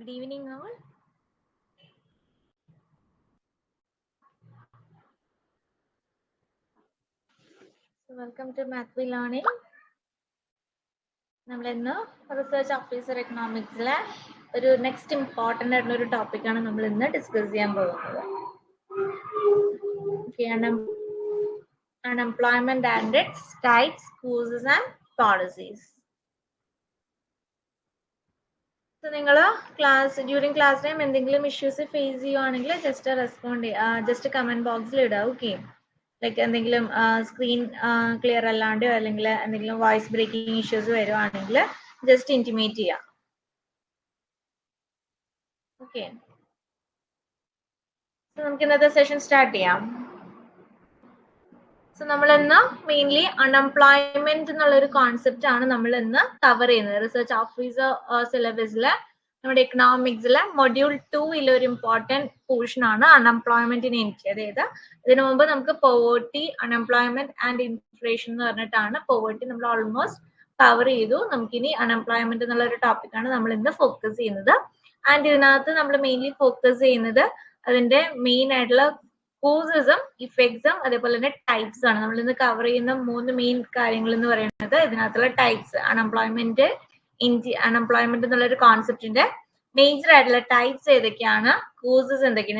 Good evening, all. So welcome to Mathway Learning. നമ്മൾ ഇന്ന് research officer എക്കണോമിക്സിലെ ഒരു next important ആയിട്ടുള്ള ഒരു ടോപ്പിക്കാണ് നമ്മൾ ഇന്ന് ഡിസ്കസ് ചെയ്യാൻ പോകുന്നത്. Unemployment and it's types, causes and policies. So നിങ്ങൾ ഡ്യൂറിങ് ക്ലാസ് ടൈം എന്തെങ്കിലും ഇഷ്യൂസ് ഫേസ് ചെയ്യുവാണെങ്കിൽ ജസ്റ്റ് കമന്റ് ബോക്സിൽ ഇടുക. ഓക്കെ, ലൈക്ക് എന്തെങ്കിലും സ്ക്രീൻ ക്ലിയർ അല്ലാണ്ടോ അല്ലെങ്കിൽ എന്തെങ്കിലും വോയിസ് ബ്രേക്കിംഗ് ഇഷ്യൂസ് വരുവാണെങ്കിൽ ജസ്റ്റ് ഇന്റിമേറ്റ് ചെയ്യാം. ഓക്കെ, സോ നമുക്ക് ഇന്നത്തെ സെഷൻ സ്റ്റാർട്ട് ചെയ്യാം. സോ നമ്മൾ ഇന്ന് മെയിൻലി അൺഎംപ്ലോയ്മെന്റ് എന്നുള്ള ഒരു കോൺസെപ്റ്റ് ആണ് നമ്മൾ ഇന്ന് കവർ ചെയ്യുന്നത്. റിസർച്ച് ഓഫീസർ സിലബസിലെ നമ്മുടെ എക്കണോമിക്സിലെ മൊഡ്യൂൾ 2 ഒരു ഇമ്പോർട്ടൻറ്റ് പോർഷൻ ആണ് അൺഎംപ്ലോയ്മെന്റ് ഇൻ ഇന്ത്യ. അതായത് ഇതിനു മുമ്പ് നമുക്ക് പോവേർട്ടി, അൺഎംപ്ലോയ്മെന്റ് ആൻഡ് ഇൻഫ്ലേഷൻ എന്ന് പറഞ്ഞിട്ടാണ് പോവേർട്ടി നമ്മൾ ഓൾമോസ്റ്റ് കവർ ചെയ്തു. നമുക്കിനി അൺഎംപ്ലോയ്മെന്റ് എന്നുള്ള ഒരു ടോപ്പിക്കാണ് നമ്മൾ ഇന്ന് ഫോക്കസ് ചെയ്യുന്നത്. ആൻഡ് ഇതിനകത്ത് നമ്മൾ മെയിൻലി ഫോക്കസ് ചെയ്യുന്നത് അതിന്റെ മെയിൻ ആയിട്ടുള്ള കോസസും ഇഫക്ട്സും അതേപോലെ തന്നെ ടൈപ്സ് ആണ്. നമ്മൾ ഇന്ന് കവർ ചെയ്യുന്ന 3 മെയിൻ കാര്യങ്ങൾ എന്ന് പറയുന്നത് ഇതിനകത്തുള്ള ടൈപ്സ്, അൺഎംപ്ലോയ്മെന്റ് എന്നുള്ള ഒരു കോൺസെപ്റ്റിന്റെ മേജർ ആയിട്ടുള്ള ടൈപ്സ് ഏതൊക്കെയാണ്, കോസസ് എന്തൊക്കെയാണ്,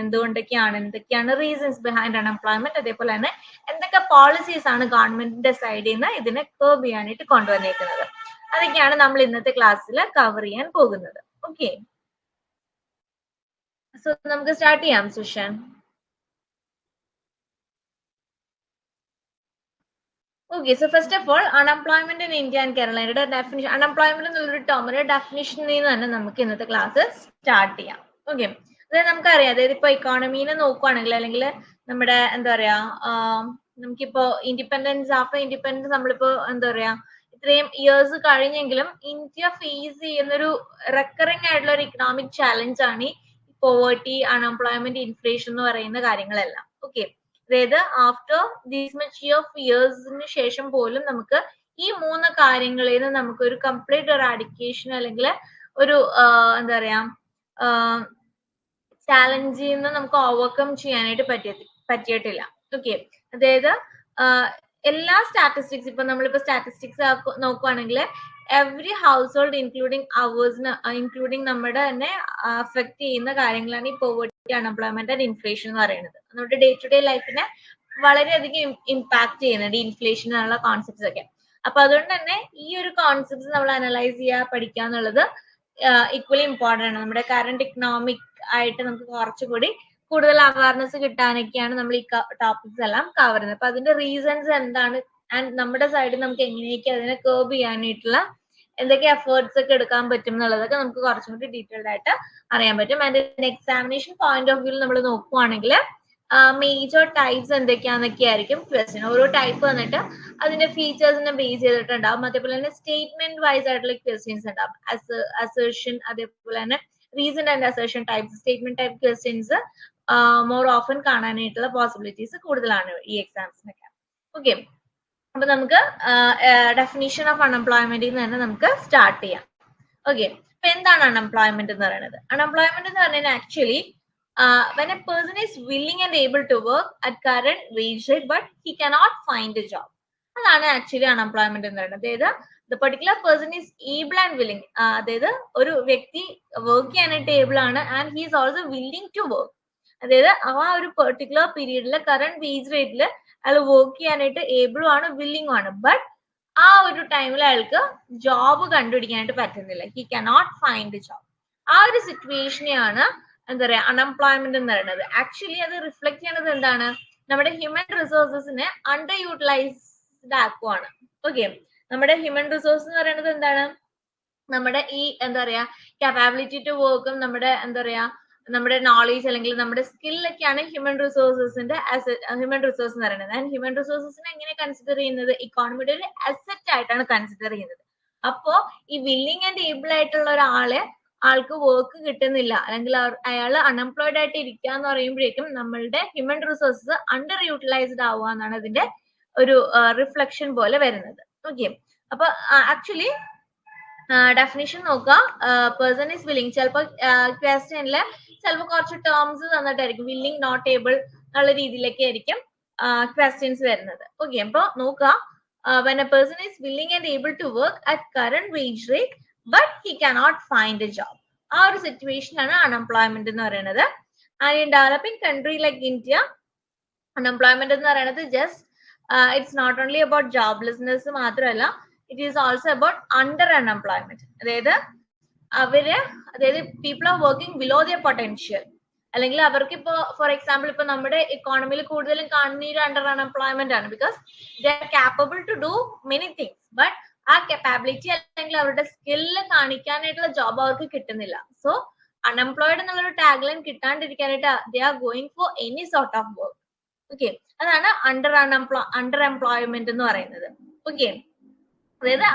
എന്തൊക്കെയാണ് റീസൺസ് ബിഹൈൻഡ് അൺഎംപ്ലോയ്മെന്റ്, അതേപോലെ തന്നെ എന്തൊക്കെ പോളിസീസ് ആണ് ഗവൺമെന്റിന്റെ സൈഡിൽ നിന്ന് ഇതിനെ കർബ് ചെയ്യാനായിട്ട് കൊണ്ടുവന്നേക്കുന്നത്. അതൊക്കെയാണ് നമ്മൾ ഇന്നത്തെ ക്ലാസ്സിൽ കവർ ചെയ്യാൻ പോകുന്നത്. ഓക്കെ, സോ നമുക്ക് സ്റ്റാർട്ട് ചെയ്യാം. Sushan. Okay, so first of all, unemployment in India and Kerala. Definition, unemployment എന്നുള്ളൊരു ടേമിന്റെ ഡെഫിനിഷനിൽ നിന്ന് തന്നെ നമുക്ക് ഇന്നത്തെ ക്ലാസ് സ്റ്റാർട്ട് ചെയ്യാം. ഓക്കെ, അതായത് നമുക്കറിയാം, അതായത് ഇപ്പൊ ഇക്കോണമീനെ നോക്കുവാണെങ്കിൽ അല്ലെങ്കിൽ നമ്മുടെ എന്താ പറയാ, നമുക്കിപ്പോ ആഫ്റ്റർ ഇൻഡിപെൻഡൻസ് നമ്മളിപ്പോ എന്താ പറയാ ഇത്രയും ഇയേഴ്സ് കഴിഞ്ഞെങ്കിലും ഇന്ത്യ ഫേസ് ചെയ്യുന്നൊരു റെക്കറിംഗ് ആയിട്ടുള്ള ഒരു ഇക്കണോമിക് ചാലഞ്ച് ആണ് ഈ പോവേർട്ടി, അൺഎംപ്ലോയ്മെന്റ്, ഇൻഫ്ലേഷൻ എന്ന് പറയുന്ന കാര്യങ്ങളെല്ലാം. ഓക്കെ, അതായത് ആഫ്റ്റർ ദീസ് മച്ച് ഓഫ് ഇയേഴ്സിന് ശേഷം പോലും നമുക്ക് ഈ 3 കാര്യങ്ങളിൽ നിന്ന് നമുക്ക് ഒരു കംപ്ലീറ്റ് എറാഡിക്കേഷൻ അല്ലെങ്കിൽ ഒരു എന്താ പറയാ ചാലഞ്ചിൽ നിന്ന് നമുക്ക് ഓവർകം ചെയ്യാനായിട്ട് പറ്റിയിട്ടില്ല. ഓക്കെ, അതായത് എല്ലാ സ്റ്റാറ്റിസ്റ്റിക്സ്, ഇപ്പൊ നമ്മളിപ്പോ സ്റ്റാറ്റിസ്റ്റിക്സ് നോക്കുവാണെങ്കിൽ എവറി ഹൗസ് ഹോൾഡ് ഇൻക്ലൂഡിങ് നമ്മുടെ തന്നെ അഫക്ട് ചെയ്യുന്ന കാര്യങ്ങളാണ് ഈ പോവേർട്ടി, അൺഎംപ്ലോയ്മെന്റ് ആൻഡ് ഇൻഫ്ലേഷൻ എന്ന് പറയുന്നത്. നമ്മുടെ ഡേ ടു ഡേ ലൈഫിനെ വളരെയധികം ഇമ്പാക്ട് ചെയ്യുന്നുണ്ട് ഇൻഫ്ലേഷൻ എന്നുള്ള കോൺസെപ്റ്റ്സ് ഒക്കെ. അപ്പൊ അതുകൊണ്ട് തന്നെ ഈ ഒരു കോൺസെപ്റ്റ്സ് നമ്മൾ അനലൈസ് പഠിക്കുക എന്നുള്ളത് ഈക്വലി ഇമ്പോർട്ടൻ്റ് ആണ്. നമ്മുടെ കറണ്ട് ഇക്കണോമിക് ആയിട്ട് നമുക്ക് കുറച്ചുകൂടി കൂടുതൽ അവയർനെസ് കിട്ടാനൊക്കെയാണ് നമ്മൾ ഈ ടോപ്പിക്സ് എല്ലാം കവർ ചെയ്യുന്നത്. അപ്പൊ അതിന്റെ റീസൺസ് എന്താണ് ആൻഡ് നമ്മുടെ സൈഡിൽ നമുക്ക് എങ്ങനെയൊക്കെ അതിനെ കർബ് ചെയ്യാനായിട്ടുള്ള എന്തൊക്കെ എഫേർട്സ് ഒക്കെ എടുക്കാൻ പറ്റും എന്നുള്ളതൊക്കെ നമുക്ക് കുറച്ചും കൂടി ഡീറ്റെയിൽഡ് ആയിട്ട് അറിയാൻ പറ്റും. And examination point of view നമ്മൾ നോക്കുവാണെങ്കിൽ മേജർ ടൈപ്സ് എന്തൊക്കെയാന്നൊക്കെ ആയിരിക്കും ക്വസ്റ്റ്യൻ. ഓരോ ടൈപ്പ് വന്നിട്ട് അതിന്റെ ഫീച്ചേഴ്സിനെ ബേസ് ചെയ്തിട്ടുണ്ടാവും. അതേപോലെ തന്നെ സ്റ്റേറ്റ്മെന്റ് വൈസ് ആയിട്ടുള്ള ക്വസ്റ്റ്യൻസ് ഉണ്ടാവും. അസേർഷൻ, അതേപോലെ തന്നെ reason and assertion types, statement type questions more often കാണാനായിട്ടുള്ള പോസിബിലിറ്റീസ് കൂടുതലാണ് ഈ എക്സാംസിനൊക്കെ. ഓക്കെ, അപ്പൊ നമുക്ക് ഡെഫിനിഷൻ ഓഫ് അൺഎംപ്ലോയ്മെന്റിൽ നിന്ന് തന്നെ നമുക്ക് സ്റ്റാർട്ട് ചെയ്യാം. ഓക്കെ, അപ്പൊ എന്താണ് അൺഎംപ്ലോയ്മെന്റ് എന്ന് പറയുന്നത്? അൺഎംപ്ലോയ്മെന്റ് എന്ന് പറഞ്ഞാൽ actually when a person is willing and able to work at current wage rate but he cannot find a job, അതാണ് ആക്ച്വലി അൺഎംപ്ലോയ്മെന്റ് എന്ന് പറയുന്നത്. അതായത് the particular person is able and willing, അതായത് ഒരു വ്യക്തി വർക്ക് ചെയ്യാനായിട്ട് ഏബിൾ ആണ് and he is also willing to work. അതായത് ആ ഒരു പെർട്ടിക്കുലർ പീരീഡിൽ കറന്റ് വേജ് റേറ്റിൽ അയാൾ വർക്ക് ചെയ്യാനായിട്ട് ഏബിളും ആണ് വില്ലിംഗും ആണ്. ബട്ട് ആ ഒരു ടൈമിൽ അയാൾക്ക് ജോബ് കണ്ടുപിടിക്കാനായിട്ട് പറ്റുന്നില്ല. He cannot find job. ആ ഒരു സിറ്റുവേഷനെയാണ് എന്താ പറയാ അൺഎംപ്ലോയ്മെന്റ് എന്ന് പറയുന്നത്. ആക്ച്വലി അത് റിഫ്ലക്ട് ചെയ്യുന്നത് എന്താണ്, നമ്മുടെ ഹ്യൂമൻ റിസോഴ്സസിനെ അണ്ടർ യൂട്ടിലൈസ്ഡ് ആക്കുവാണ്. ഓക്കെ, നമ്മുടെ ഹ്യൂമൻ റിസോഴ്സ് എന്ന് പറയുന്നത് എന്താണ്, നമ്മുടെ ഈ എന്താ പറയാ കപ്പാബിലിറ്റി ടു വർക്കും നമ്മുടെ എന്താ പറയാ നമ്മുടെ നോളേജ് അല്ലെങ്കിൽ നമ്മുടെ സ്കില്ലൊക്കെയാണ് ഹ്യൂമൻ റിസോഴ്സ് എന്ന് പറയുന്നത്. ആൻഡ് ഹ്യൂമൻ റിസോഴ്സസിനെ എങ്ങനെ കൺസിഡർ ചെയ്യുന്നത്, ഇക്കോണമിയുടെ ഒരു അസറ്റ് ആയിട്ടാണ് കൺസിഡർ ചെയ്യുന്നത്. അപ്പോ ഈ വില്ലിംഗ് ആൻഡ് ഏബിൾ ആയിട്ടുള്ള ആൾക്ക് വർക്ക് കിട്ടുന്നില്ല അല്ലെങ്കിൽ അയാൾ അൺഎംപ്ലോയിഡ് ആയിട്ട് ഇരിക്കുക എന്ന് പറയുമ്പോഴേക്കും നമ്മളുടെ ഹ്യൂമൻ റിസോഴ്സസ് അണ്ടർ യൂട്ടിലൈസ്ഡ് ആവുക എന്നാണ് ഇതിന്റെ ഒരു റിഫ്ലക്ഷൻ പോലെ വരുന്നത്. ഓക്കെ, അപ്പൊ ആക്ച്വലി ഡെഫിനിഷൻ നോക്കുക. Person is willing. ചിലപ്പോൾ ക്വസ്റ്റ്യനില് ചിലപ്പോൾ കുറച്ച് ടേംസ് തന്നിട്ടായിരിക്കും വില്ലിങ് നോട്ട് ഏബിൾ എന്നുള്ള രീതിയിലൊക്കെ ആയിരിക്കും ക്വസ്റ്റ്യൻസ് വരുന്നത്. ഓക്കെ, അപ്പൊ നോക്കുക. when a person is willing and able to work at current wage rate but he cannot find a job, ആ ഒരു സിറ്റുവേഷൻ ആണ് അൺഎംപ്ലോയ്മെന്റ് എന്ന് പറയുന്നത്. And in developing country like India unemployment എന്ന് പറയുന്നത് just it's not only about joblessness മാത്രമല്ല, it is also about under unemployment. അതായത് people are working below their potential. അല്ലെങ്കിൽ അവർക്ക് ഇപ്പോ ഫോർ എക്സാമ്പിൾ ഇപ്പൊ നമ്മുടെ ഇക്കോണമിയിൽ കൂടുതലും കാണുന്ന ഒരു അണ്ടർ അൺഎംപ്ലോയ്മെന്റ് ആണ്. Because they are capable to do many things, but ആ കപ്പാബിലിറ്റി അല്ലെങ്കിൽ അവരുടെ സ്കില്ല് കാണിക്കാനായിട്ടുള്ള ജോബ് അവർക്ക് കിട്ടുന്നില്ല. സോ അൺഎംപ്ലോയിഡ് എന്നുള്ളൊരു ടാഗ് ലൈൻ കിട്ടാണ്ടിരിക്കാനായിട്ട് they are going for any sort of work. Okay, അതാണ് അണ്ടർ എംപ്ലോയ്മെന്റ് എന്ന് പറയുന്നത്. ഓക്കെ, അതായത്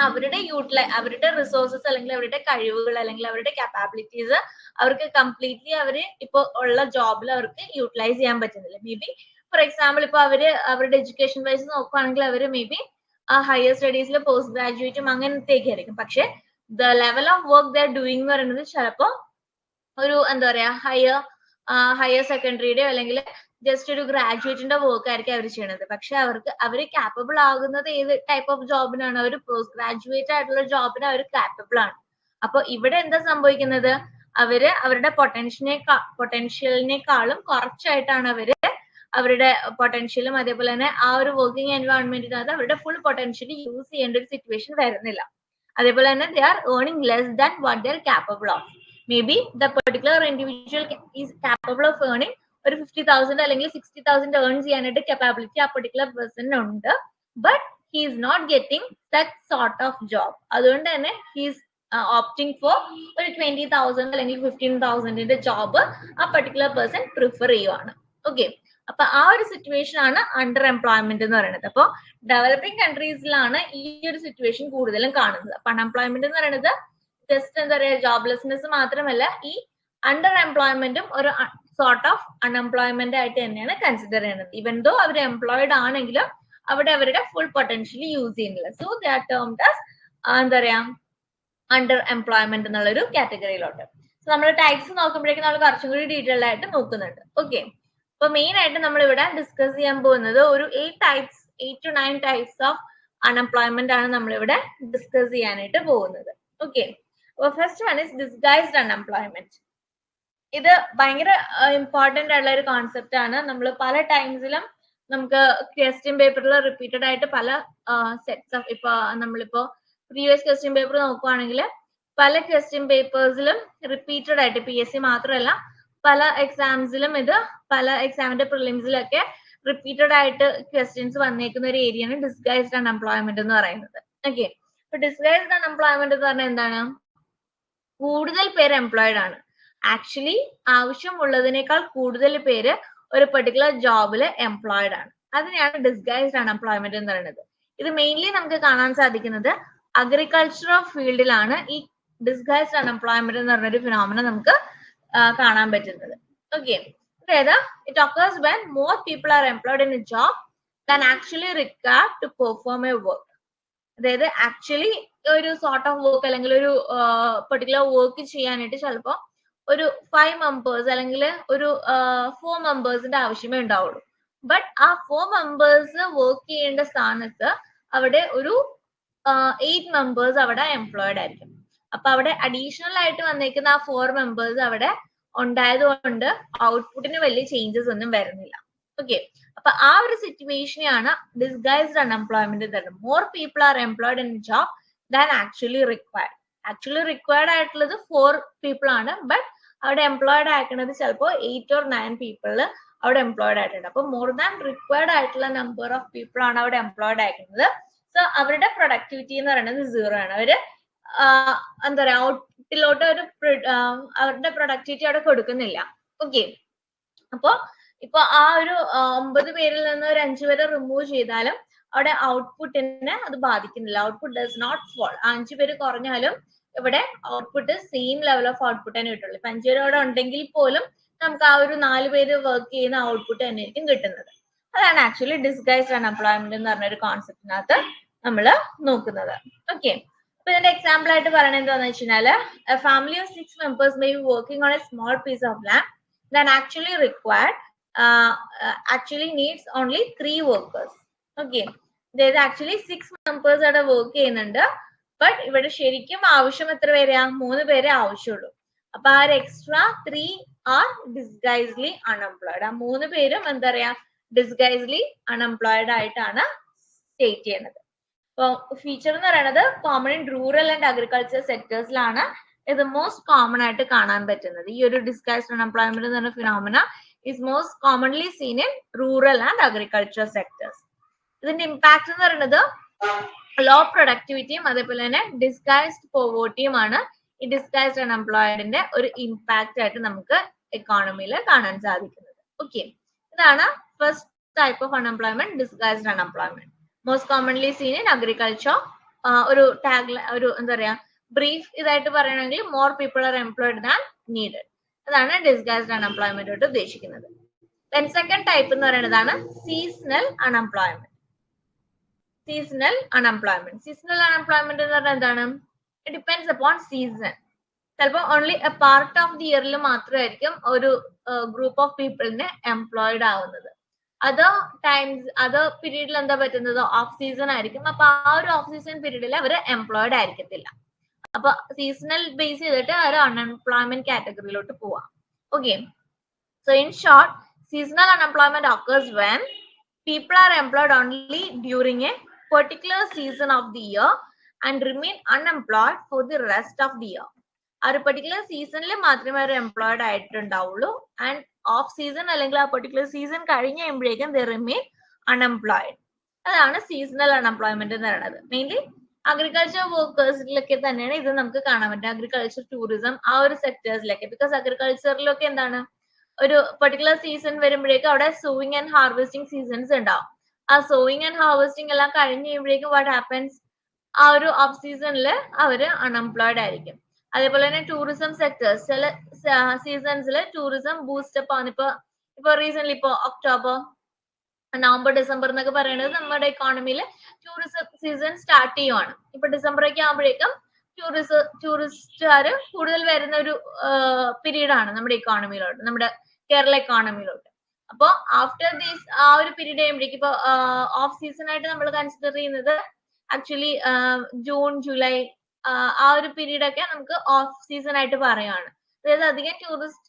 അവരുടെ റിസോഴ്സസ് അല്ലെങ്കിൽ അവരുടെ കഴിവുകൾ അല്ലെങ്കിൽ അവരുടെ കപ്പാബിലിറ്റീസ് അവർക്ക് കംപ്ലീറ്റ്ലി അവര് ഇപ്പൊ ഉള്ള ജോബിൽ അവർക്ക് യൂട്ടിലൈസ് ചെയ്യാൻ പറ്റുന്നില്ല. മേ ബി ഫോർ എക്സാമ്പിൾ ഇപ്പൊ അവരുടെ എഡ്യൂക്കേഷൻ വൈസ് നോക്കുകയാണെങ്കിൽ അവര് മേ ബി ഹയർ സ്റ്റഡീസിൽ പോസ്റ്റ് ഗ്രാജുവേറ്റും അങ്ങനത്തേക്ക് ആയിരിക്കും. പക്ഷെ the level of work the are doing എന്ന് പറയുന്നത് ചിലപ്പോ ഒരു എന്താ പറയാ ഹയർ സെക്കൻഡറിയുടെ അല്ലെങ്കിൽ ജസ്റ്റ് ഒരു ഗ്രാജുവേറ്റിന്റെ വർക്ക് ആയിരിക്കും അവർ ചെയ്യണത്. പക്ഷെ അവര് കാപ്പബിൾ ആകുന്നത് ഏത് ടൈപ്പ് ഓഫ് ജോബിനാണ്? ഒരു പോസ്റ്റ് ഗ്രാജുവേറ്റ് ആയിട്ടുള്ള ജോബിന് അവർ കാപ്പബിൾ ആണ്. അപ്പൊ ഇവിടെ എന്താ സംഭവിക്കുന്നത്? അവരുടെ പൊട്ടൻഷ്യലിനേക്കാളും കുറച്ചായിട്ടാണ് അവരുടെ പൊട്ടൻഷ്യലും അതേപോലെ തന്നെ ആ ഒരു വർക്കിംഗ് എൻവയോൺമെന്റിനകത്ത് അവരുടെ ഫുൾ പൊട്ടൻഷ്യൽ യൂസ് ചെയ്യേണ്ട ഒരു സിറ്റുവേഷൻ വരുന്നില്ല. അതേപോലെ തന്നെ they are earning less than what they are capable of. May be the particular individual is capable of earning ഒരു 50,000 അല്ലെങ്കിൽ 60,000 ഏൺ ചെയ്യാനായിട്ട് കപ്പാബിലിറ്റി ആ പെർട്ടിക്കുലർ പേഴ്സണിന് ഉണ്ട്. But he is not getting that sort of job. അതുകൊണ്ട് തന്നെ ഹി ഈസ് ഓപ്റ്റിംഗ് ഫോർ ഒരു 20,000 അല്ലെങ്കിൽ 15,000ന്റെ ജോബ് ആ പെർട്ടിക്കുലർ പേഴ്സൺ പ്രിഫർ ചെയ്യുവാണ്. ഓക്കെ, അപ്പൊ ആ ഒരു സിറ്റുവേഷൻ ആണ് അണ്ടർ എംപ്ലോയ്മെന്റ് എന്ന് പറയുന്നത്. അപ്പോൾ ഡെവലപ്പിംഗ് കൺട്രീസിലാണ് ഈ ഒരു സിറ്റുവേഷൻ കൂടുതലും കാണുന്നത്. അപ്പൊ അൺഎംപ്ലോയ്മെന്റ് എന്ന് പറയുന്നത് ജസ്റ്റ് എന്താ പറയാ ജോബ്ലെസ്നെസ് മാത്രമല്ല, ഈ അണ്ടർ എംപ്ലോയ്മെന്റും ഒരു സോർട്ട് ഓഫ് അൺഎംപ്ലോയ്മെന്റ് ആയിട്ട് തന്നെയാണ് കൺസിഡർ ചെയ്യുന്നത്. ഇവൻ ദോ അവർ എംപ്ലോയിഡ് ആണെങ്കിലും അവിടെ അവരുടെ ഫുൾ പൊട്ടൻഷ്യൽ യൂസ് ചെയ്യുന്നില്ല. So they are termed as എന്താ പറയാ അണ്ടർ എംപ്ലോയ്മെന്റ് എന്നുള്ള ഒരു കാറ്റഗറിയിലോട്ട്. സോ നമ്മൾ ടൈപ്സ് നോക്കുമ്പോഴേക്കും നമ്മൾ കുറച്ചും കൂടി ഡീറ്റെയിൽഡ് ആയിട്ട് നോക്കുന്നുണ്ട്. ഓക്കെ, അപ്പൊ മെയിൻ ആയിട്ട് നമ്മൾ ഇവിടെ ഡിസ്കസ് ചെയ്യാൻ പോകുന്നത് ഒരു 8 to 9 ടൈപ്സ് ഓഫ് അൺഎംപ്ലോയ്മെന്റ് ആണ് നമ്മളിവിടെ ഡിസ്കസ് ചെയ്യാനായിട്ട് പോകുന്നത്. ഓക്കെ, അപ്പൊ first one is disguised unemployment. ഇത് ഭയങ്കര ഇമ്പോർട്ടന്റ് ആയിട്ടുള്ള ഒരു കോൺസെപ്റ്റ് ആണ്. നമ്മൾ പല ടൈംസിലും നമുക്ക് ക്വസ്റ്റ്യൻ പേപ്പറിൽ റിപ്പീറ്റഡ് ആയിട്ട് പല സെറ്റ്സ് ഓഫ് നമ്മളിപ്പോ പ്രീവിയസ് ക്വസ്റ്റ്യൻ പേപ്പർ നോക്കുവാണെങ്കിൽ പല ക്വസ്റ്റ്യൻ പേപ്പേഴ്സിലും റിപ്പീറ്റഡ് ആയിട്ട് PSC മാത്രമല്ല പല എക്സാംസിലും പല എക്സാമിന്റെ പ്രിലിംസിലൊക്കെ റിപ്പീറ്റഡ് ആയിട്ട് ക്വസ്റ്റ്യൻസ് വന്നേക്കുന്ന ഒരു ഏരിയയാണ് ഡിസ്ഗൈസ്ഡ് അൺഎംപ്ലോയ്മെന്റ് എന്ന് പറയുന്നത്. ഓക്കെ, അപ്പൊ ഡിസ്ഗൈസ്ഡ് അൺഎംപ്ലോയ്മെന്റ് എന്ന് പറഞ്ഞാൽ എന്താണ്? കൂടുതൽ പേര് എംപ്ലോയിഡ് ആണ്. ആക്ച്വലി ആവശ്യമുള്ളതിനേക്കാൾ കൂടുതൽ പേര് ഒരു പെർട്ടിക്കുലർ ജോബിൽ എംപ്ലോയിഡ് ആണ്. അതിനെയാണ് ഡിസ്ഗൈസ്ഡ് അൺഎംപ്ലോയ്മെന്റ് എന്ന് പറയുന്നത്. ഇത് മെയിൻലി നമുക്ക് കാണാൻ സാധിക്കുന്നത് അഗ്രികൾച്ചർ ഫീൽഡിലാണ് ഈ ഡിസ്ഗൈസ്ഡ് അൺഎംപ്ലോയ്മെന്റ് എന്ന് പറഞ്ഞൊരു ഫിനോമിന നമുക്ക് കാണാൻ പറ്റുന്നത്. ഓക്കെ, അതായത് it occurs when more people are employed in a job than actually required to perform a work. അതായത് ആക്ച്വലി ഒരു സോർട്ട് ഓഫ് വർക്ക് അല്ലെങ്കിൽ ഒരു പെർട്ടിക്കുലർ വർക്ക് ചെയ്യാനായിട്ട് ചിലപ്പോൾ ഒരു 5 മെമ്പേഴ്സ് അല്ലെങ്കിൽ ഒരു 4 മെമ്പേഴ്സിന്റെ ആവശ്യമേ ഉണ്ടാവുള്ളൂ. ബട്ട് ആ 4 മെമ്പേഴ്സ് വർക്ക് ചെയ്യേണ്ട സ്ഥാനത്ത് അവിടെ ഒരു 8 മെമ്പേഴ്സ് അവിടെ എംപ്ലോയിഡ് ആയിരിക്കും. അപ്പൊ അവിടെ അഡീഷണൽ ആയിട്ട് വന്നേക്കുന്ന ആ 4 മെമ്പേഴ്സ് അവിടെ ഉണ്ടായതുകൊണ്ട് ഔട്ട്പുട്ടിന് വലിയ ചേഞ്ചസ് ഒന്നും വരുന്നില്ല. ഓക്കെ, അപ്പൊ ആ ഒരു സിറ്റുവേഷനെയാണ് ഡിസ്ഗൈസ്ഡ് അൺഎംപ്ലോയ്മെന്റ് തരുന്നത്. More people are employed in job than actually required. Actually required ആയിട്ടുള്ളത് 4 പീപ്പിൾ ആണ്, ബട്ട് അവിടെ എംപ്ലോയിഡ് ആക്കുന്നത് ചിലപ്പോൾ 8 or 9 പീപ്പിൾ അവിടെ എംപ്ലോയിഡ് ആയിട്ടുണ്ട്. അപ്പൊ മോർ ദാൻ റിക്വയർഡ് ആയിട്ടുള്ള നമ്പർ ഓഫ് പീപ്പിൾ ആണ് അവിടെ എംപ്ലോയിഡ് ആക്കുന്നത്. സോ അവരുടെ പ്രൊഡക്ടിവിറ്റി എന്ന് പറയുന്നത് 0 ആണ്. അവര് എന്താ പറയാ ഔട്ട്പുട്ടിലോട്ട് അവരുടെ പ്രൊഡക്ടിവിറ്റി അവിടെ കൊടുക്കുന്നില്ല. ഓക്കെ, അപ്പൊ ഇപ്പൊ ആ ഒരു 9 പേരിൽ നിന്ന് ഒരു 5 പേരെ റിമൂവ് ചെയ്താലും അവിടെ ഔട്ട്പുട്ടിനെ അത് ബാധിക്കുന്നില്ല. Output does not fall. 5 പേര് കുറഞ്ഞാലും ഇവിടെ output same level of output തന്നെ കിട്ടുള്ളൂ. 5 പേര് അവിടെ ഉണ്ടെങ്കിൽ പോലും നമുക്ക് ആ ഒരു 4 പേര് വർക്ക് ചെയ്യുന്ന ഔട്ട്പുട്ട് തന്നെ ആയിരിക്കും കിട്ടുന്നത്. അതാണ് ആക്ച്വലി ഡിസ്ഗൈസ്ഡ് അൺഎംപ്ലോയ്മെന്റ് എന്ന് പറഞ്ഞ ഒരു കോൺസെപ്റ്റിനകത്ത് നമ്മൾ നോക്കുന്നത്. ഓക്കെ, ഇപ്പൊ ഇതിന്റെ എക്സാമ്പിൾ ആയിട്ട് പറയുന്നത് എന്താന്ന് വെച്ചാല് a family of 6 members may be working on a small piece of land that actually required actually needs only 3 workers. Okay, there is actually 6 members അവിടെ വർക്ക് ചെയ്യുന്നുണ്ട്, ബട്ട് ഇവിടെ ശരിക്കും ആവശ്യം എത്ര പേരെയാ? 3 പേരെ ആവശ്യമുള്ളൂ. അപ്പൊ ആ ഒരു എക്സ്ട്രാ 3 ആർ ഡിസ്ഗൈസ്ലി അൺഎംപ്ലോയിഡ്. ആ 3 പേരും എന്താ പറയാ, ഡിസ്ഗൈസ്ലി അൺഎംപ്ലോയിഡ് ആയിട്ടാണ് സ്റ്റേറ്റ് ചെയ്യുന്നത്. അപ്പൊ ഫീച്ചർ എന്ന് പറയുന്നത് common in rural and agriculture സെക്ടേഴ്സിലാണ് ഇത് മോസ്റ്റ് കോമൺ ആയിട്ട് കാണാൻ പറ്റുന്നത്. ഈ ഒരു ഡിസ്ഗൈസ്ഡ് അൺഎംപ്ലോയ്മെന്റ് എന്ന് പറയുന്ന phenomena is most commonly seen in rural and agriculture sectors. ഇതിന്റെ ഇമ്പാക്ട് എന്ന് പറയുന്നത് ലോ പ്രൊഡക്ടിവിറ്റിയും അതേപോലെ തന്നെ ഡിസ്ഗൈസ്ഡ് പോവേർട്ടിയുമാണ് ഈ ഡിസ്ഗൈസ്ഡ് അൺഎംപ്ലോയിഡിന്റെ ഒരു ഇമ്പാക്ട് ആയിട്ട് നമുക്ക് എക്കോണമിയിൽ കാണാൻ സാധിക്കുന്നത്. ഓക്കെ, ഇതാണ് first type of unemployment, disguised unemployment. Most commonly seen in agriculture. ഒരു ടാഗ്, ഒരു എന്താ പറയാ, ബ്രീഫ് ഇതായിട്ട് പറയണമെങ്കിൽ more people are employed than needed. അതാണ് ഡിസ്ഗൈസ്ഡ് അൺഎംപ്ലോയ്മെന്റ് കൊണ്ട് ഉദ്ദേശിക്കുന്നത്. ദെൻ സെക്കൻഡ് ടൈപ്പ് എന്ന് പറയുന്നതാണ് seasonal unemployment. Seasonal unemployment. Seasonal unemployment എന്ന് പറഞ്ഞാൽ എന്താണ്? It depends upon season. ചിലപ്പോൾ only a part of the ഇയറിൽ മാത്രമായിരിക്കും ഒരു ഗ്രൂപ്പ് ഓഫ് പീപ്പിളിന് എംപ്ലോയിഡ് ആവുന്നത്. അതർ പീരീഡിൽ എന്താ പറ്റുന്നത്? ഓഫ് സീസൺ ആയിരിക്കും. അപ്പൊ ആ ഒരു ഓഫ് സീസൺ പീരീഡിൽ അവർ എംപ്ലോയിഡ് ആയിരിക്കത്തില്ല. അപ്പൊ സീസണൽ ബേസ് ചെയ്തിട്ട് ഒരു അൺഎംപ്ലോയ്മെന്റ് കാറ്റഗറിയിലോട്ട് പോവാം. Okay, so in short, seasonal unemployment occurs when people are employed only during a particular season of the year and remain unemployed for the rest of the year. ആ ഒരു particular സീസണിൽ മാത്രമേ അവർ employed ആയിട്ടുണ്ടാവുള്ളൂ. And off season അല്ലെങ്കിൽ ആ particular season കഴിഞ്ഞ് കഴിയുമ്പോഴേക്കും ദേ remain unemployed. അതാണ് seasonal unemployment എന്ന് പറയുന്നത്. മെയിൻലി അഗ്രികൾച്ചർ വർക്കേഴ്സിലൊക്കെ തന്നെയാണ് ഇത് നമുക്ക് കാണാൻ പറ്റും. അഗ്രികൾച്ചർ, ടൂറിസം, ആ ഒരു സെക്ടേഴ്സിലൊക്കെ. ബിക്കോസ് അഗ്രികൾച്ചറിലൊക്കെ എന്താണ്, ഒരു പെർട്ടിക്കുലർ സീസൺ വരുമ്പോഴേക്കും അവിടെ സോയിങ് ആൻഡ് ഹാർവെസ്റ്റിംഗ് സീസൺസ് ഉണ്ടാവും. ആ സോയിങ് ആൻഡ് ഹാർവെസ്റ്റിംഗ് എല്ലാം കഴിഞ്ഞ് കഴിയുമ്പോഴേക്കും വാട്ട് ഹാപ്പൻസ്, ആ ഒരു ഓഫ് സീസണിൽ അവര് അൺഎംപ്ലോയിഡ് ആയിരിക്കും. അതേപോലെ തന്നെ ടൂറിസം സെക്ടേഴ്സ്, ചില സീസൺസിൽ ടൂറിസം ബൂസ്റ്റപ്പ് ആണ്. ഇപ്പൊ റീസെന്റ് ഇപ്പൊ ഒക്ടോബർ, നവംബർ, ഡിസംബർ എന്നൊക്കെ പറയുന്നത് നമ്മുടെ എക്കോണമിയിൽ ടൂറിസം സീസൺ സ്റ്റാർട്ട് ചെയ്യുവാണ്. ഇപ്പൊ ഡിസംബർ ഒക്കെ ആകുമ്പോഴേക്കും ടൂറിസ്റ്റുകാര് കൂടുതൽ വരുന്ന ഒരു പീരീഡ് ആണ് നമ്മുടെ എക്കോണമിയിലോട്ട്, നമ്മുടെ കേരള എക്കോണമിയിലോട്ട്. അപ്പൊ ആഫ്റ്റർ ദീസ് ആ ഒരു പീരീഡ് കഴിയുമ്പോഴേക്കും ഇപ്പൊ ഓഫ് സീസൺ ആയിട്ട് നമ്മൾ കൺസിഡർ ചെയ്യുന്നത് ആക്ച്വലി ജൂൺ, ജൂലൈ, ആ ഒരു പീരീഡ് ഒക്കെ നമുക്ക് ഓഫ് സീസൺ ആയിട്ട് പറയുകയാണ്. അതായത് അധികം ടൂറിസ്റ്റ്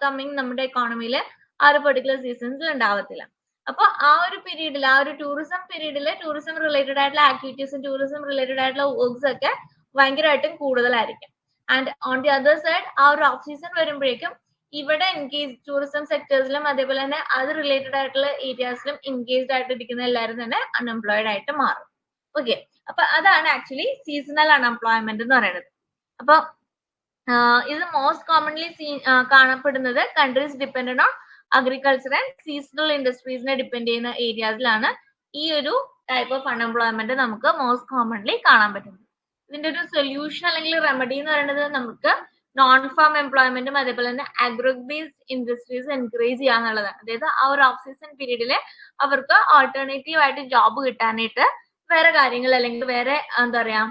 കമ്മിങ് നമ്മുടെ എക്കോണമിയിൽ ആ ഒരു പെർട്ടിക്കുലർ സീസൺസിൽ ഉണ്ടാവത്തില്ല. അപ്പൊ ആ ഒരു പീരീഡിൽ, ആ ഒരു ടൂറിസം പീരീഡിൽ ടൂറിസം റിലേറ്റഡ് ആയിട്ടുള്ള ആക്ടിവിറ്റീസും ടൂറിസം റിലേറ്റഡ് ആയിട്ടുള്ള വർക്ക്സ് ഒക്കെ ഭയങ്കരമായിട്ടും കൂടുതലായിരിക്കും. And on the other side ആ ഒരു ഓഫ് സീസൺ വരുമ്പോഴേക്കും ഇവിടെ എൻഗേജ് ടൂറിസം സെക്ടേഴ്സിലും അതേപോലെ തന്നെ അത് റിലേറ്റഡ് ആയിട്ടുള്ള ഏരിയാസിലും എൻഗേജ്ഡ് ആയിട്ട് ഇരിക്കുന്ന എല്ലാവരും തന്നെ അൺഎംപ്ലോയിഡ് ആയിട്ട് മാറും. ഓക്കെ, അപ്പൊ അതാണ് ആക്ച്വലി സീസണൽ അൺഎംപ്ലോയ്മെന്റ് എന്ന് പറയുന്നത്. അപ്പൊ ഇത് മോസ്റ്റ് കോമൺലി കാണപ്പെടുന്നത് countries dependent on agriculture and seasonal ഇൻഡസ്ട്രീസിനെ ഡിപ്പെൻഡ് ചെയ്യുന്ന ഏരിയാസിലാണ് ഈ ഒരു ടൈപ്പ് ഓഫ് അൺഎംപ്ലോയ്മെന്റ് നമുക്ക് മോസ്റ്റ് കോമൺലി കാണാൻ പറ്റുന്നത്. ഇതിന്റെ ഒരു സൊല്യൂഷൻ അല്ലെങ്കിൽ റെമഡി എന്ന് പറയുന്നത് നമുക്ക് നോൺ ഫാം എംപ്ലോയ്മെന്റും അതേപോലെ തന്നെ അഗ്രോ ബേസ്ഡ് ഇൻഡസ്ട്രീസ് എൻകറേജ് ചെയ്യാന്നുള്ളതാണ്. അതായത് ആ ഒരു ഓഫ് സീസൺ പീരീഡില് അവർക്ക് ആൾട്ടർനേറ്റീവ് ആയിട്ട് ജോബ് കിട്ടാനായിട്ട് വേറെ കാര്യങ്ങൾ അല്ലെങ്കിൽ വേറെ എന്താ പറയാ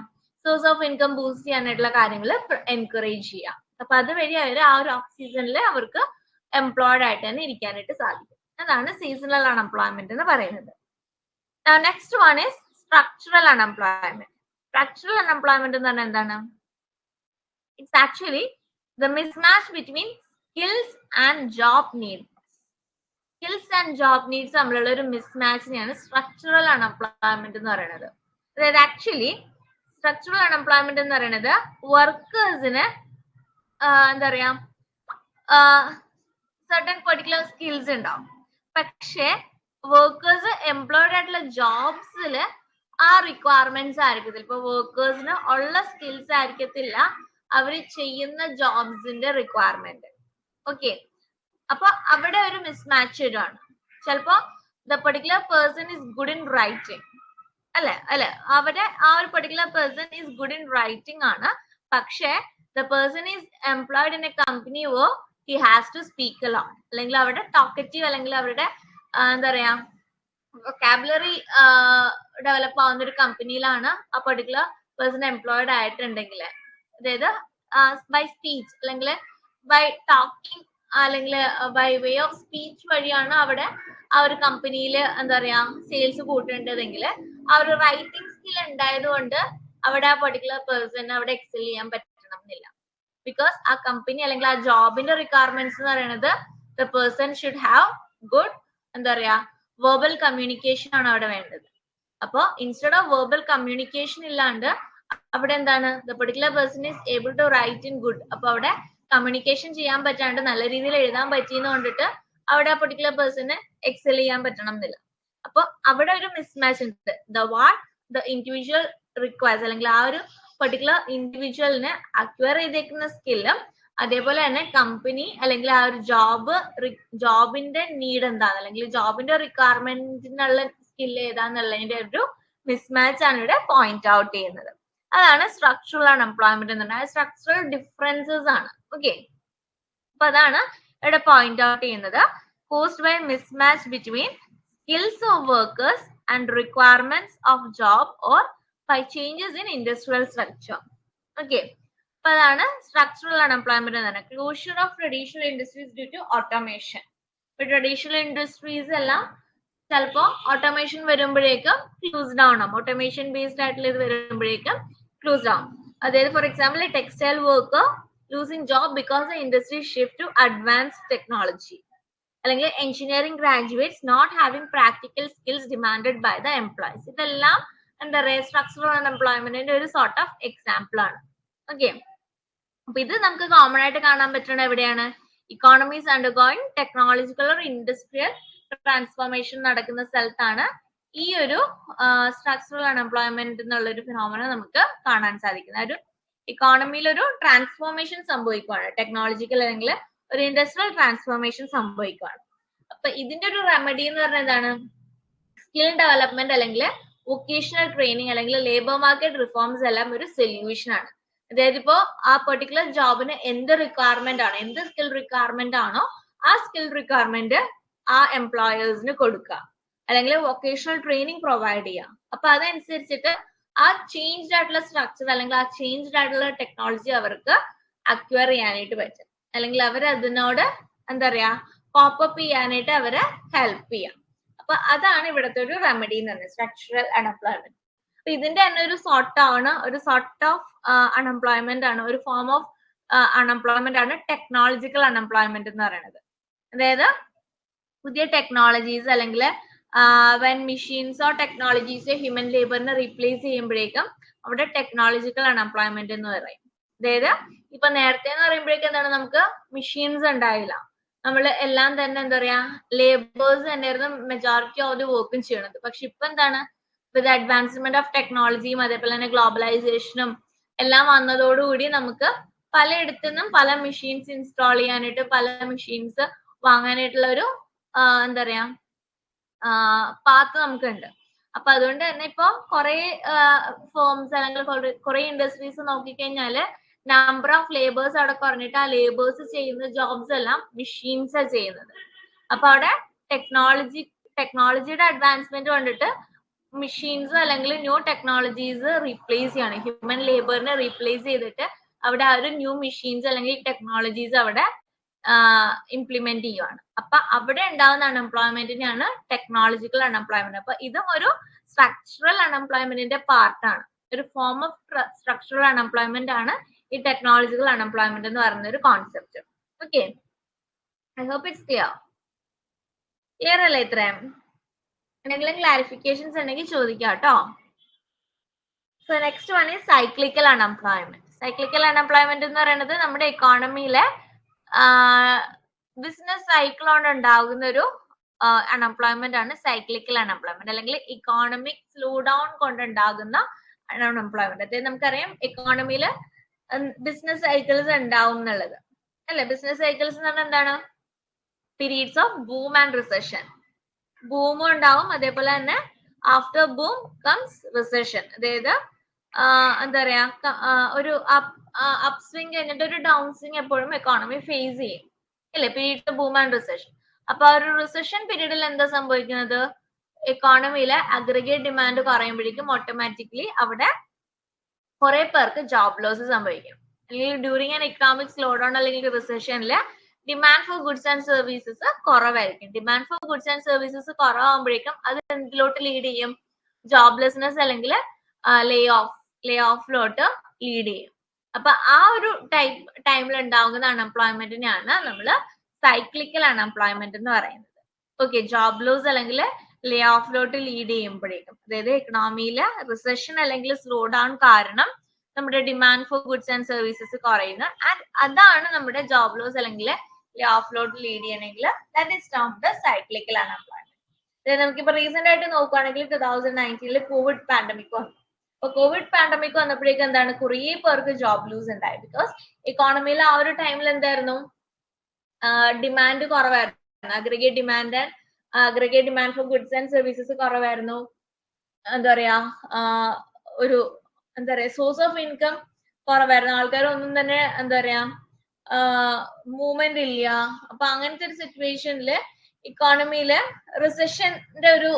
സോഴ്സ് ഓഫ് ഇൻകം ബൂസ്റ്റ് ചെയ്യാനായിട്ടുള്ള കാര്യങ്ങൾ എൻകറേജ് ചെയ്യാം. അപ്പൊ അതുവഴി അവർ ആ ഒരു ഓഫ് സീസണിൽ അവർക്ക് എംപ്ലോയിഡ് ആയിട്ട് തന്നെ ഇരിക്കാനായിട്ട് സാധിക്കും. അതാണ് സീസണൽ അൺഎംപ്ലോയ്മെന്റ് എന്ന് പറയുന്നത്. Next one is structural unemployment. Structural unemployment എന്ന് പറഞ്ഞാൽ എന്താണ്? It's actually the mismatch between skills and job needs. Skills and job needs തമ്മിലുള്ള ഒരു മിസ്മാച്ചിനെയാണ് സ്ട്രക്ചറൽ അൺഎംപ്ലോയ്മെന്റ് എന്ന് പറയുന്നത്. അതായത് ആക്ച്വലി സ്ട്രക്ചറൽ അൺഎംപ്ലോയ്മെന്റ് എന്ന് പറയുന്നത് വർക്കേഴ്സിന് എന്താ പറയാ സർട്ടൻ പെർട്ടിക്കുലർ സ്കിൽസ് ഉണ്ടാവും, പക്ഷെ വർക്കേഴ്സ് എംപ്ലോയിഡ് ആയിട്ടുള്ള ജോബ്സിൽ ആ റിക്വയർമെന്റ്സ് ആയിരിക്കത്തില്ല. ഇപ്പൊ വർക്കേഴ്സിന് ഉള്ള സ്കിൽസ് ആയിരിക്കത്തില്ല അവർ ചെയ്യുന്ന ജോബ്സിന്റെ റിക്വയർമെന്റ്. ഓക്കെ, അപ്പൊ അവിടെ ഒരു മിസ്മാച്ച് വരുവാണ്. ചിലപ്പോ the particular person is good in writing, അല്ലെ അവിടെ ആ ഒരു particular person is good in writing ആണ്, പക്ഷെ the person is employed in a company where he has to speak a lot, അല്ലെങ്കിൽ അവരുടെ ടോക്കറ്റീവ് അല്ലെങ്കിൽ അവരുടെ എന്താ പറയാ വൊക്കാബുലറി ഡെവലപ്പ് ആവുന്ന ഒരു കമ്പനിയിലാണ് ആ പെർട്ടിക്കുലർ പേഴ്സൺ എംപ്ലോയിഡ് ആയിട്ടുണ്ടെങ്കിൽ, അതായത് ബൈ സ്പീച്ച് അല്ലെങ്കിൽ ബൈ ടോക്കിംഗ് അല്ലെങ്കിൽ ബൈ വേ ഓഫ് സ്പീച്ച് വഴിയാണ് അവിടെ ആ ഒരു കമ്പനിയിൽ എന്താ പറയാ സെയിൽസ് കൂട്ടേണ്ടതെങ്കിൽ ആ ഒരു റൈറ്റിംഗ് സ്കിൽ ഉണ്ടായതുകൊണ്ട് അവിടെ ആ പെർട്ടിക്കുലർ പേഴ്സൺ അവിടെ എക്സൽ ചെയ്യാൻ പറ്റണം എന്നില്ല. ബിക്കോസ് ആ കമ്പനി അല്ലെങ്കിൽ ആ ജോബിന്റെ റിക്വയർമെന്റ്സ് എന്ന് പറയുന്നത് the person should have good എന്താ പറയാ വെർബൽ കമ്മ്യൂണിക്കേഷൻ ആണ് അവിടെ വേണ്ടത്. അപ്പൊ ഇൻസ്റ്റെഡ് ഓഫ് വെർബൽ കമ്മ്യൂണിക്കേഷൻ ഇല്ലാണ്ട് അവിടെ എന്താണ് the particular person is able to write in good. അപ്പൊ അവിടെ കമ്മ്യൂണിക്കേഷൻ ചെയ്യാൻ പറ്റാണ്ട് നല്ല രീതിയിൽ എഴുതാൻ പറ്റിയെന്ന് കൊണ്ടിട്ട് അവിടെ ആ പെർട്ടിക്കുലർ പേഴ്സണ് എക്സൽ ചെയ്യാൻ പറ്റണം എന്നില്ല. അപ്പൊ അവിടെ ഒരു മിസ്മാച്ച് ഉണ്ട്. ദ ഇൻഡിവിജ്വൽ റിക്വയർസ് അല്ലെങ്കിൽ ആ ഒരു പെർട്ടിക്കുലർ ഇൻഡിവിജ്വലിന് അക്വയർ ചെയ്തേക്കുന്ന സ്കില്ലും അതേപോലെ തന്നെ കമ്പനി അല്ലെങ്കിൽ ആ ഒരു ജോബിന്റെ നീഡ് എന്താണ് അല്ലെങ്കിൽ ജോബിന്റെ റിക്വയർമെന്റിനുള്ള സ്കിൽ ഏതാന്നുള്ളതിന്റെ ഒരു മിസ്മാച്ച് ആണ് ഇവിടെ പോയിന്റ് ഔട്ട് ചെയ്യുന്നത്. അതാണ് സ്ട്രക്ചറൽ അൺഎംപ്ലോയ്മെന്റ് എന്ന് പറഞ്ഞാൽ സ്ട്രക്ചറൽ ഡിഫറൻസസ് ആണ്. ഓക്കെ, അപ്പൊ അതാണ് ഇവിടെ പോയിന്റ് ഔട്ട് ചെയ്യുന്നത്. Caused by mismatch between skills of workers and requirements of job or by changes in industrial structure. Okay, അപ്പൊ അതാണ് സ്ട്രക്ചറൽ അൺഎംപ്ലോയ്മെന്റ് എന്ന് പറയുന്നത്. Closure of traditional industries due to automation. ഇപ്പൊ ട്രഡീഷണൽ ഇൻഡസ്ട്രീസ് എല്ലാം ചിലപ്പോ automation വരുമ്പോഴേക്കും close down ആവും. Automation based ആയിട്ടുള്ള ഇത് വരുമ്പോഴേക്കും ക്ലോസ് ഡൗൺ. അതായത് for example textile worker losing job because the industry shift to advanced technology. അല്ലെങ്കിൽ engineering graduates not having practical skills demanded by the employees. ഇതെല്ലാം എന്താ പറയുക സ്ട്രക്ചറൽ അൺഎംപ്ലോയ്മെന്റിന്റെ ഒരു സോർട്ട് ഓഫ് എക്സാമ്പിൾ ആണ്. ഓക്കെ, അപ്പൊ ഇത് നമുക്ക് കോമൺ ആയിട്ട് കാണാൻ പറ്റുന്നത് എവിടെയാണ്? Economies undergoing technological or industrial transformation നടക്കുന്ന സ്ഥലത്താണ് ഈ ഒരു സ്ട്രക്ചറൽ അൺഎംപ്ലോയ്മെന്റ് എന്നുള്ള ഒരു ഫിനോമിന നമുക്ക് കാണാൻ സാധിക്കുന്നത്. ഒരു ഇക്കോണമിയിൽ ഒരു ട്രാൻസ്ഫോർമേഷൻ സംഭവിക്കുകയാണ്, ടെക്നോളജിക്കൽ അല്ലെങ്കിൽ ഒരു ഇൻഡസ്ട്രിയൽ ട്രാൻസ്ഫോർമേഷൻ സംഭവിക്കുകയാണ്. അപ്പൊ ഇതിന്റെ ഒരു റെമഡി എന്ന് പറഞ്ഞാൽ എന്താണ്? സ്കിൽ ഡെവലപ്മെന്റ് അല്ലെങ്കിൽ വൊക്കേഷണൽ ട്രെയിനിങ് അല്ലെങ്കിൽ ലേബർ മാർക്കറ്റ് റിഫോംസ് എല്ലാം ഒരു സൊല്യൂഷൻ ആണ്. അതായത് ഇപ്പോ ആ പെർട്ടിക്കുലർ ജോബിന് എന്ത് റിക്വയർമെന്റ് ആണോ, എന്ത് സ്കിൽ റിക്വയർമെന്റ് ആണോ ആ സ്കിൽ റിക്വയർമെന്റ് ആ എംപ്ലോയേഴ്സിന് കൊടുക്കുക അല്ലെങ്കിൽ വൊക്കേഷണൽ ട്രെയിനിങ് പ്രൊവൈഡ് ചെയ്യുക. അപ്പൊ അതനുസരിച്ചിട്ട് ആ ചേഞ്ച്ഡ് ആയിട്ടുള്ള സ്ട്രക്ചർ അല്ലെങ്കിൽ ആ ചേഞ്ച്ഡ് ആയിട്ടുള്ള ടെക്നോളജി അവർക്ക് അക്വയർ ചെയ്യാനായിട്ട് പറ്റും, അല്ലെങ്കിൽ അവർ അതിനോട് എന്താ പറയാ പോപ്പപ്പ് ചെയ്യാനായിട്ട് അവരെ ഹെൽപ്പ് ചെയ്യാം. അപ്പൊ അതാണ് ഇവിടുത്തെ ഒരു റെമഡി എന്ന് പറയുന്നത്, സ്ട്രക്ചറൽ അൺഎംപ്ലോയ്മെന്റ്. അപ്പൊ ഇതിന്റെ തന്നെ ഒരു സോർട്ട് ഓഫ് അൺഎംപ്ലോയ്മെന്റ് ആണ്, ഒരു ഫോം ഓഫ് അൺഎംപ്ലോയ്മെന്റ് ആണ് ടെക്നോളജിക്കൽ അൺഎംപ്ലോയ്മെന്റ് എന്ന് പറയുന്നത്. അതായത് പുതിയ ടെക്നോളജീസ് അല്ലെങ്കിൽ വെൻ മെഷീൻസോ ടെക്നോളജീസോ ഹ്യൂമൻ ലേബറിനെ റീപ്ലേസ് ചെയ്യുമ്പോഴേക്കും അവിടെ ടെക്നോളജിക്കൽ അൺഎംപ്ലോയ്മെന്റ് എന്ന് പറയും. അതായത് ഇപ്പൊ നേരത്തെ എന്ന് പറയുമ്പോഴേക്കും എന്താണ്, നമുക്ക് മെഷീൻസ് ഉണ്ടായില്ല, നമ്മൾ എല്ലാം തന്നെ എന്താ പറയാ ലേബേഴ്സ് തന്നെയായിരുന്നു മെജോറിറ്റി ഓഫ് ദി വർക്കും ചെയ്യണത്. പക്ഷെ ഇപ്പൊ എന്താണ്, വിത്ത് അഡ്വാൻസ്മെന്റ് ഓഫ് ടെക്നോളജിയും അതേപോലെ തന്നെ ഗ്ലോബലൈസേഷനും എല്ലാം വന്നതോടുകൂടി നമുക്ക് പലയിടത്തുനിന്നും പല മെഷീൻസ് ഇൻസ്റ്റാൾ ചെയ്യാനായിട്ട് പല മെഷീൻസ് വാങ്ങാനായിട്ടുള്ള ഒരു എന്താ പറയാ പാത്ത് നമുക്കുണ്ട്. അപ്പൊ അതുകൊണ്ട് തന്നെ ഇപ്പൊ കുറെ ഫേംസ് അല്ലെങ്കിൽ കുറെ ഇൻഡസ്ട്രീസ് നോക്കിക്കഴിഞ്ഞാല് നമ്പർ ഓഫ് ലേബേഴ്സ് അവിടെ കുറഞ്ഞിട്ട് ആ ലേബേഴ്സ് ചെയ്യുന്ന ജോബ്സ് എല്ലാം മെഷീൻസ് ആ ചെയ്യുന്നത്. അപ്പൊ അവിടെ ടെക്നോളജിയുടെ അഡ്വാൻസ്മെന്റ് കൊണ്ടിട്ട് മെഷീൻസ് അല്ലെങ്കിൽ ന്യൂ ടെക്നോളജീസ് റീപ്ലേസ് ചെയ്യാണ്, ഹ്യൂമൻ ലേബറിനെ റീപ്ലേസ് ചെയ്തിട്ട് അവിടെ ആ ഒരു ന്യൂ മെഷീൻസ് അല്ലെങ്കിൽ ടെക്നോളജീസ് അവിടെ ഇംപ്ലിമെന്റ് ചെയ്യുവാണ്. അപ്പൊ അവിടെ ഉണ്ടാവുന്ന അൺഎംപ്ലോയ്മെന്റിനെയാണ് ടെക്നോളജിക്കൽ അൺഎംപ്ലോയ്മെന്റ്. അപ്പൊ ഇതും ഒരു സ്ട്രക്ചറൽ അൺഎംപ്ലോയ്മെന്റിന്റെ പാർട്ടാണ്, ഒരു ഫോം ഓഫ് സ്ട്രക്ചറൽ അൺഎംപ്ലോയ്മെന്റ് ആണ് ഈ ടെക്നോളജിക്കൽ അൺഎംപ്ലോയ്മെന്റ് എന്ന് പറയുന്ന ഒരു concept. Okay, I hope it's clear അല്ലേ? ഇത്രയും എന്തെങ്കിലും ക്ലാരിഫിക്കേഷൻസ് ഉണ്ടെങ്കിൽ ചോദിക്കാം കേട്ടോ. So next one is cyclical unemployment. Cyclical unemployment എന്ന് പറയുന്നത് നമ്മുടെ ഇക്കോണമിയിലെ ബിസിനസ് സൈക്കിൾ കൊണ്ട് ഉണ്ടാകുന്ന ഒരു അൺഎംപ്ലോയ്മെന്റ് ആണ് സൈക്ലിക്കൽ അൺഎംപ്ലോയ്മെന്റ്, അല്ലെങ്കിൽ ഇക്കോണമിക് സ്ലോ ഡൗൺ കൊണ്ടുണ്ടാകുന്ന അൺഎംപ്ലോയ്മെന്റ്. അതായത് നമുക്കറിയാം ഇക്കോണമിയിൽ ബിസിനസ് സൈക്കിൾസ് ഉണ്ടാവും എന്നുള്ളത് അല്ലെ. ബിസിനസ് സൈക്കിൾസ് എന്ന് പറഞ്ഞാൽ എന്താണ്? Periods of boom and recession. ബൂമും ഉണ്ടാവും, അതേപോലെ തന്നെ ആഫ്റ്റർ ബൂം കംസ് റിസഷൻ. അതായത് എന്താ പറയാ ഒരു അപ് സ്വിങ് കഴിഞ്ഞിട്ട് ഒരു ഡൗൺ സ്വിങ് എപ്പോഴും എക്കോണമി ഫേസ് ചെയ്യും അല്ലെ, പീരീഡ്സ് ബൂം ആൻഡ് റിസഷൻ. അപ്പൊ ആ ഒരു റിസഷൻ പീരീഡിൽ എന്താ സംഭവിക്കുന്നത്? എക്കോണമിയിലെ അഗ്രിഗേറ്റ് ഡിമാൻഡ് കുറയുമ്പോഴേക്കും ഓട്ടോമാറ്റിക്കലി അവിടെ കുറെ പേർക്ക് ജോബ് ലോസ് സംഭവിക്കും. അല്ലെങ്കിൽ during an economic slowdown അല്ലെങ്കിൽ റിസഷനിൽ demand for goods and services കുറവായിരിക്കും. Demand for goods and services കുറവാകുമ്പോഴേക്കും അത് എന്തിലോട്ട് ലീഡ് ചെയ്യും? ജോബ്ലെസ്നെസ് അല്ലെങ്കിൽ ലേ ഓഫിലോട്ട് ലീഡ് ചെയ്യും. അപ്പൊ ആ ഒരു ടൈമിൽ ഉണ്ടാകുന്ന അൺഎംപ്ലോയ്മെന്റിനെയാണ് നമ്മൾ സൈക്ലിക്കൽ അൺഎംപ്ലോയ്മെന്റ് എന്ന് പറയുന്നത്. ഓക്കെ, ജോബ് ലോസ് അല്ലെങ്കിൽ ലേ ഓഫിലോട്ട് ലീഡ് ചെയ്യുമ്പോഴേക്കും, അതായത് എക്കണോമിയിലെ റിസഷൻ അല്ലെങ്കിൽ സ്ലോ ഡൗൺ കാരണം നമ്മുടെ demand for goods and services കുറയുന്നു. ആൻഡ് അതാണ് നമ്മുടെ ജോബ് ലോസ് അല്ലെങ്കിൽ ലേ ഓഫിലോട്ട് ലീഡ് ചെയ്യണമെങ്കിൽ that is termed cyclical unemployment. നമുക്കിപ്പോ റീസെന്റ് ആയിട്ട് നോക്കുകയാണെങ്കിൽ 2019 കോവിഡ് പാൻഡമിക് വന്നു. അപ്പൊ കോവിഡ് പാൻഡമിക് വന്നപ്പോഴേക്കും എന്താണ്, കുറേ പേർക്ക് ജോബ് ലൂസ് ഉണ്ടായി. ബിക്കോസ് എക്കോണമിയിൽ ആ ഒരു ടൈമിൽ എന്തായിരുന്നു, ഡിമാൻഡ് കുറവായിരുന്നു. Aggregate demand for goods and services കുറവായിരുന്നു. എന്താ പറയാ, സോഴ്സ് ഓഫ് ഇൻകം കുറവായിരുന്നു. ആൾക്കാർ ഒന്നും തന്നെ എന്താ പറയാ മൂവ്മെന്റ് ഇല്ല. അപ്പൊ അങ്ങനത്തെ ഒരു സിറ്റുവേഷനിൽ ഇക്കോണമിയില് റിസഷന്റെ ഒരു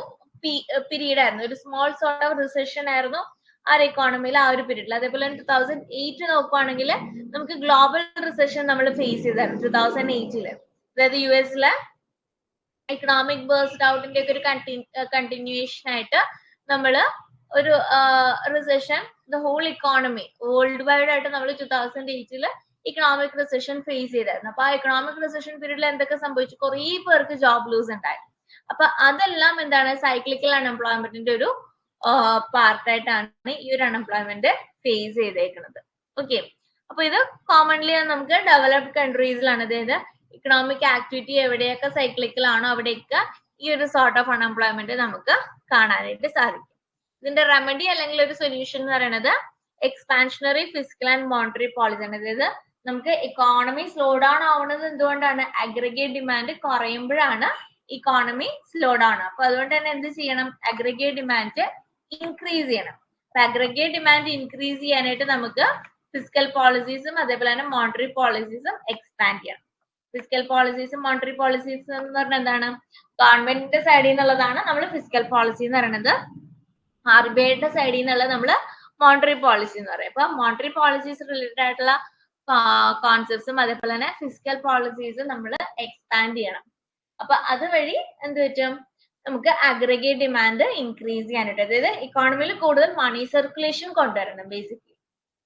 പീരീഡ് ആയിരുന്നു. ഒരു സ്മോൾ സോർട്ട് ഓഫ് റിസഷൻ ആയിരുന്നു ആ ഒരു എക്കോണമിയിൽ ആ ഒരു പീരീഡിൽ. അതേപോലെ 2008 നോക്കുവാണെങ്കിൽ നമുക്ക് ഗ്ലോബൽ റിസഷൻ നമ്മൾ ഫേസ് ചെയ്തായിരുന്നു 2008. അതായത് US എക്കണോമിക് ബേഴ്സ്റ്റ് ഔട്ടിന്റെ ഒക്കെ ഒരു കണ്ടിന്യൂവേഷൻ ആയിട്ട് നമ്മൾ ഒരു recession the whole economy world wide ആയിട്ട് നമ്മൾ 2008 ഇക്കണോമിക് റിസഷൻ ഫേസ് ചെയ്തായിരുന്നു. അപ്പൊ ആ എക്കണോമിക് റിസഷൻ പീരീഡിൽ എന്തൊക്കെ സംഭവിച്ചു, കുറേ പേർക്ക് ജോബ് ലൂസ് ഉണ്ടായി. അപ്പൊ അതെല്ലാം എന്താണ്, സൈക്ലിക്കൽ അൺഎംപ്ലോയ്മെന്റിന്റെ ഒരു പാർട്ടായിട്ടാണ് ഈ ഒരു അൺഎംപ്ലോയ്മെന്റ് ഫേസ് ചെയ്തേക്കുന്നത്. ഓക്കെ, അപ്പൊ ഇത് കോമൺലി നമുക്ക് ഡെവലപ്ഡ് കൺട്രീസിലാണ്. അതായത് ഇക്കണോമിക് ആക്ടിവിറ്റി എവിടെയൊക്കെ സൈക്ലിക്കൽ ആണോ അവിടെയൊക്കെ ഈ ഒരു സോർട്ട് ഓഫ് അൺഎംപ്ലോയ്മെന്റ് നമുക്ക് കാണാനായിട്ട് സാധിക്കും. ഇതിന്റെ റെമഡി അല്ലെങ്കിൽ ഒരു സൊല്യൂഷൻ എന്ന് പറയുന്നത് expansionary fiscal and monetary policy ആണ്. അതായത് നമുക്ക് ഇക്കോണമി സ്ലോ ഡൗൺ ആവുന്നത് എന്തുകൊണ്ടാണ്, അഗ്രിഗേറ്റ് ഡിമാൻഡ് കുറയുമ്പോഴാണ് ഇക്കോണമി സ്ലോ ഡൗൺ. അപ്പൊ അതുകൊണ്ട് തന്നെ എന്ത് ചെയ്യണം, അഗ്രിഗേറ്റ് ഡിമാൻഡ് ഇൻക്രീസ് ചെയ്യണം. അപ്പൊ അഗ്രിഗേറ്റ് ഡിമാൻഡ് ഇൻക്രീസ് ചെയ്യാനായിട്ട് നമുക്ക് ഫിസിക്കൽ പോളിസീസും അതേപോലെ തന്നെ മോണിറ്ററി പോളിസീസും എക്സ്പാൻഡ് ചെയ്യണം. ഫിസിക്കൽ പോളിസീസും മോണിറ്ററി പോളിസീസും എന്ന് പറഞ്ഞാൽ എന്താണ്, ഗവൺമെന്റിന്റെ സൈഡിൽ നിന്നുള്ളതാണ് നമ്മൾ ഫിസിക്കൽ പോളിസി എന്ന് പറയുന്നത്. RBIയുടെ സൈഡിൽ നിന്നുള്ള നമ്മൾ മോണിറ്ററി പോളിസി എന്ന് പറയും. അപ്പൊ മോണിറ്ററി പോളിസീസ് റിലേറ്റഡ് ആയിട്ടുള്ള കോൺസെപ്റ്റ്സും അതേപോലെ തന്നെ ഫിസിക്കൽ പോളിസീസും നമ്മൾ എക്സ്പാൻഡ് ചെയ്യണം. അപ്പൊ അതുവഴി എന്ത് പറ്റും, നമുക്ക് അഗ്രിഗേറ്റ് ഡിമാൻഡ് ഇൻക്രീസ് ചെയ്യാനായിട്ട്, അതായത് ഇക്കോണമിയിൽ കൂടുതൽ മണി സർക്കുലേഷൻ കൊണ്ടുവരണം ബേസിക്കലി.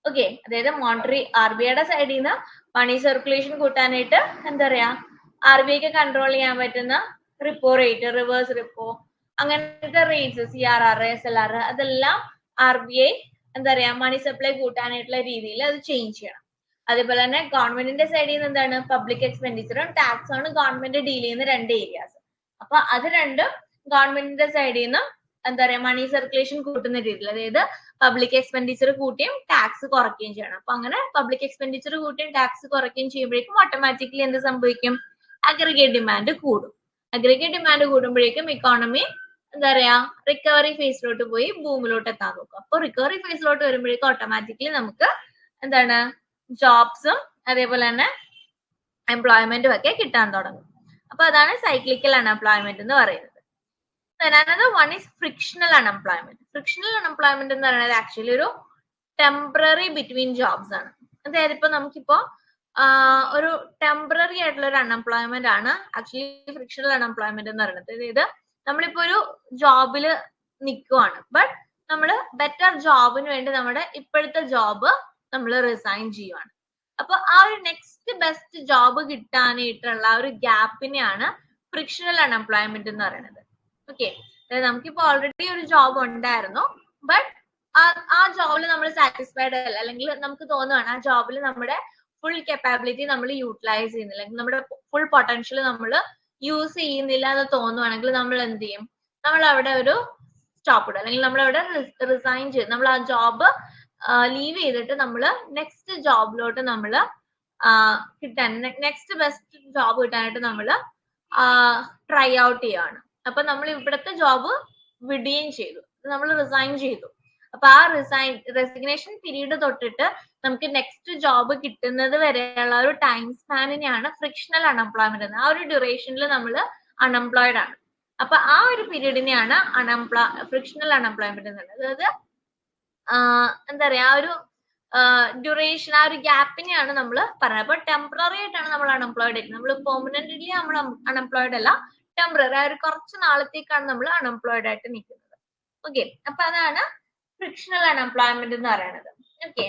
ഓക്കെ, അതായത് മോണിറ്ററി RBIയുടെ സൈഡിൽ നിന്ന് മണി സർക്കുലേഷൻ കൂട്ടാനായിട്ട് എന്താ പറയാ, RBIക്ക് കൺട്രോൾ ചെയ്യാൻ പറ്റുന്ന റിപ്പോ റേറ്റ്, റിവേഴ്സ് റിപ്പോ, അങ്ങനത്തെ റേറ്റ്സ്, CRR, SLR, അതെല്ലാം RBI എന്താ പറയാ മണി സപ്ലൈ കൂട്ടാനായിട്ടുള്ള രീതിയിൽ അത് ചേഞ്ച് ചെയ്യണം. അതേപോലെ തന്നെ ഗവൺമെന്റിന്റെ സൈഡിൽ നിന്ന് എന്താണ്, പബ്ലിക് എക്സ്പെൻഡിച്ചറും ടാക്സും ആണ് ഗവൺമെന്റ് ഡീൽ ചെയ്യുന്ന രണ്ട് ഏരിയാസ്. അപ്പൊ അത് രണ്ടും ഗവൺമെന്റിന്റെ സൈഡിൽ നിന്ന് എന്താ പറയാ മണി സർക്കുലേഷൻ കൂട്ടുന്ന രീതിയിൽ, അതായത് പബ്ലിക് എക്സ്പെൻഡിച്ചർ കൂട്ടിയും ടാക്സ് കുറയ്ക്കുകയും ചെയ്യണം. അപ്പൊ അങ്ങനെ പബ്ലിക് എക്സ്പെൻഡിച്ചർ കൂട്ടിയും ടാക്സ് കുറയ്ക്കുകയും ചെയ്യുമ്പോഴേക്കും ഓട്ടോമാറ്റിക്കലി എന്ത് സംഭവിക്കും, അഗ്രിഗേറ്റ് ഡിമാൻഡ് കൂടും. അഗ്രിഗേറ്റ് ഡിമാൻഡ് കൂടുമ്പോഴേക്കും ഇക്കോണമി എന്താ പറയാ റിക്കവറി ഫേസിലോട്ട് പോയി ബൂമിലോട്ട് എത്താൻ നോക്കും. അപ്പൊ റിക്കവറി ഫേസിലോട്ട് വരുമ്പോഴേക്കും ഓട്ടോമാറ്റിക്കലി നമുക്ക് എന്താണ്, ജോബ്സും അതേപോലെ തന്നെ എംപ്ലോയ്മെന്റും ഒക്കെ കിട്ടാൻ തുടങ്ങും. അപ്പൊ അതാണ് സൈക്ലിക്കൽ അൺഎംപ്ലോയ്മെന്റ് എന്ന് പറയുന്നത്. Another one is frictional unemployment. Frictional unemployment എന്ന് പറയുന്നത് ആക്ച്വലി ഒരു ടെമ്പററി ബിറ്റ്വീൻ ജോബ്സ് ആണ്. അതായത് ഇപ്പൊ നമുക്കിപ്പോ ഒരു ടെമ്പററി ആയിട്ടുള്ള ഒരു അൺഎംപ്ലോയ്മെന്റ് ആണ് ആക്ച്വലി ഫ്രിക്ഷണൽ അൺഎംപ്ലോയ്മെന്റ് എന്ന് പറയുന്നത്. അതായത് നമ്മളിപ്പോ ഒരു ജോബിൽ നിൽക്കുവാണ്, ബട്ട് നമ്മൾ ബെറ്റർ ജോബിന് വേണ്ടി നമ്മുടെ ഇപ്പോഴത്തെ ജോബ് നമ്മൾ റിസൈൻ ചെയ്യുവാണ്. അപ്പൊ ആ ഒരു നെക്സ്റ്റ് ബെസ്റ്റ് ജോബ് കിട്ടാനായിട്ടുള്ള ഒരു ഗ്യാപ്പിനെയാണ് ഫ്രിക്ഷണൽ അൺഎംപ്ലോയ്മെന്റ് എന്ന് പറയുന്നത്. ഓക്കെ, അതായത് നമുക്കിപ്പോ ഓൾറെഡി ഒരു ജോബ് ഉണ്ടായിരുന്നു, ബട്ട് ആ ജോബിൽ നമ്മൾ സാറ്റിസ്ഫൈഡ് അല്ല, അല്ലെങ്കിൽ നമുക്ക് തോന്നുകയാണ് ആ ജോബിൽ നമ്മുടെ ഫുൾ കപ്പാബിലിറ്റി നമ്മൾ യൂട്ടിലൈസ് ചെയ്യുന്നില്ല, അല്ലെങ്കിൽ നമ്മുടെ ഫുൾ പൊട്ടൻഷ്യൽ നമ്മൾ യൂസ് ചെയ്യുന്നില്ല എന്ന് തോന്നുവാണെങ്കിൽ നമ്മൾ എന്ത് ചെയ്യും, നമ്മൾ അവിടെ ഒരു സ്റ്റോപ്പ് ഇടും, അല്ലെങ്കിൽ നമ്മൾ അവിടെ റിസൈൻ ചെയ്യും. നമ്മൾ ആ ജോബ് ലീവ് ചെയ്തിട്ട് നമ്മൾ നെക്സ്റ്റ് ജോബിലോട്ട് നമ്മൾ കിട്ടാൻ, നെക്സ്റ്റ് ബെസ്റ്റ് ജോബ് കിട്ടാനായിട്ട് നമ്മൾ ട്രൈ ഔട്ട് ചെയ്യാണ്. അപ്പൊ നമ്മൾ ഇവിടുത്തെ ജോബ് വിടുകയും ചെയ്തു, നമ്മൾ റിസൈൻ ചെയ്തു. അപ്പൊ ആ റെസിഗ്നേഷൻ പീരീഡ് തൊട്ടിട്ട് നമുക്ക് നെക്സ്റ്റ് ജോബ് കിട്ടുന്നത് വരെയുള്ള ഒരു ടൈം സ്പാനിനെയാണ് ഫ്രിക്ഷണൽ അൺഎംപ്ലോയ്മെന്റ് എന്ന്. ആ ഒരു ഡ്യൂറേഷനിൽ നമ്മൾ അൺഎംപ്ലോയിഡ് ആണ്. അപ്പൊ ആ ഒരു പീരീഡിനെയാണ് ഫ്രിക്ഷണൽ അൺഎംപ്ലോയ്മെന്റ് എന്നുള്ളത്. അതായത് എന്താ പറയാ, ആ ഒരു ഡ്യൂറേഷൻ ആ ഒരു ഗ്യാപ്പിനെയാണ് നമ്മൾ പറയുന്നത്. അപ്പൊ ടെമ്പററി ആയിട്ടാണ് നമ്മൾ അൺഎംപ്ലോയിഡ് ആയിരിക്കുന്നത്. നമ്മൾ പെർമനന്റ്ലി നമ്മൾ അൺഎംപ്ലോയിഡ് അല്ല, ടെമ്പററി ആ ഒരു കുറച്ച് നാളത്തേക്കാണ് നമ്മൾ അൺഎംപ്ലോയിഡ് ആയിട്ട് നിൽക്കുന്നത്. ഓക്കെ, അപ്പൊ അതാണ് ഫ്രിക്ഷണൽ അൺഎംപ്ലോയ്മെന്റ് എന്ന് പറയുന്നത്. ഓക്കെ,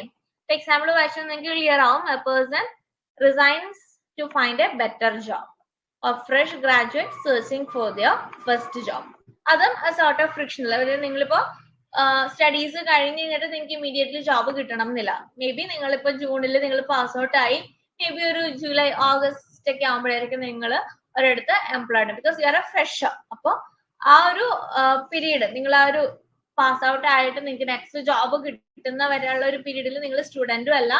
എക്സാമ്പിൾ വായിച്ചാൽ നിങ്ങൾക്ക് ക്ലിയർ ആവും. A person resigns to find a better job, or fresh graduate searching for their first job. അതും a sort of frictional. അതായത് നിങ്ങളിപ്പോ സ്റ്റഡീസ് കഴിഞ്ഞ് കഴിഞ്ഞിട്ട് നിങ്ങൾക്ക് ഇമീഡിയറ്റ്ലി ജോബ് കിട്ടണം എന്നില്ല. മേ ബി നിങ്ങളിപ്പോ ജൂണിൽ നിങ്ങൾ പാസ് ഔട്ട് ആയി, മേ ബി ഒരു ജൂലൈ ഓഗസ്റ്റ് ഒക്കെ ആകുമ്പോഴായിരിക്കും നിങ്ങൾ ഒരിടത്ത് employed, because you are A fresher. അപ്പോൾ ആ ഒരു പീരീഡ്, നിങ്ങൾ ആ ഒരു പാസ് ഔട്ട് ആയിട്ട് നിങ്ങൾക്ക് നെക്സ്റ്റ് ജോബ് കിട്ടുന്ന വരെയുള്ള ഒരു പീരീഡിൽ നിങ്ങൾ സ്റ്റുഡന്റും അല്ല,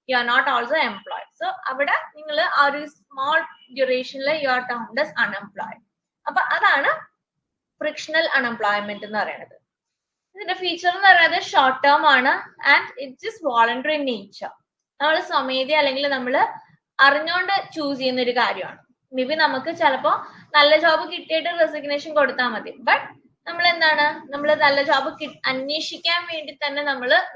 you are not also employed. So അവിടെ നിങ്ങൾ ആ ഒരു സ്മോൾ ഡ്യൂറേഷനിൽ you are termed as unemployed. അപ്പൊ അതാണ് ഫ്രിക്ഷണൽ അൺഎംപ്ലോയ്മെന്റ് എന്ന് പറയുന്നത്. ഇതിന്റെ ഫീച്ചർ എന്ന് പറയുന്നത് ഷോർട്ട് ടേം ആണ് and it is voluntary in nature. നമ്മൾ സ്വമേധ അല്ലെങ്കിൽ നമ്മൾ അറിഞ്ഞുകൊണ്ട് ചൂസ് ചെയ്യുന്ന ഒരു കാര്യമാണ്. മേ ബി നമുക്ക് ചിലപ്പോൾ നല്ല ജോബ് കിട്ടിയിട്ട് റെസിഗ്നേഷൻ കൊടുത്താൽ മതി, ബട്ട് നമ്മൾ എന്താണ്, നമ്മൾ നല്ല ജോബ് അന്വേഷിക്കാൻ വേണ്ടി തന്നെ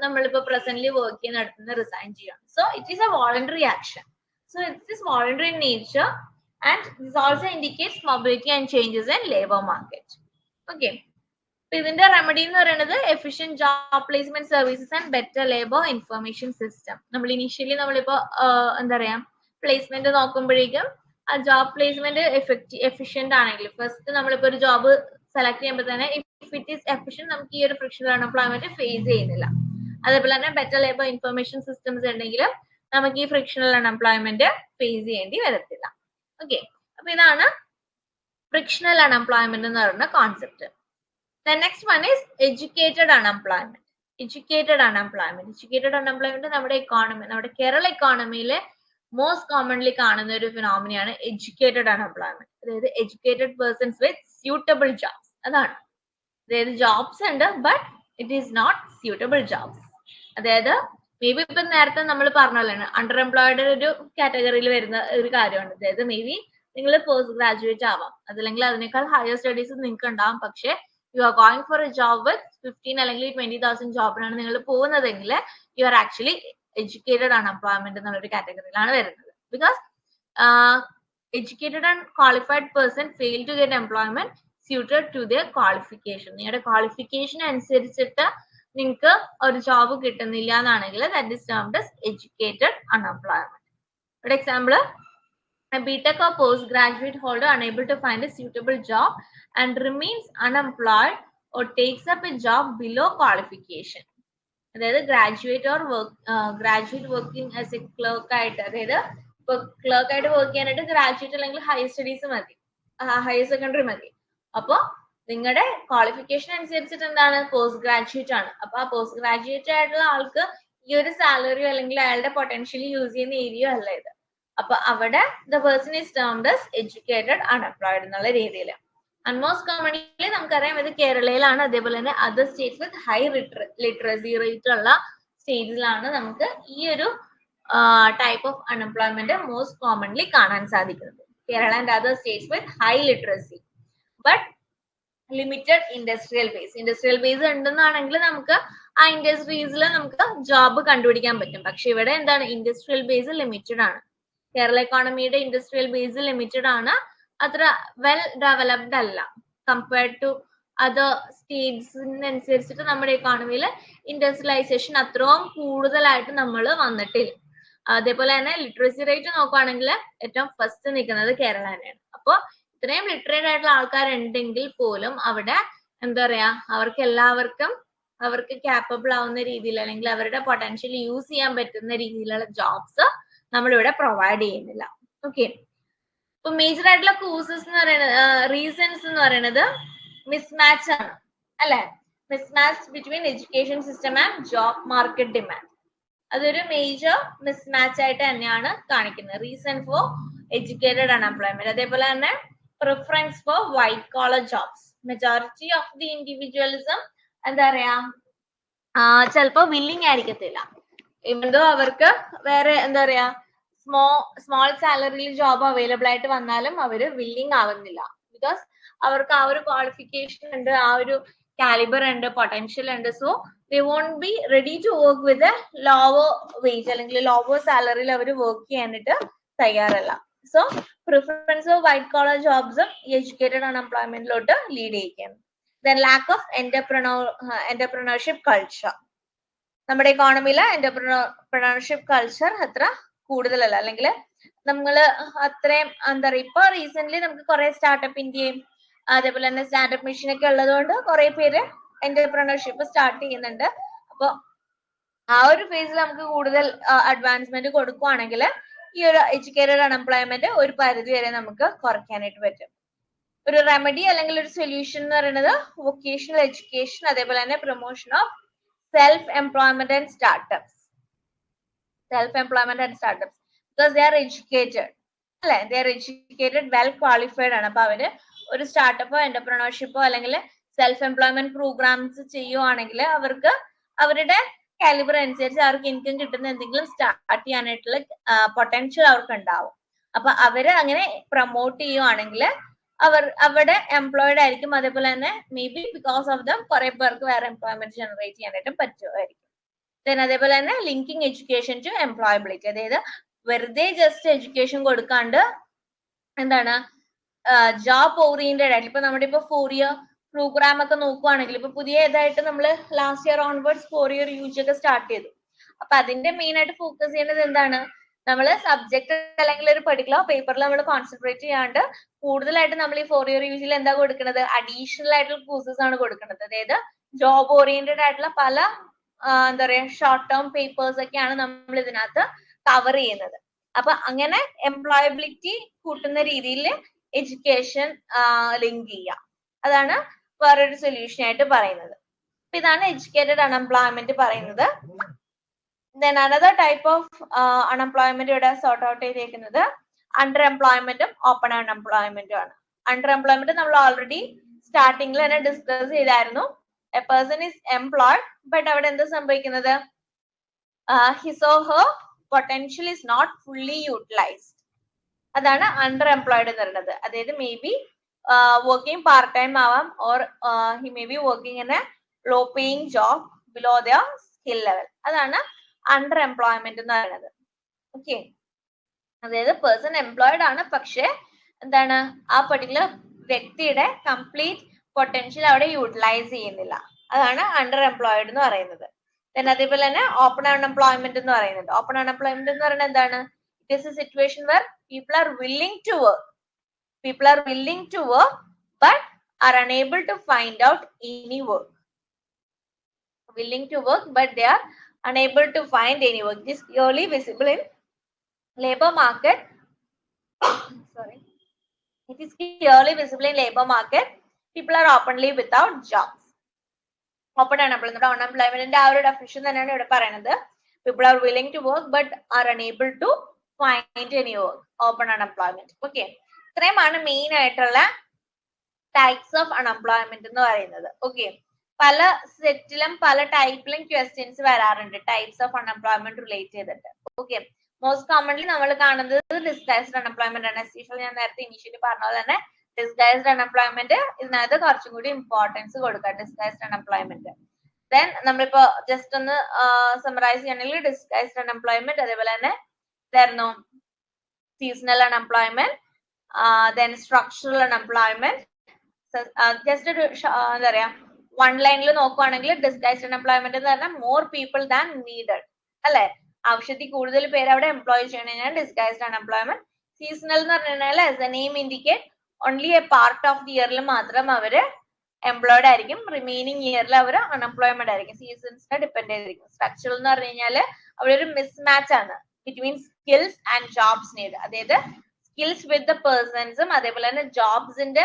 നമ്മളിപ്പോ പ്രസന്റ്ലി വർക്ക് ചെയ്യുന്നിടത്തുനിന്ന് റിസൈൻ ചെയ്യണം. So it is A voluntary action. So it is voluntary in nature and this also indicates mobility and changes in labour market. Okay, ഇതിന്റെ റെമഡി എന്ന് പറയുന്നത് efficient job placement services and better labour information system. നമ്മൾ initially നമ്മളിപ്പോ എന്താ പറയാ placement നോക്കുമ്പോഴേക്കും ആ job placement efficient ആണെങ്കിൽ, first നമ്മളിപ്പോ ഒരു ജോബ് സെലക്ട് ചെയ്യുമ്പോൾ തന്നെ ഇഫ് ഇറ്റ് ഈസ് എഫിഷ്യന്റ്, നമുക്ക് ഈ ഒരു ഫ്രിക്ഷണൽ അൺഎംപ്ലോയ്മെന്റ് ഫേസ് ചെയ്യുന്നില്ല. അതേപോലെ തന്നെ ബെറ്റർ ലേബർ ഇൻഫർമേഷൻ സിസ്റ്റംസ് ഉണ്ടെങ്കിലും നമുക്ക് ഈ ഫ്രിക്ഷണൽ അൺഎംപ്ലോയ്മെന്റ് ഫേസ് ചെയ്യേണ്ടി വരത്തില്ല. ഓക്കെ, അപ്പൊ ഇതാണ് ഫ്രിക്ഷണൽ അൺഎംപ്ലോയ്മെന്റ് എന്ന് പറയുന്ന concept. The next one is educated unemployment. Educated unemployment നമ്മുടെ എക്കോണമി, നമ്മുടെ കേരള എക്കോണമിയിലെ മോസ്റ്റ് കോമൺലി കാണുന്ന ഒരു ഫിനോമിനയാണ് എഡ്യൂക്കേറ്റഡ് അൺഎംപ്ലോയ്മെന്റ്. അതായത് educated persons with suitable jobs. അതാണ്, അതായത് ജോബ്സ് ഉണ്ട് but it is not suitable jobs. അതായത് മേ ബി ഇപ്പൊ നേരത്തെ നമ്മൾ പറഞ്ഞല്ലോ അണ്ടർ എംപ്ലോയിഡ് ഒരു കാറ്റഗറിയിൽ വരുന്ന ഒരു കാര്യമാണ്. അതായത് മേ ബി നിങ്ങൾ പോസ്റ്റ് ഗ്രാജുവേറ്റ് ആവാം, അതല്ലെങ്കിൽ അതിനേക്കാൾ ഹയർ സ്റ്റഡീസ് നിങ്ങൾക്ക് ഉണ്ടാവാം, പക്ഷേ you are going for a job with 15 അല്ലെങ്കിൽ 20,000 ജോബിനാണ് നിങ്ങൾ പോകുന്നതെങ്കിൽ you are actually educated unemployment എന്നുള്ളൊരു കാറ്റഗറിയിലാണ് വരുന്നത്. Because educated and qualified person fail to get employment suited to their qualification. നിങ്ങളുടെ ക്വാളിഫിക്കേഷൻ അനുസരിച്ചിട്ട് നിങ്ങൾക്ക് ഒരു ജോബ് കിട്ടുന്നില്ല എന്നാണെങ്കിൽ that is termed as educated unemployment. For example, a BTech or postgraduate holder unable to find a suitable job and remains unemployed or takes up a job below qualification. അതായത് graduate or graduate working as A clerk ആയിട്ട്, അതായത് ഇപ്പൊ clerk ആയിട്ട് work ചെയ്യാനായിട്ട് graduate അല്ലെങ്കിൽ higher studies മതി, higher secondary മതി. അപ്പൊ നിങ്ങളുടെ ക്വാളിഫിക്കേഷൻ അനുസരിച്ചിട്ട് എന്താണ്, പോസ്റ്റ് ഗ്രാജുവേറ്റ് ആണ്. അപ്പൊ ആ പോസ്റ്റ് ഗ്രാജുവേറ്റ് ആയിട്ടുള്ള ആൾക്ക് ഈ ഒരു സാലറിയോ അല്ലെങ്കിൽ അയാളുടെ പൊട്ടൻഷ്യലി യൂസ് ചെയ്യുന്ന ഏരിയ അല്ല ഇത്. അപ്പൊ അവിടെ the person is termed as educated unemployed എന്നുള്ള രീതിയിൽ. ആൻഡ് മോസ്റ്റ് കോമൺലി നമുക്കറിയാം ഇത് കേരളയിലാണ്. അതേപോലെ തന്നെ other states with high literacy rate ഉള്ള സ്റ്റേറ്റ്സിലാണ് നമുക്ക് ഈ ഒരു ടൈപ്പ് ഓഫ് അൺഎംപ്ലോയ്മെന്റ് മോസ്റ്റ് കോമൺലി കാണാൻ സാധിക്കുന്നത്. Kerala and other states with high literacy but limited industrial base ഉണ്ടെന്നാണെങ്കിൽ നമുക്ക് ആ ഇൻഡസ്ട്രീസിൽ നമുക്ക് ജോബ് കണ്ടുപിടിക്കാൻ പറ്റും. പക്ഷെ ഇവിടെ എന്താണ്, ഇൻഡസ്ട്രിയൽ ബേസ് ലിമിറ്റഡ് ആണ്. കേരള എക്കോണമിയുടെ ഇൻഡസ്ട്രിയൽ ബേസ് ലിമിറ്റഡ് ആണ്, അത്ര വെൽ ഡെവലപ്ഡ് അല്ല കമ്പയർഡ് ടു അതർ സ്റ്റേറ്റ്സിനനുസരിച്ചിട്ട് നമ്മുടെ എക്കോണമിയിൽ ഇൻഡസ്ട്രിയലൈസേഷൻ അത്രയും കൂടുതലായിട്ട് നമ്മൾ വന്നിട്ടില്ല. അതേപോലെ തന്നെ ലിറ്ററസി റേറ്റ് നോക്കുകയാണെങ്കിൽ ഏറ്റവും ഫസ്റ്റ് നിൽക്കുന്നത് കേരള തന്നെയാണ്. അപ്പോൾ ഇത്രയും ലിറ്ററേറ്റ് ആയിട്ടുള്ള ആൾക്കാരുണ്ടെങ്കിൽ പോലും അവിടെ എന്താ പറയാ, അവർക്ക് എല്ലാവർക്കും അവർക്ക് ക്യാപ്പബിൾ ആവുന്ന രീതിയിൽ അല്ലെങ്കിൽ അവരുടെ പൊട്ടൻഷ്യൽ യൂസ് ചെയ്യാൻ പറ്റുന്ന രീതിയിലുള്ള ജോബ്സ് നമ്മളിവിടെ പ്രൊവൈഡ് ചെയ്യുന്നില്ല. ഓക്കെ, ഇപ്പൊ മേജർ ആയിട്ടുള്ള കോസസ് എന്ന് പറയുന്നത്, റീസൺസ് എന്ന് പറയുന്നത് മിസ്മാച്ച് ആണ് അല്ലെ. Mismatch between education system and job market demand. അതൊരു മേജർ മിസ്മാച്ച് ആയിട്ട് തന്നെയാണ് കാണിക്കുന്നത്. Reason for educated unemployment. അതേപോലെ തന്നെ preference for white collar jobs. Majority of the ഇൻഡിവിജ്വൽസും എന്താ പറയാ ചിലപ്പോ വില്ലിങ് ആയിരിക്കത്തില്ല, എന്തോ അവർക്ക് വേറെ എന്താ പറയാ സ്മോൾ സാലറിയിൽ ജോബ് അവൈലബിൾ ആയിട്ട് വന്നാലും അവര് വില്ലിങ് ആവുന്നില്ല. ബിക്കോസ് അവർക്ക് ആ ഒരു ക്വാളിഫിക്കേഷൻ ഉണ്ട്, ആ ഒരു കാലിബർ ഉണ്ട്, പൊട്ടൻഷ്യൽ ഉണ്ട്. So they won't be ready to work with a lower wage അല്ലെങ്കിൽ lower salary അവർ വർക്ക് ചെയ്യാനായിട്ട് തയ്യാറല്ല. So preference of white collar ജോബ്സും ഈ എഡ്യൂക്കേറ്റഡ് അൺഎംപ്ലോയ്മെന്റിലോട്ട് ലീഡ് ചെയ്യിക്കുകയാണ്. Then lack of entrepreneurship culture. നമ്മുടെ ഇക്കോണമിയിലെ എന്റർപ്രണർഷിപ്പ് കൾച്ചർ അത്ര കൂടുതലല്ല, അല്ലെങ്കിൽ നമ്മൾ അത്രയും എന്താ പറയുക, ഇപ്പൊ റീസെന്റ് നമുക്ക് കുറെ സ്റ്റാർട്ടപ്പ് ഇന്ത്യയും അതേപോലെ തന്നെ സ്റ്റാർട്ടപ്പ് മിഷൻ ഒക്കെ ഉള്ളതുകൊണ്ട് കുറെ പേര് എന്റർപ്രണർഷിപ്പ് സ്റ്റാർട്ട് ചെയ്യുന്നുണ്ട്. അപ്പൊ ആ ഒരു ഫേസിൽ നമുക്ക് കൂടുതൽ അഡ്വാൻസ്മെന്റ് കൊടുക്കുവാണെങ്കിൽ ഈ ഒരു എഡ്യൂക്കേറ്റഡ് അൺഎംപ്ലോയ്മെന്റ് ഒരു പരിധി വരെ നമുക്ക് കുറയ്ക്കാനായിട്ട് പറ്റും. ഒരു റെമഡി അല്ലെങ്കിൽ ഒരു സൊല്യൂഷൻ എന്ന് പറയുന്നത് വൊക്കേഷണൽ എഡ്യൂക്കേഷൻ, അതേപോലെ തന്നെ promotion of self employment and startups. Self employment and startups because they are educated അല്ലെ, they are educated, well qualified ആണ്. അപ്പൊ അവര് ഒരു സ്റ്റാർട്ടപ്പോ എന്റർപ്രണർഷിപ്പോ അല്ലെങ്കിൽ സെൽഫ് എംപ്ലോയ്മെന്റ് പ്രോഗ്രാംസ് ചെയ്യുവാണെങ്കിൽ അവർക്ക് അവരുടെ കാലിബർ അനുസരിച്ച് അവർക്ക് ഇൻകം കിട്ടുന്ന എന്തെങ്കിലും സ്റ്റാർട്ട് ചെയ്യാനായിട്ടുള്ള പൊട്ടൻഷ്യൽ അവർക്ക് ഉണ്ടാവും. അപ്പൊ അവര് അങ്ങനെ പ്രൊമോട്ട് ചെയ്യുവാണെങ്കിൽ അവർ അവിടെ എംപ്ലോയിഡ് ആയിരിക്കും. അതേപോലെ തന്നെ may be because of them കുറെ പേർക്ക് വേറെ എംപ്ലോയ്മെന്റ് ജനറേറ്റ് ചെയ്യാനായിട്ടും പറ്റുമായിരിക്കും. ദെൻ അതേപോലെ തന്നെ ലിങ്കിങ് എഡ്യൂക്കേഷൻ ടു എംപ്ലോയബിലിറ്റി, അതായത് വെറുതെ ജസ്റ്റ് എഡ്യൂക്കേഷൻ കൊടുക്കാണ്ട് എന്താണ് ജോബ് ഓറിയന്റഡ് ആയിട്ട്, ഇപ്പൊ നമ്മുടെ ഇപ്പൊ 4 ഇയർ പ്രോഗ്രാം ഒക്കെ നോക്കുവാണെങ്കിൽ ഇപ്പൊ പുതിയതായിട്ട് നമ്മൾ last year onwards 4 year UG ഒക്കെ സ്റ്റാർട്ട് ചെയ്തു. അപ്പൊ അതിന്റെ മെയിൻ ആയിട്ട് ഫോക്കസ് ചെയ്യുന്നത് എന്താണ്, നമ്മൾ സബ്ജക്ട് അല്ലെങ്കിൽ ഒരു പെർട്ടിക്കുലർ പേപ്പറിൽ നമ്മൾ കോൺസെൻട്രേറ്റ് ചെയ്യാണ്ട് കൂടുതലായിട്ട് നമ്മൾ ഈ 4 ഇയർ UG എന്താ കൊടുക്കുന്നത്, അഡീഷണൽ ആയിട്ടുള്ള കോഴ്സസ് ആണ് കൊടുക്കുന്നത്. അതായത് ജോബ് ഓറിയന്റഡ് ആയിട്ടുള്ള പല എന്താ പറയാ ഷോർട്ട് ടേം പേപ്പേഴ്സ് ഒക്കെയാണ് നമ്മൾ ഇതിനകത്ത് കവർ ചെയ്യുന്നത്. അപ്പൊ അങ്ങനെ എംപ്ലോയബിലിറ്റി കൂട്ടുന്ന രീതിയിൽ എഡ്യൂക്കേഷൻ ലിങ്ക് ചെയ്യുക, അതാണ് വേറൊരു സൊല്യൂഷൻ ആയിട്ട് പറയുന്നത്. അപ്പൊ ഇതാണ് എഡ്യൂക്കേറ്റഡ് അൺഎംപ്ലോയ്മെന്റ് പറയുന്നത്. Then another type of unemployment ഇവിടെ സോർട്ട് ഔട്ട് ചെയ്തേക്കുന്നത് അണ്ടർ എംപ്ലോയ്മെന്റും ഓപ്പൺ അൺഎംപ്ലോയ്മെന്റും ആണ്. അണ്ടർ എംപ്ലോയ്മെന്റ് നമ്മൾ ഓൾറെഡി സ്റ്റാർട്ടിങ്ങിൽ തന്നെ ഡിസ്കസ് ചെയ്തായിരുന്നു. A person is employed but അവിടെ എന്താ സംഭവിക്കുന്നത്, his or her potential is not fully utilised. അതാണ് അണ്ടർ എംപ്ലോയ്ഡ് എന്ന് പറയുന്നത്. അതായത് may be working part time ആവാം, or he may be working in a low paying job below the skill level. അതാണ് under employment എന്ന് പറയുന്നത്. Okay, അതായത് person employed ആണ്, പക്ഷെ എന്താണ് ആ പെർട്ടിക്കുലർ വ്യക്തിയുടെ കംപ്ലീറ്റ് പൊട്ടൻഷ്യൽ അവിടെ യൂട്ടിലൈസ് ചെയ്യുന്നില്ല. അതാണ് അണ്ടർ എംപ്ലോയ്ഡ് എന്ന് പറയുന്നത്. then അതേപോലെ തന്നെ ഓപ്പൺ അൺഎംപ്ലോയ്മെന്റ് എന്ന് പറയുന്നത്. ഓപ്പൺ അൺഎംപ്ലോയ്മെന്റ് എന്ന് പറയുന്നത് എന്താണ്, it is a situation where people are willing to work but are unable to find out any work. Willing to work but they are unable to find any work. This is clearly visible in labor market. Sorry, it is clearly visible in labor market. People are openly without jobs. Open unemployment ആ ഒരു definition തന്നെയാണ് ഇവിടെ പറയുന്നത്. People are willing to work but are unable to find any work. Open unemployment. Okay, ഇത്രയുമാണ് main ആയിട്ടുള്ള types of unemployment എന്ന് പറയുന്നത്. Okay, പല സെറ്റിലും പല ടൈപ്പിലും ക്വസ്റ്റ്യൻസ് വരാറുണ്ട് ടൈപ്സ് ഓഫ് അൺഎംപ്ലോയ്മെന്റ് റിലേറ്റ് ചെയ്തിട്ട്. ഓക്കെ, മോസ്റ്റ് കോമൺലി നമ്മൾ കാണുന്നത് ഡിസ്ഗൈസ്ഡ് അൺഎംപ്ലോയ്മെന്റ് ആണ്. എസ്പെഷ്യലി ഞാൻ നേരത്തെ ഇനിഷ്യലി പറഞ്ഞ പോലെ തന്നെ ഡിസ്ഗൈസ്ഡ് അൺഎംപ്ലോയ്മെന്റ് ഇതിനകത്ത് കുറച്ചും കൂടി ഇമ്പോർട്ടൻസ് കൊടുക്കുക, ഡിസ്ഗൈസ്ഡ് അൺഎംപ്ലോയ്മെന്റ്. ദെൻ നമ്മളിപ്പോ ജസ്റ്റ് ഒന്ന് സമറൈസ് ചെയ്യണമെങ്കിൽ ഡിസ്ഗൈസ്ഡ് അൺഎംപ്ലോയ്മെന്റ്, അതേപോലെ തന്നെ ഇതായിരുന്നു seasonal unemployment, then structural unemployment. Just ഒരു എന്താ പറയാ വൺ ലൈനിൽ നോക്കുവാണെങ്കിൽ ഡിസ്ഗൈസ്ഡ് അൺഎംപ്ലോയ്മെന്റ് എന്ന് പറഞ്ഞാൽ മോർ പീപ്പിൾ ദാൻ നീഡഡ് അല്ലെ, ആവശ്യത്തിൽ കൂടുതൽ പേര് അവിടെ എംപ്ലോയ് ചെയ്യണ ഡിസ്ഗൈസ്ഡ് അൺഎംപ്ലോയ്മെന്റ്. സീസണൽ എന്ന് പറഞ്ഞു കഴിഞ്ഞാൽ as A name indicate only a part of the ഇയറിൽ മാത്രം അവര് എംപ്ലോയ്ഡ് ആയിരിക്കും, റിമൈനിങ് ഇയറിൽ അവർ അൺഎംപ്ലോയ്മെന്റ് ആയിരിക്കും, സീസൺസിനെ ഡിപ്പെൻഡ് ചെയ്തിരിക്കും. സ്ട്രക്ചറൽ എന്ന് പറഞ്ഞു കഴിഞ്ഞാൽ അവിടെ ഒരു മിസ്മാച്ച് ആണ് between skills and jobs need, അതായത് സ്കിൽസ് വിത്ത് ദ പേഴ്സൺസും അതേപോലെ തന്നെ ജോബ്സിന്റെ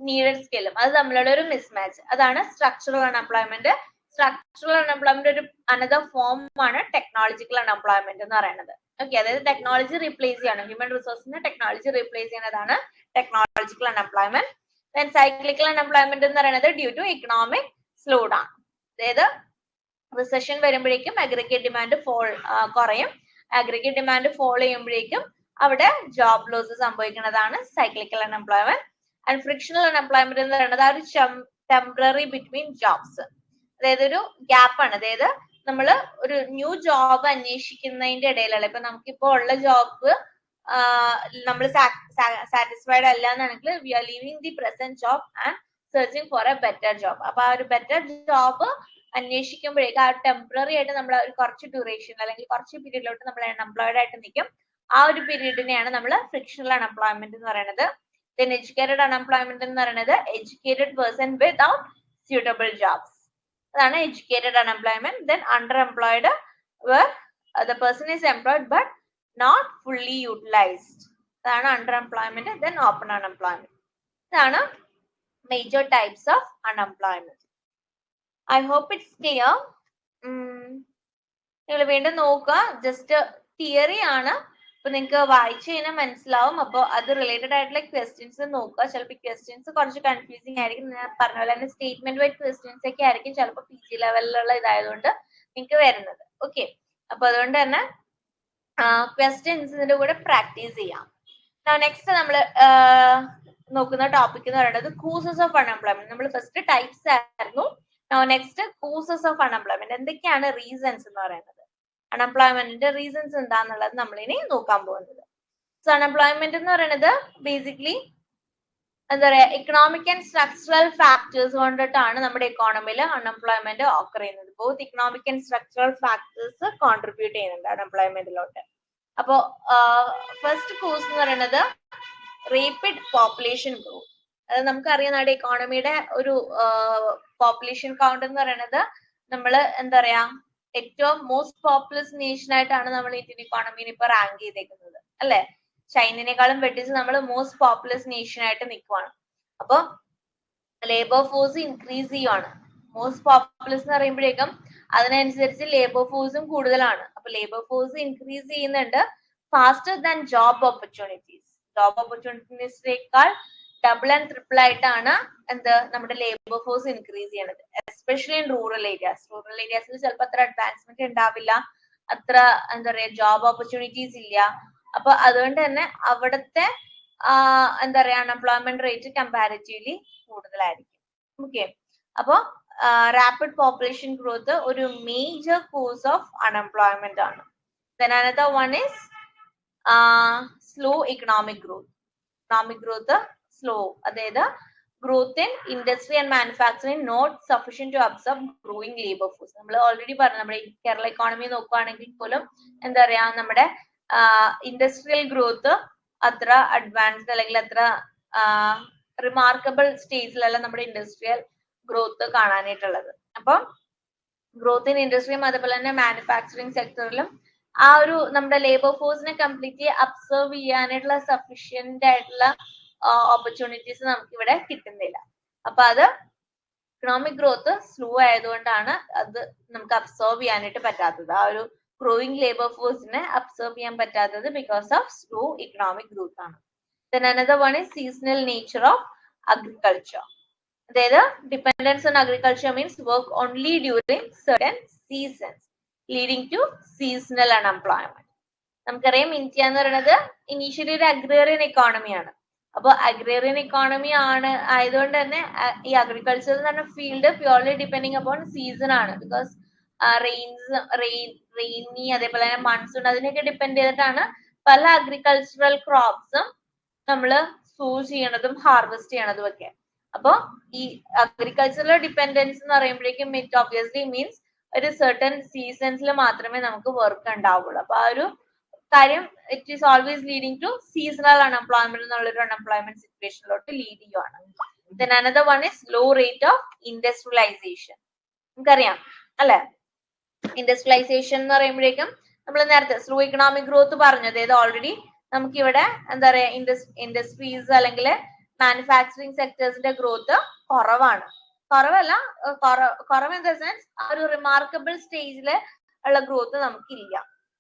നീഡഡ് സ്കില്ലും അത് തമ്മിലുള്ള ഒരു മിസ്മാച്ച്, അതാണ് സ്ട്രക്ചറൽ അൺഎംപ്ലോയ്മെന്റ്. സ്ട്രക്ചറൽ അൺഎംപ്ലോയ്മെന്റ് ഒരു അനദർ ഫോം ആണ് ടെക്നോളജിക്കൽ അൺഎംപ്ലോയ്മെന്റ് എന്ന് പറയുന്നത്. ഓക്കെ, അതായത് ടെക്നോളജി റീപ്ലേസ് ചെയ്യണം, ഹ്യൂമൻ റിസോഴ്സിനെ ടെക്നോളജി റീപ്ലേസ് ചെയ്യുന്നതാണ് technological unemployment. Then cyclical unemployment എന്ന് പറയുന്നത് due to economic slow down, അതായത് റിസഷൻ വരുമ്പോഴേക്കും അഗ്രിഗേറ്റ് ഡിമാൻഡ് കുറയും, അഗ്രിഗേറ്റ് ഡിമാൻഡ് ഫോൾ ചെയ്യുമ്പോഴേക്കും അവിടെ ജോബ് ലോസ് സംഭവിക്കുന്നതാണ് cyclical unemployment. And frictional unemployment എന്ന് പറയുന്നത് ആ ഒരു ടെമ്പററി ബിറ്റ്വീൻ ജോബ്സ്, അതായത് ഒരു ഗ്യാപ്പാണ്. അതായത് നമ്മൾ ഒരു ന്യൂ ജോബ് അന്വേഷിക്കുന്നതിന്റെ ഇടയിലുള്ള, ഇപ്പൊ നമുക്കിപ്പോ ഉള്ള ജോബ് നമ്മൾ സാറ്റിസ്ഫൈഡ് അല്ല എന്നാണെങ്കിൽ we are leaving the present job and searching for a better job. അപ്പൊ ആ ഒരു ബെറ്റർ ജോബ് അന്വേഷിക്കുമ്പോഴേക്കും ആ ടെമ്പററി ആയിട്ട് നമ്മൾ ഒരു കുറച്ച് ഡ്യൂറേഷൻ അല്ലെങ്കിൽ കുറച്ച് പീരീഡിലോട്ട് നമ്മൾ അൺഎംപ്ലോയിഡ് ആയിട്ട് നിൽക്കും. ആ ഒരു പീരീഡിനെയാണ് നമ്മൾ ഫ്രിക്ഷണൽ അൺഎംപ്ലോയ്മെന്റ് എന്ന് പറയുന്നത്. ദെൻ എഡ്യൂക്കേറ്റഡ് അൺഎംപ്ലോയ്മെന്റ് എന്ന് പറയുന്നത് educated person without suitable jobs. അതാണ് educated unemployment. Then underemployed where the person is employed but not fully utilized. അതാണ് underemployment. Then open unemployment. ഇതാണ് major types of unemployment. I hope it's clear. നിങ്ങൾ വീണ്ടും നോക്കുക, just theory ആണ്, അപ്പൊ നിങ്ങൾക്ക് വായിച്ചു കഴിഞ്ഞാൽ മനസ്സിലാവും. അപ്പോൾ അത് റിലേറ്റഡ് ആയിട്ടുള്ള ക്വസ്റ്റ്യൻസ് നോക്കുക. ചിലപ്പോൾ ക്വസ്റ്റ്യൻസ് കുറച്ച് കൺഫ്യൂസിങ് ആയിരിക്കും. ഞാൻ പറഞ്ഞ പോലെ തന്നെ സ്റ്റേറ്റ്മെന്റ് വൈസ് ക്വസ്റ്റ്യൻസ് ഒക്കെ ആയിരിക്കും ചിലപ്പോൾ PG ലെവലിലുള്ള ഇതായതുകൊണ്ട് നിങ്ങൾക്ക് വരുന്നത്. ഓക്കെ, അപ്പൊ അതുകൊണ്ട് തന്നെ ക്വസ്റ്റ്യൻസ് ഇതിന്റെ കൂടെ പ്രാക്ടീസ് ചെയ്യാം. നെക്സ്റ്റ് നമ്മൾ നോക്കുന്ന ടോപ്പിക് എന്ന് പറയുന്നത് കോസസ് ഓഫ് അൺഎംപ്ലോയ്മെന്റ്. നമ്മൾ ഫസ്റ്റ് ടൈപ്സ് ആയിരുന്നു. Next causes of unemployment. എന്തൊക്കെയാണ് റീസൺസ് എന്ന് പറയുന്നത്, അൺഎംപ്ലോയ്മെന്റിന്റെ റീസൺസ് എന്താന്നുള്ളത് നമ്മൾ ഇനി നോക്കാൻ പോകുന്നത്. സോ അൺഎംപ്ലോയ്മെന്റ് എന്ന് പറയുന്നത് ബേസിക്കലി എന്താ പറയാ, ഇക്കണോമിക് ആൻഡ് സ്ട്രക്ചറൽ ഫാക്ടേഴ്സ് കൊണ്ടിട്ടാണ് നമ്മുടെ ഇക്കോണമിയിൽ അൺഎംപ്ലോയ്മെന്റ് ഓക്കർ ചെയ്യുന്നത്. Both economic and structural factors contribute ചെയ്യുന്നുണ്ട് അൺഎംപ്ലോയ്മെന്റിലോട്ട്. അപ്പോ ഫസ്റ്റ് കോസ് എന്ന് പറയുന്നത് റേപ്പിഡ് പോപ്പുലേഷൻ ഗ്രോത്ത്. അത് നമുക്കറിയാം, നമ്മുടെ ഇക്കോണമിയുടെ ഒരു പോപ്പുലേഷൻ കൗണ്ട് എന്ന് പറയുന്നത് നമ്മൾ എന്താ പറയാ, ഏറ്റവും മോസ്റ്റ് പോപ്പുലസ് നേഷൻ ആയിട്ടാണ് നമ്മൾ ഇന്ത്യൻ ഇക്കോണമിനെ ഇപ്പൊ റാങ്ക് ചെയ്തേക്കുന്നത്, അല്ലെ? ചൈനയെക്കാളും വെട്ടിച്ച് നമ്മൾ മോസ്റ്റ് പോപ്പുലസ് നേഷൻ ആയിട്ട് നിൽക്കുവാണ്. അപ്പൊ ലേബർ ഫോഴ്സ് ഇൻക്രീസ് ചെയ്യുവാണ്. മോസ്റ്റ് പോപ്പുലസ് എന്ന് പറയുമ്പോഴേക്കും അതിനനുസരിച്ച് ലേബർ ഫോഴ്സും കൂടുതലാണ്. അപ്പൊ ലേബർ ഫോഴ്സ് ഇൻക്രീസ് ചെയ്യുന്നുണ്ട് faster than job opportunities. Job ഓപ്പർച്യൂണിറ്റീസിനേക്കാൾ ഡബിൾ ആൻഡ് ട്രിപ്പിൾ ആയിട്ടാണ് എന്ത് നമ്മുടെ ലേബർ ഫോഴ്സ് ഇൻക്രീസ് ചെയ്യണത്, especially in rural areas. Rural ഏരിയാസിൽ ചിലപ്പോൾ അത്ര അഡ്വാൻസ്മെന്റ് ഉണ്ടാവില്ല, അത്ര എന്താ പറയാ ജോബ് ഓപ്പർച്യൂണിറ്റീസ് ഇല്ല. അപ്പൊ അതുകൊണ്ട് തന്നെ അവിടുത്തെ എന്താ പറയാ അൺഎംപ്ലോയ്മെന്റ് റേറ്റ് കമ്പാരിറ്റീവ്ലി കൂടുതലായിരിക്കും. ഓക്കെ, അപ്പൊ റാപ്പിഡ് പോപ്പുലേഷൻ ഗ്രോത്ത് ഒരു മേജർ കോസ് ഓഫ് അൺഎംപ്ലോയ്മെന്റ് ആണ്. Then another one is slow economic growth. Economic growth slow, അതായത് growth in industry and manufacturing not sufficient to absorb growing labour force. നമ്മൾ already പറഞ്ഞു, നമ്മുടെ Kerala economy നോക്കുകയാണെങ്കിൽ പോലും എന്താ പറയാ, നമ്മുടെ ഇൻഡസ്ട്രിയൽ ഗ്രോത്ത് അത്ര അഡ്വാൻസ്ഡ് അല്ലെങ്കിൽ അത്ര റിമാർക്കബിൾ സ്റ്റേജിലല്ല നമ്മുടെ ഇൻഡസ്ട്രിയൽ ഗ്രോത്ത് കാണാനായിട്ടുള്ളത്. അപ്പം ഗ്രോത്ത് ഇൻ ഇൻഡസ്ട്രിയും അതുപോലെ തന്നെ മാനുഫാക്ചറിങ് സെക്ടറിലും ആ ഒരു നമ്മുടെ ലേബർ ഫോഴ്സിനെ കംപ്ലീറ്റ്ലി അബ്സർവ് ചെയ്യാനായിട്ടുള്ള സഫിഷ്യന്റ് ആയിട്ടുള്ള ഓപ്പർച്യൂണിറ്റീസ് നമുക്ക് ഇവിടെ കിട്ടുന്നില്ല. അപ്പൊ അത് ഇക്കണോമിക് ഗ്രോത്ത് സ്ലോ ആയതുകൊണ്ടാണ് അത് നമുക്ക് അബ്സർവ് ചെയ്യാനായിട്ട് പറ്റാത്തത്. ആ ഒരു ഗ്രോയിങ് ലേബർ ഫോഴ്സിനെ അബ്സർവ് ചെയ്യാൻ പറ്റാത്തത് because of slow economic growth ആണ്. Then another one is seasonal nature of agriculture. അതായത് dependence on agriculture means work only during certain seasons, leading to seasonal unemployment. നമുക്കറിയാം ഇന്ത്യ എന്ന് പറയുന്നത് ഇനീഷ്യലി ഒരു agrarian ഇക്കോണമിയാണ്. അപ്പൊ അഗ്രേറിയൻ ഇക്കോണമി ആണ് ആയതുകൊണ്ട് തന്നെ ഈ അഗ്രികൾച്ചർ എന്ന് പറഞ്ഞ field purely depending upon season ആണ്. ബിക്കോസ് റെയിനി അതേപോലെ തന്നെ മൺസൂൺ അതിനൊക്കെ ഡിപെൻഡ് ചെയ്തിട്ടാണ് പല അഗ്രികൾച്ചറൽ ക്രോപ്സും നമ്മൾ സോ ചെയ്യണതും ഹാർവെസ്റ്റ് ചെയ്യണതും ഒക്കെ. അപ്പൊ ഈ അഗ്രികൾച്ചറൽ ഡിപെൻഡൻസ് എന്ന് പറയുമ്പോഴേക്കും ഇറ്റ് ഒബ്വിയസ്ലി മീൻസ് ഒരു സർട്ടൻ സീസൺസിൽ മാത്രമേ നമുക്ക് വർക്ക് ഉണ്ടാവുള്ളൂ. അപ്പൊ ആ ഒരു കാര്യം it is always leading to seasonal unemployment എന്നുള്ളൊരു അൺഎംപ്ലോയ്മെന്റ് സിറ്റുവേഷനിലോട്ട് ലീഡ് ചെയ്യുവാണ്. Then another one is low rate of industrialization. നമുക്കറിയാം അല്ലെ, ഇൻഡസ്ട്രിയലൈസേഷൻ എന്ന് പറയുമ്പോഴേക്കും നമ്മൾ നേരത്തെ സ്ലോ ഇക്കണോമിക് ഗ്രോത്ത് പറഞ്ഞത്, അതായത് ഓൾറെഡി നമുക്കിവിടെ എന്താ പറയാ ഇൻഡസ്ട്രീസ് അല്ലെങ്കിൽ മാനുഫാക്ചറിങ് സെക്ടേഴ്സിന്റെ ഗ്രോത്ത് കുറവാണ്. കുറവല്ല, കുറവ് ഇൻ ദ സെൻസ് ആ ഒരു റിമാർക്കബിൾ സ്റ്റേജില് ഉള്ള ഗ്രോത്ത് നമുക്കില്ല.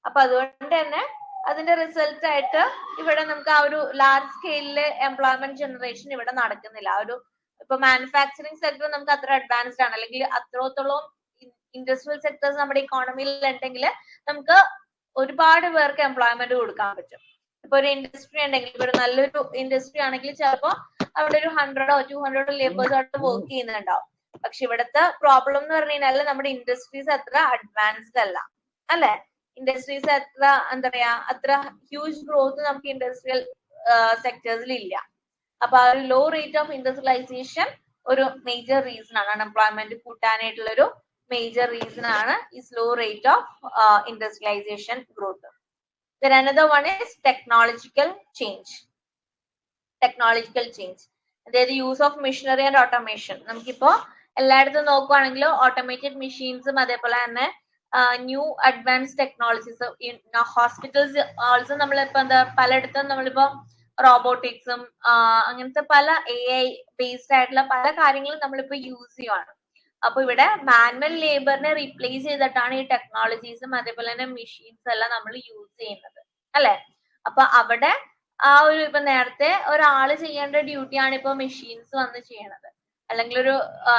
അപ്പൊ അതുകൊണ്ട് തന്നെ അതിന്റെ റിസൾട്ട് ആയിട്ട് ഇവിടെ നമുക്ക് ആ ഒരു ലാർജ് സ്കെയിലില് എംപ്ലോയ്മെന്റ് ജനറേഷൻ ഇവിടെ നടക്കുന്നില്ല. ആ ഒരു ഇപ്പൊ മാനുഫാക്ചറിങ് സെക്ടർ നമുക്ക് അത്ര അഡ്വാൻസ്ഡ് ആണ്, അല്ലെങ്കിൽ അത്രത്തോളം ഇൻഡസ്ട്രിയൽ സെക്ടേഴ്സ് നമ്മുടെ ഇക്കോണമിയിൽ ഉണ്ടെങ്കിൽ നമുക്ക് ഒരുപാട് പേർക്ക് എംപ്ലോയ്മെന്റ് കൊടുക്കാൻ പറ്റും. ഇപ്പൊ ഒരു ഇൻഡസ്ട്രി ഉണ്ടെങ്കിൽ, ഇപ്പൊ ഒരു നല്ലൊരു ഇൻഡസ്ട്രി ആണെങ്കിൽ ചിലപ്പോൾ അവിടെ ഒരു 100 or 200 ലേബേഴ്സ് ആയിട്ട് വർക്ക് ചെയ്യുന്നുണ്ടാവും. പക്ഷെ ഇവിടുത്തെ പ്രോബ്ലം എന്ന് പറഞ്ഞു കഴിഞ്ഞാൽ നമ്മുടെ ഇൻഡസ്ട്രീസ് അത്ര അഡ്വാൻസ്ഡ് അല്ല അല്ലെ. ഇൻഡസ്ട്രീസ് അത്ര എന്താ പറയാ അത്ര ഹ്യൂജ് ഗ്രോത്ത് നമുക്ക് ഇൻഡസ്ട്രിയൽ സെക്ടേഴ്സിൽ ഇല്ല. അപ്പൊ ആ ഒരു ലോ റേറ്റ് ഓഫ് ഇൻഡസ്ട്രിയലൈസേഷൻ ഒരു മേജർ റീസൺ ആണ്. അൺഎംപ്ലോയ്മെന്റ് കൂട്ടാനായിട്ടുള്ള ഒരു മേജർ റീസൺ ആണ് ഈ slow rate of industrialisation growth. Then another one is technological change. Technological change. അതായത് use of machinery and automation. നമുക്കിപ്പോ എല്ലായിടത്തും നോക്കുവാണെങ്കിൽ ഓട്ടോമേറ്റഡ് മെഷീൻസും അതേപോലെ തന്നെ new advance technologies hospitals also നമ്മളിപ്പോ എന്താ പലയിടത്തും നമ്മളിപ്പോ റോബോട്ടിക്സും അങ്ങനത്തെ പല AI ബേസ്ഡ് ആയിട്ടുള്ള പല കാര്യങ്ങളും നമ്മളിപ്പോ യൂസ് ചെയ്യുവാണ്. അപ്പൊ ഇവിടെ മാനുവൽ ലേബറിനെ റീപ്ലേസ് ചെയ്തിട്ടാണ് ഈ ടെക്നോളജീസും അതേപോലെ തന്നെ മെഷീൻസ് എല്ലാം നമ്മൾ യൂസ് ചെയ്യുന്നത് അല്ലെ. അപ്പൊ അവിടെ ആ ഒരു ഇപ്പൊ നേരത്തെ ഒരാള് ചെയ്യേണ്ട ഡ്യൂട്ടിയാണ് ഇപ്പൊ മെഷീൻസ് വന്ന് ചെയ്യണത്. അല്ലെങ്കിൽ ഒരു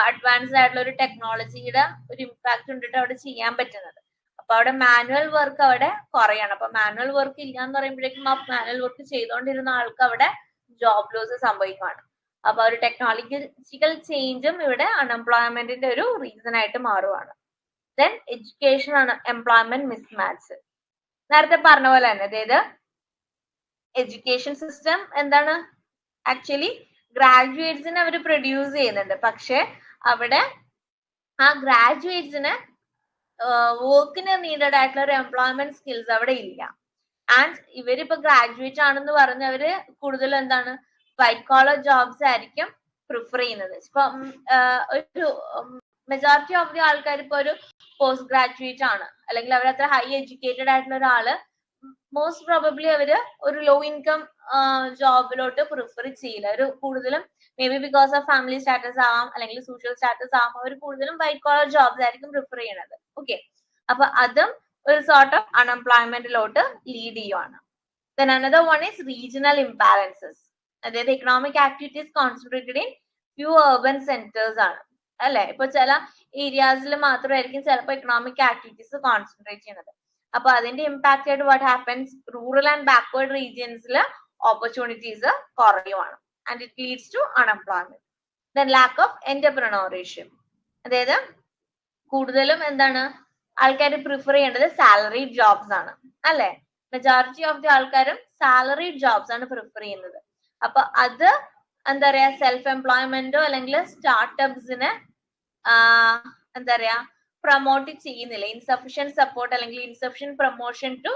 അഡ്വാൻസ്ഡ് ആയിട്ടുള്ള ഒരു ടെക്നോളജിയുടെ ഒരു ഇമ്പാക്ട് കൊണ്ടിട്ട് അവിടെ ചെയ്യാൻ പറ്റുന്നത്. അപ്പൊ അവിടെ മാനുവൽ വർക്ക് അവിടെ കുറയാണ്. അപ്പൊ മാനുവൽ വർക്ക് ഇല്ല എന്ന് പറയുമ്പോഴേക്കും ആ മാനുവൽ വർക്ക് ചെയ്തുകൊണ്ടിരുന്ന ആൾക്ക് അവിടെ ജോബ് ലോസ് സംഭവിക്കുകയാണ്. അപ്പൊ ഒരു ടെക്നോളജിക്കൽ ചേഞ്ചും ഇവിടെ അൺഎംപ്ലോയ്മെന്റിന്റെ ഒരു റീസൺ ആയിട്ട് മാറുവാണ്. ദെൻ എഡ്യൂക്കേഷൻ ആണ് എംപ്ലോയ്മെന്റ് മിസ്മാച്ച്. നേരത്തെ പറഞ്ഞ പോലെ തന്നെ അതായത് എഡ്യൂക്കേഷൻ സിസ്റ്റം എന്താണ് ആക്ച്വലി ഗ്രാജുവേറ്റ്സിനെ അവർ പ്രൊഡ്യൂസ് ചെയ്യുന്നുണ്ട്. പക്ഷെ അവിടെ ആ ഗ്രാജുവേറ്റ്സിന് വർക്കിന് നീഡഡ് ആയിട്ടുള്ള ഒരു എംപ്ലോയ്മെന്റ് സ്കിൽസ് അവിടെ ഇല്ല. ആൻഡ് ഇവരിപ്പോ ഗ്രാജുവേറ്റ് ആണെന്ന് പറഞ്ഞ് അവര് കൂടുതൽ എന്താണ് വൈറ്റ് കോളർ ജോബ്സ് ആയിരിക്കും പ്രിഫർ ചെയ്യുന്നത്. ഇപ്പൊ ഒരു മെജോറിറ്റി ഓഫ് ദി ആൾക്കാർ ഇപ്പൊ ഒരു പോസ്റ്റ് ഗ്രാജുവേറ്റ് ആണ് അല്ലെങ്കിൽ അവർ അത്ര ഹൈ എഡ്യൂക്കേറ്റഡ് ആയിട്ടുള്ള ഒരാള് മോസ്റ്റ് പ്രോബബ്ലി അവര് ഒരു ലോ ഇൻകം ജോബിലോട്ട് പ്രിഫർ ചെയ്യില്ല. ഒരു കൂടുതലും may be because of family status ആവാം അല്ലെങ്കിൽ സോഷ്യൽ സ്റ്റാറ്റസ് ആവാം അവർ കൂടുതലും വൈറ്റ് കോളർ ജോബ്സ് ആയിരിക്കും പ്രിഫർ ചെയ്യണത്. ഓക്കെ, അപ്പൊ അതും ഒരു സോർട്ട് ഓഫ് അൺഎംപ്ലോയ്മെന്റിലോട്ട് ലീഡ് ചെയ്യുവാണ്. Then another one is regional imbalances. അതായത് economic activities concentrated in few urban centers ആണ് അല്ലെ. ഇപ്പൊ ചില ഏരിയാസിൽ മാത്രമായിരിക്കും ചിലപ്പോൾ എക്കണോമിക് ആക്ടിവിറ്റീസ് കോൺസെൻട്രേറ്റ് ചെയ്യുന്നത്. അപ്പൊ അതിന്റെ ഇമ്പാക്ട് ആയിട്ട് what happens rural and backward റീജിയൻസിൽ ഓപ്പർച്യൂണിറ്റീസ് കുറയുവാണ് and it leads to unemployment. Then lack of entrepreneurship. അതായത് കൂടുതലും എന്താണ് ആൾക്കാർ പ്രിഫർ ചെയ്യേണ്ടത് സാലറി ജോബ്സ് ആണ് അല്ലെ. മെജോറിറ്റി ഓഫ് ദി ആൾക്കാരും സാലറി ജോബ്സ് ആണ് പ്രിഫർ ചെയ്യുന്നത്. അപ്പൊ അത് എന്താ പറയാ സെൽഫ് എംപ്ലോയ്മെന്റോ അല്ലെങ്കിൽ സ്റ്റാർട്ടപ്സിനെ എന്താ പറയാ പ്രൊമോട്ട് ചെയ്യുന്നില്ല. ഇൻസഫിഷ്യന്റ് സപ്പോർട്ട് അല്ലെങ്കിൽ insufficient promotion to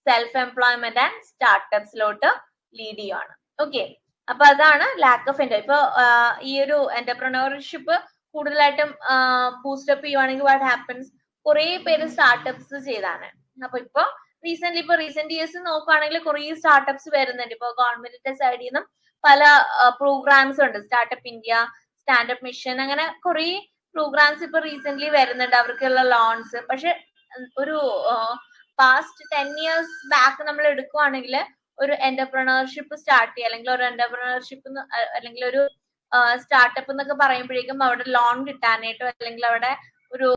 self employment and സ്റ്റാർട്ടപ്സിലോട്ട് ലീഡ് ചെയ്യുവാണ്. ഓക്കെ, അപ്പൊ അതാണ് ലാക്ക് ഓഫ് ഇപ്പൊ ഈ ഒരു എന്റർപ്രണർഷിപ്പ് കൂടുതലായിട്ടും ബൂസ്റ്റപ്പ് ചെയ്യുവാണെങ്കിൽ വാട്ട് ഹാപ്പൻസ് കുറെ പേര് സ്റ്റാർട്ടപ്സ് ചെയ്താണ്. അപ്പൊ ഇപ്പൊ റീസെന്റ് ഇയേഴ്സ് നോക്കുകയാണെങ്കിൽ കുറെ സ്റ്റാർട്ടപ്സ് വരുന്നുണ്ട്. ഇപ്പൊ ഗവൺമെന്റിന്റെ സൈഡിൽ നിന്നും പല പ്രോഗ്രാംസ് ഉണ്ട്. സ്റ്റാർട്ടപ്പ് ഇന്ത്യ, സ്റ്റാൻഡപ്പ് മിഷൻ, അങ്ങനെ കുറെ പ്രോഗ്രാംസ് ഇപ്പൊ റീസെന്റ് വരുന്നുണ്ട് അവർക്കുള്ള ലോൺസ്. പക്ഷെ ഒരു പാസ്റ്റ് 10 years ബാക്ക് നമ്മൾ എടുക്കുവാണെങ്കിൽ ഒരു എന്റർപ്രണർഷിപ്പ് സ്റ്റാർട്ട് ചെയ്യുക അല്ലെങ്കിൽ ഒരു എന്റർപ്രണർഷിപ്പ് അല്ലെങ്കിൽ ഒരു സ്റ്റാർട്ടപ്പ് എന്നൊക്കെ പറയുമ്പോഴേക്കും അവിടെ ലോൺ കിട്ടാനായിട്ടോ അല്ലെങ്കിൽ അവിടെ ഒരു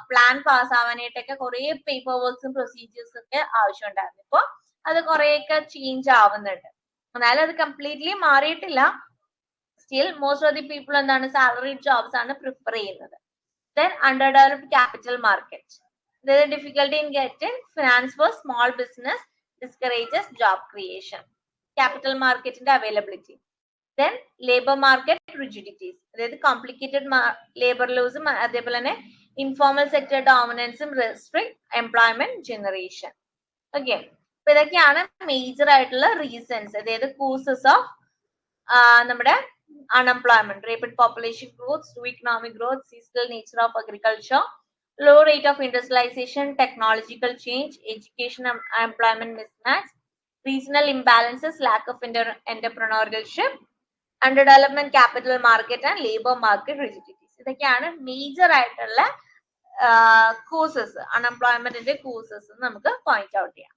പ്ലാൻ പാസ് ആവാനായിട്ടൊക്കെ കുറെ പേപ്പർ വർക്ക്സും പ്രൊസീജിയേഴ്സ് ഒക്കെ ആവശ്യമുണ്ടായിരുന്നു. ഇപ്പൊ അത് കുറെയൊക്കെ ചേഞ്ച് ആവുന്നുണ്ട്. എന്നാലും അത് കംപ്ലീറ്റ്ലി മാറിയിട്ടില്ല. Still most of the people എന്താണ് സാലറി ജോബ്സ് ആണ് പ്രിഫർ ചെയ്യുന്നത്. Then under developed capital market. There is difficulty in getting finance for small business discourages job creation. Capital market ന്റെ availability. Then labor market rigidities. അതായത് complicated labor laws അതേപോലെ തന്നെ informal sector dominance restrict employment generation. Okay, അപ്പൊ ഇതൊക്കെയാണ് major ആയിട്ടുള്ള reasons. അതായത് causes of നമ്മുടെ unemployment, rapid population growth, slow economic growth, seasonal nature of agriculture, low rate of industrialization, technological change, education employment mismatch, regional imbalances, lack of entrepreneurship, underdevelopment capital market and labor market rigidities. ഇതൊക്കെയാണ് major ആയിട്ടുള്ള causes, അൺഎംപ്ലോയ്മെന്റിന്റെ causes നമുക്ക് point out ചെയ്യാം.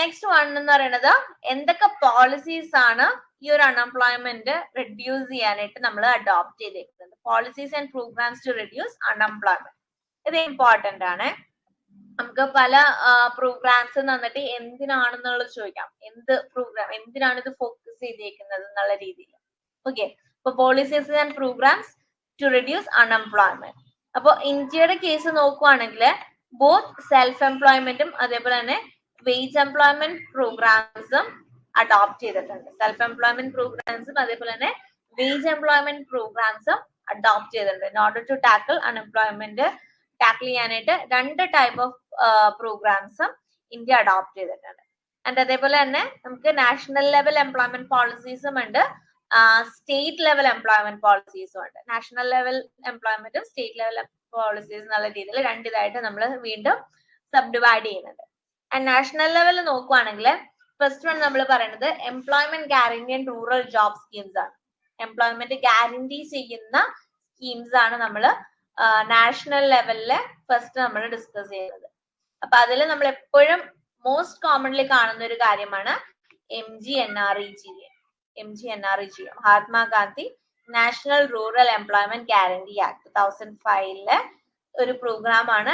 Next one എന്ന് പറയുന്നത് എന്തൊക്കെ policies ആണ് ഈ ഒരു അൺഎംപ്ലോയ്മെന്റ് റെഡ്യൂസ് ചെയ്യാനായിട്ട് നമ്മൾ അഡോപ്റ്റ് ചെയ്തേക്കുന്നത്. Policies and programmes to reduce unemployment. ഇത് ഇമ്പോർട്ടന്റ് ആണ്. നമുക്ക് പല പ്രോഗ്രാംസ് തന്നിട്ട് എന്തിനാണെന്നുള്ളത് ചോദിക്കാം. എന്ത് പ്രോഗ്രാം, എന്തിനാണ് ഇത് ഫോക്കസ് ചെയ്തേക്കുന്നത് എന്നുള്ള രീതിയിൽ. ഓക്കെ, അപ്പൊ policies and programmes to reduce unemployment. അപ്പോൾ ഇന്ത്യയുടെ കേസ് നോക്കുവാണെങ്കിൽ ബോത്ത് സെൽഫ് എംപ്ലോയ്മെന്റും അതേപോലെ തന്നെ വേജ് എംപ്ലോയ്മെന്റ് പ്രോഗ്രാംസും അഡോപ്റ്റ് ചെയ്തിട്ടുണ്ട്. സെൽഫ് എംപ്ലോയ്മെന്റ് പ്രോഗ്രാംസും അതേപോലെ തന്നെ വേജ് എംപ്ലോയ്മെന്റ് പ്രോഗ്രാംസും അഡോപ്റ്റ് ചെയ്തിട്ടുണ്ട്. In order to tackle unemployment tackle ചെയ്യാനായിട്ട് 2 ടൈപ്പ് ഓഫ് പ്രോഗ്രാംസും ഇന്ത്യ അഡോപ്റ്റ് ചെയ്തിട്ടുണ്ട്. ആൻഡ് അതേപോലെ തന്നെ നമുക്ക് നാഷണൽ ലെവൽ എംപ്ലോയ്മെന്റ് പോളിസീസും ഉണ്ട്, സ്റ്റേറ്റ് ലെവൽ എംപ്ലോയ്മെന്റ് പോളിസീസും ഉണ്ട്. നാഷണൽ ലെവൽ എംപ്ലോയ്മെന്റും സ്റ്റേറ്റ് ലെവൽ പോളിസീസ് എന്നുള്ള രീതിയിൽ 2 ഇതായിട്ട് നമ്മൾ വീണ്ടും സബ് ഡിവൈഡ് ചെയ്യുന്നുണ്ട്. ആൻഡ് നാഷണൽ ലെവൽ നോക്കുവാണെങ്കിൽ ഫസ്റ്റ് വൺ നമ്മൾ പറയുന്നത് employment guarantee and rural job schemes ആണ്. എംപ്ലോയ്മെന്റ് ഗ്യാരണ്ടി ചെയ്യുന്ന സ്കീംസ് ആണ് നമ്മൾ നാഷണൽ ലെവലില് ഫസ്റ്റ് നമ്മൾ ഡിസ്കസ് ചെയ്യുന്നത്. അപ്പൊ അതിൽ നമ്മൾ എപ്പോഴും മോസ്റ്റ് കോമൺലി കാണുന്ന ഒരു കാര്യമാണ് MGNREGA. Mahatma Gandhi national rural employment guarantee act 2005 ഒരു പ്രോഗ്രാം ആണ്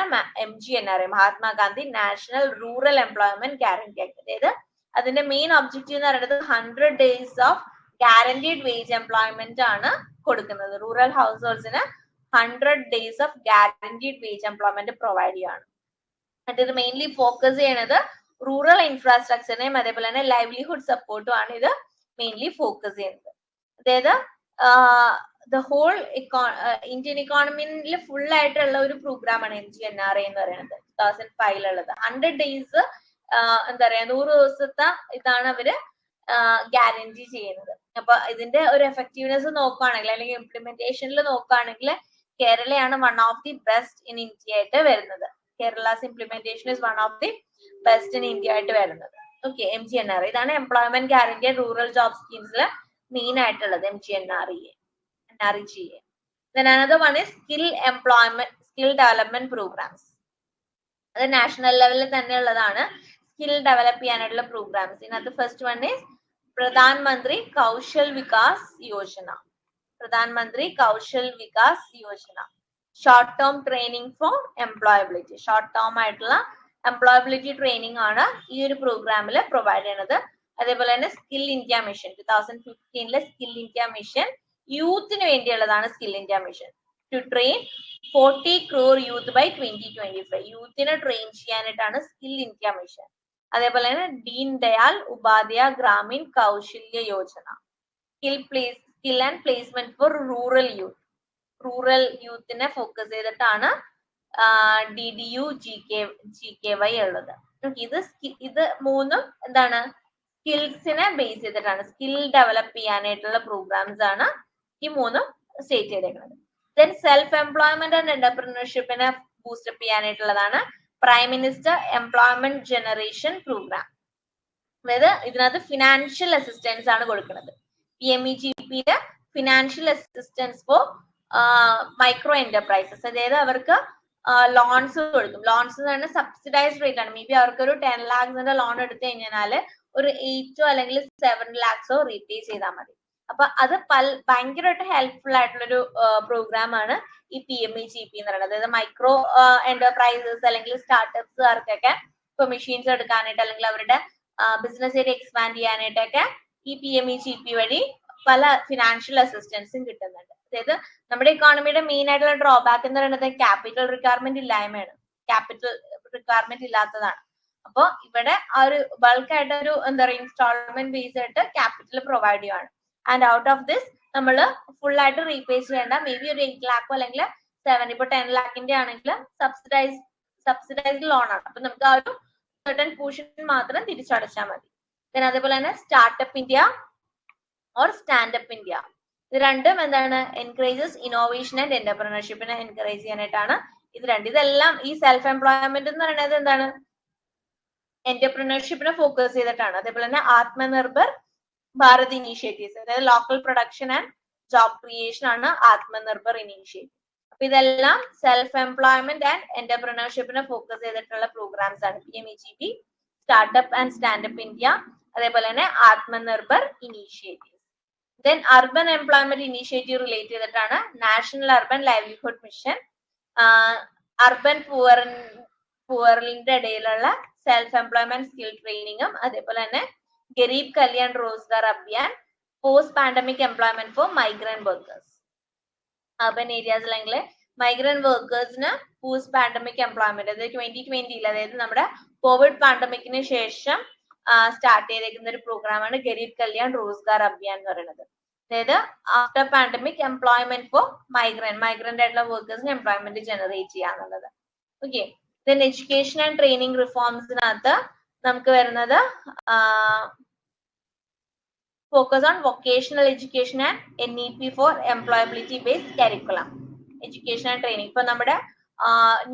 MGNRE, Mahatma Gandhi national rural employment guarantee act. അതായത് അതിന്റെ മെയിൻ ഒബ്ജക്റ്റീവ് എന്ന് പറയുന്നത് 100 days of guaranteed wage employment ആണ് കൊടുക്കുന്നത്. Rural house ഹോൾഡ്സിന് 100 days of guaranteed wage employment provide ചെയ്യാണ്. എന്നിട്ട് ഇത് മെയിൻലി ഫോക്കസ് ചെയ്യണത് റൂറൽ ഇൻഫ്രാസ്ട്രക്ചറിനെയും അതേപോലെ തന്നെ ലൈവ്ലിഹുഡ് സപ്പോർട്ടും ആണ് ഇത് മെയിൻലി ഫോക്കസ് ചെയ്യുന്നത്. അതായത് ദ ഹോൾ ഇന്ത്യൻ ഇക്കോണമിയിൽ ഫുൾ ആയിട്ടുള്ള ഒരു പ്രോഗ്രാം ആണ് MGNRE എന്ന് പറയുന്നത്. 2005 ഉള്ളത് 100 days എന്താ പറയാ 100 ദിവസത്തെ ഇതാണ് അവര് ഗ്യാരണ്ടി ചെയ്യുന്നത്. അപ്പൊ ഇതിന്റെ ഒരു എഫക്റ്റീവ്നെസ് നോക്കുകയാണെങ്കിൽ അല്ലെങ്കിൽ ഇംപ്ലിമെന്റേഷനിൽ നോക്കുകയാണെങ്കിൽ കേരളയാണ് one of the best in India ആയിട്ട് വരുന്നത്. Kerala's implementation is one of the best in India ആയിട്ട് വരുന്നത്. ഓക്കെ, MGNRE ഇതാണ് employment guarantee and rural job സ്കീംസിൽ മെയിൻ ആയിട്ടുള്ളത് MGNREGA. Then another one is skill development programs. അത് നാഷണൽ ലെവലിൽ തന്നെ ഉള്ളതാണ്. സ്കിൽ ഡെവലപ്പ് ചെയ്യാനായിട്ടുള്ള പ്രോഗ്രാംസ്. ഇതിനകത്ത് first one is Pradhan Mantri Kaushal Vikas Yojana. Short term training for employability. Short term ആയിട്ടുള്ള എംപ്ലോയബിലിറ്റി ട്രെയിനിങ് ആണ് ഈ ഒരു പ്രോഗ്രാമിൽ പ്രൊവൈഡ് ചെയ്യുന്നത്. അതേപോലെ തന്നെ skill India mission 2015 skill India mission യൂത്തിന് വേണ്ടിയുള്ളതാണ്. Skill India mission to train 40 crore youth by 2025. യൂത്തിനെ ട്രെയിൻ ചെയ്യാനായിട്ടാണ് സ്കിൽ ഇന്ത്യ മിഷൻ. അതേപോലെ തന്നെ Deen Dayal Upadhyaya Gramin Kaushalya Yojana. Skill and placement for rural യൂത്തിനെ ഫോക്കസ് ചെയ്തിട്ടാണ് DDU GKY ഉള്ളത്. ഇത് മൂന്നും എന്താണ് സ്കിൽസിനെ ബേസ് ചെയ്തിട്ടാണ്, സ്കിൽ ഡെവലപ്പ് ചെയ്യാനായിട്ടുള്ള പ്രോഗ്രാംസ് ആണ് ഈ മൂന്നും സ്റ്റേറ്റ് ചെയ്തേക്കുന്നത്. ദെൻ സെൽഫ് എംപ്ലോയ്മെന്റ് ആൻഡ് എന്റർപ്രണർഷിപ്പിനെ ബൂസ്റ്റപ്പ് ചെയ്യാനായിട്ടുള്ളതാണ് prime minister employment generation programme. അതായത് ഇതിനകത്ത് ഫിനാൻഷ്യൽ അസിസ്റ്റൻസ് ആണ് കൊടുക്കുന്നത്. PMEGP-യില് financial assistance for micro enterprises. അതായത് അവർക്ക് ലോൺസ് കൊടുക്കും. ലോൺസ് എന്ന് പറഞ്ഞാൽ സബ്സിഡൈസ്ഡ് റേറ്റ് ആണ്. മേ ബി അവർക്ക് ഒരു 10 lakhs ലോൺ എടുത്തു കഴിഞ്ഞാൽ ഒരു 8 അല്ലെങ്കിൽ 7 lakhs റീപേ ചെയ്താൽ മതി. അപ്പൊ അത് ഭയങ്കരമായിട്ട് ഹെൽപ്ഫുൾ ആയിട്ടുള്ളൊരു പ്രോഗ്രാം ആണ് ഈ PMEGP എന്ന് പറയുന്നത്. അതായത് മൈക്രോ എന്റർപ്രൈസസ് അല്ലെങ്കിൽ സ്റ്റാർട്ടപ്സുകാർക്കൊക്കെ ഇപ്പൊ മെഷീൻസ് എടുക്കാനായിട്ട് അല്ലെങ്കിൽ അവരുടെ ബിസിനസ് ഏരിയ എക്സ്പാൻഡ് ചെയ്യാനായിട്ടൊക്കെ ഈ PMEGP വഴി പല ഫിനാൻഷ്യൽ അസിസ്റ്റൻസും കിട്ടുന്നുണ്ട്. അതായത് നമ്മുടെ ഇക്കോണമിയുടെ മെയിൻ ആയിട്ടുള്ള ഡ്രോബാക്ക് എന്ന് പറയുന്നത് ക്യാപിറ്റൽ റിക്വയർമെന്റ് ഇല്ലാത്തതാണ്. അപ്പോൾ ഇവിടെ ആ ഒരു ബൾക്ക് ആയിട്ട് ഒരു എന്താ പറയുക ഇൻസ്റ്റാൾമെന്റ് ബേസ് ആയിട്ട് ക്യാപിറ്റൽ പ്രൊവൈഡ് ചെയ്യുകയാണ്. ആൻഡ് ഔട്ട് ഓഫ് ദിസ് നമ്മൾ ഫുൾ ആയിട്ട് റീപേ ചെയ്യേണ്ട മേ ബി ഒരു 8 lakh അല്ലെങ്കിൽ 7, ഇപ്പൊ 10 lakhന്റെ ആണെങ്കിൽ സബ്സിഡൈസ്ഡ് ലോൺ ആണ്. അപ്പൊ നമുക്ക് ആ ഒരു സർട്ടൻ പോർഷൻ മാത്രം തിരിച്ചടച്ചാൽ മതി. പിന്നെ അതേപോലെ തന്നെ startup India or standup India, ഇത് രണ്ടും എന്താണ് എൻകറേജസ് ഇന്നോവേഷൻ ആൻഡ് എന്റർപ്രണർഷിപ്പിനെ എൻകറേജ് ചെയ്യാനായിട്ടാണ് ഇത് രണ്ടും. ഇതെല്ലാം ഈ സെൽഫ് എംപ്ലോയ്മെന്റ് എന്ന് പറയുന്നത് എന്താണ് എന്റർപ്രണർഷിപ്പിനെ ഫോക്കസ് ചെയ്തിട്ടാണ്. അതേപോലെ തന്നെ ആത്മനിർഭർ ഭാരത് ഇനീഷ്യേറ്റീവ്സ്, അതായത് local production and job creation ആണ് ആത്മനിർഭർ ഇനീഷ്യേറ്റീവ്. അപ്പൊ ഇതെല്ലാം സെൽഫ് എംപ്ലോയ്മെന്റ് ആൻഡ് എന്റർപ്രണർഷിപ്പിനെ ഫോക്കസ് ചെയ്തിട്ടുള്ള പ്രോഗ്രാംസ് ആണ്. PMEGP, startup and standup India, അതേപോലെ തന്നെ Atmanirbhar initiative. Then urban employment initiative relate ചെയ്തിട്ടാണ് national urban livelihood mission, urban പുവറിന്റെ ഇടയിലുള്ള സെൽഫ് എംപ്ലോയ്മെന്റ് സ്കിൽ ട്രെയിനിങ്ങും, അതേപോലെ തന്നെ Garib Kalyan Rozgar Abhiyan, post pandemic employment for migrant workers. Urban areas അല്ലെങ്കിൽ മൈഗ്രന്റ് വർക്കേഴ്സിന് പോസ്റ്റ് പാൻഡമിക് എംപ്ലോയ്മെന്റ്, അതായത് 2020 അതായത് നമ്മുടെ കോവിഡ് പാൻഡമിക്കിന് ശേഷം സ്റ്റാർട്ട് ചെയ്തേക്കുന്ന ഒരു പ്രോഗ്രാമാണ് ഗരീബ് കല്യാൺ റോസ്ഗാർ അഭിയാൻ എന്ന് പറയുന്നത്. അതായത് after pandemic employment for migrant ആയിട്ടുള്ള വർക്കേഴ്സിന് എംപ്ലോയ്മെന്റ് ജനറേറ്റ് ചെയ്യാന്നുള്ളത്. Okay, then education and training റിഫോംസിനകത്ത് നമുക്ക് വരുന്നത് focus on vocational education and NEP for employability based curriculum. Education and training. ഇപ്പൊ നമ്മുടെ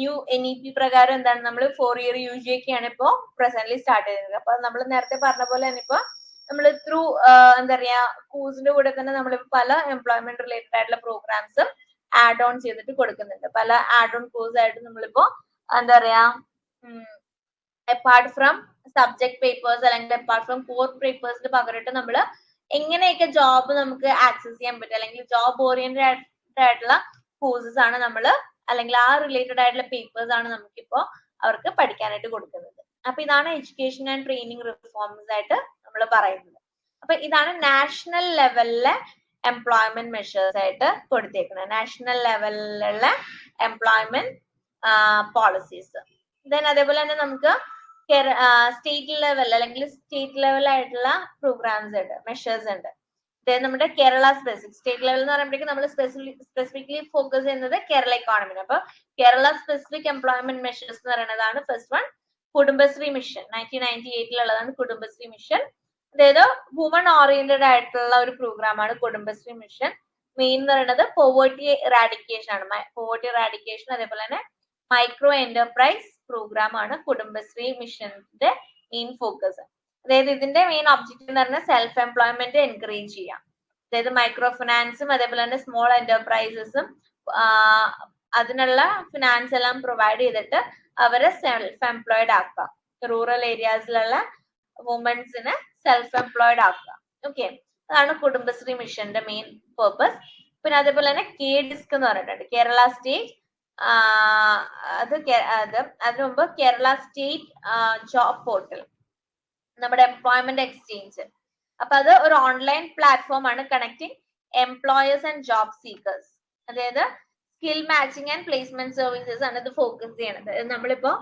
ന്യൂ NEP പ്രകാരം എന്താണ്, നമ്മൾ 4 year UG ഒക്കെയാണ് ഇപ്പോൾ പ്രസന്റ്ലി സ്റ്റാർട്ട് ചെയ്തത്. അപ്പൊ നമ്മൾ നേരത്തെ പറഞ്ഞ പോലെ തന്നെ ഇപ്പൊ നമ്മൾ ത്രൂ എന്താ പറയാ കോഴ്സിന്റെ കൂടെ തന്നെ നമ്മളിപ്പോ പല എംപ്ലോയ്മെന്റ് റിലേറ്റഡ് ആയിട്ടുള്ള പ്രോഗ്രാംസ് ആഡ് ഓൺ ചെയ്തിട്ട് കൊടുക്കുന്നുണ്ട്. പല ആഡ് ഓൺ കോഴ്സ് ആയിട്ട് നമ്മളിപ്പോ എന്താ പറയാ അപ്പാർട്ട് ഫ്രം സബ്ജക്ട് പേപ്പേഴ്സ് അല്ലെങ്കിൽ അപ്പാർട്ട് ഫ്രം കോർ പേപ്പേഴ്സിന് പകരമായിട്ട് നമ്മൾ എങ്ങനെയൊക്കെ ജോബ് നമുക്ക് ആക്സസ് ചെയ്യാൻ പറ്റും, അല്ലെങ്കിൽ ജോബ് ഓറിയന്റഡ് ആയിട്ടുള്ള കോഴ്സസ് ആണ് നമ്മൾ, അല്ലെങ്കിൽ ആ റിലേറ്റഡ് ആയിട്ടുള്ള പേപ്പേഴ്സ് ആണ് നമുക്കിപ്പോ അവർക്ക് പഠിക്കാനായിട്ട് കൊടുക്കുന്നത്. അപ്പൊ ഇതാണ് എഡ്യൂക്കേഷൻ ആൻഡ് ട്രെയിനിങ് റിഫോംസ് ആയിട്ട് നമ്മൾ പറയുന്നത്. അപ്പൊ ഇതാണ് നാഷണൽ ലെവലിലെ എംപ്ലോയ്മെന്റ് മെഷേഴ്സ് ആയിട്ട് കൊടുത്തേക്കുന്നത്, നാഷണൽ ലെവലിലുള്ള എംപ്ലോയ്മെന്റ് പോളിസീസ്. ദെൻ അതേപോലെ തന്നെ നമുക്ക് സ്റ്റേറ്റ് ലെവൽ അല്ലെങ്കിൽ സ്റ്റേറ്റ് ലെവൽ ആയിട്ടുള്ള പ്രോഗ്രാംസ് ഉണ്ട്, മെഷേഴ്സ് ഉണ്ട്. നമ്മുടെ കേരള സ്പെസിഫിക് സ്റ്റേറ്റ് ലെവൽ എന്ന് പറയുമ്പോഴേക്കും നമ്മൾ സ്പെസിഫിക്കലി ഫോക്കസ് ചെയ്യുന്നത് കേരള ഇക്കോണമിന്. അപ്പൊ കേരള സ്പെസിഫിക് എംപ്ലോയ്മെന്റ് മെഷേഴ്സ് എന്ന് പറയുന്നതാണ് first one Kudumbashree mission. 1998 Kudumbashree mission. അതായത് വുമൺ ഓറിയന്റഡ് ആയിട്ടുള്ള ഒരു പ്രോഗ്രാം ആണ് കുടുംബശ്രീ മിഷൻ. മെയിൻ എന്ന് പറയുന്നത് പോവേർട്ടി ഇറാഡിക്കേഷൻ ആണ്. പോവേർട്ടി ഇറാഡിക്കേഷൻ അതേപോലെ തന്നെ മൈക്രോ എന്റർപ്രൈസ് പ്രോഗ്രാം ആണ് കുടുംബശ്രീ മിഷന്റെ മെയിൻ ഫോക്കസ്. അതായത് ഇതിന്റെ മെയിൻ ഒബ്ജക്റ്റീവ് എന്ന് പറഞ്ഞാൽ സെൽഫ് എംപ്ലോയ്മെന്റ് എൻകറേജ് ചെയ്യാം. അതായത് മൈക്രോ ഫിനാൻസും അതേപോലെ തന്നെ സ്മോൾ എന്റർപ്രൈസസും അതിനുള്ള ഫിനാൻസ് എല്ലാം പ്രൊവൈഡ് ചെയ്തിട്ട് അവരെ സെൽഫ് എംപ്ലോയിഡ് ആക്കുക. റൂറൽ ഏരിയാസിലുള്ള വുമൻസിനെ സെൽഫ് എംപ്ലോയിഡ് ആക്കുക. ഓക്കെ, അതാണ് കുടുംബശ്രീ മിഷന്റെ മെയിൻ പേർപ്പസ്. പിന്നെ അതേപോലെ തന്നെ KDISC എന്ന് പറഞ്ഞിട്ടുണ്ട്, കേരള സ്റ്റേറ്റ് അതിനു മുമ്പ് കേരള സ്റ്റേറ്റ് ജോബ് പോർട്ടൽ, നമ്മുടെ എംപ്ലോയ്മെന്റ് എക്സ്ചേഞ്ച്. അപ്പൊ അത് ഒരു ഓൺലൈൻ പ്ലാറ്റ്ഫോം ആണ് connecting employers and job seekers. അതായത് skill matching and placement services ആണ് ഇത് ഫോക്കസ് ചെയ്യണത്. നമ്മളിപ്പോ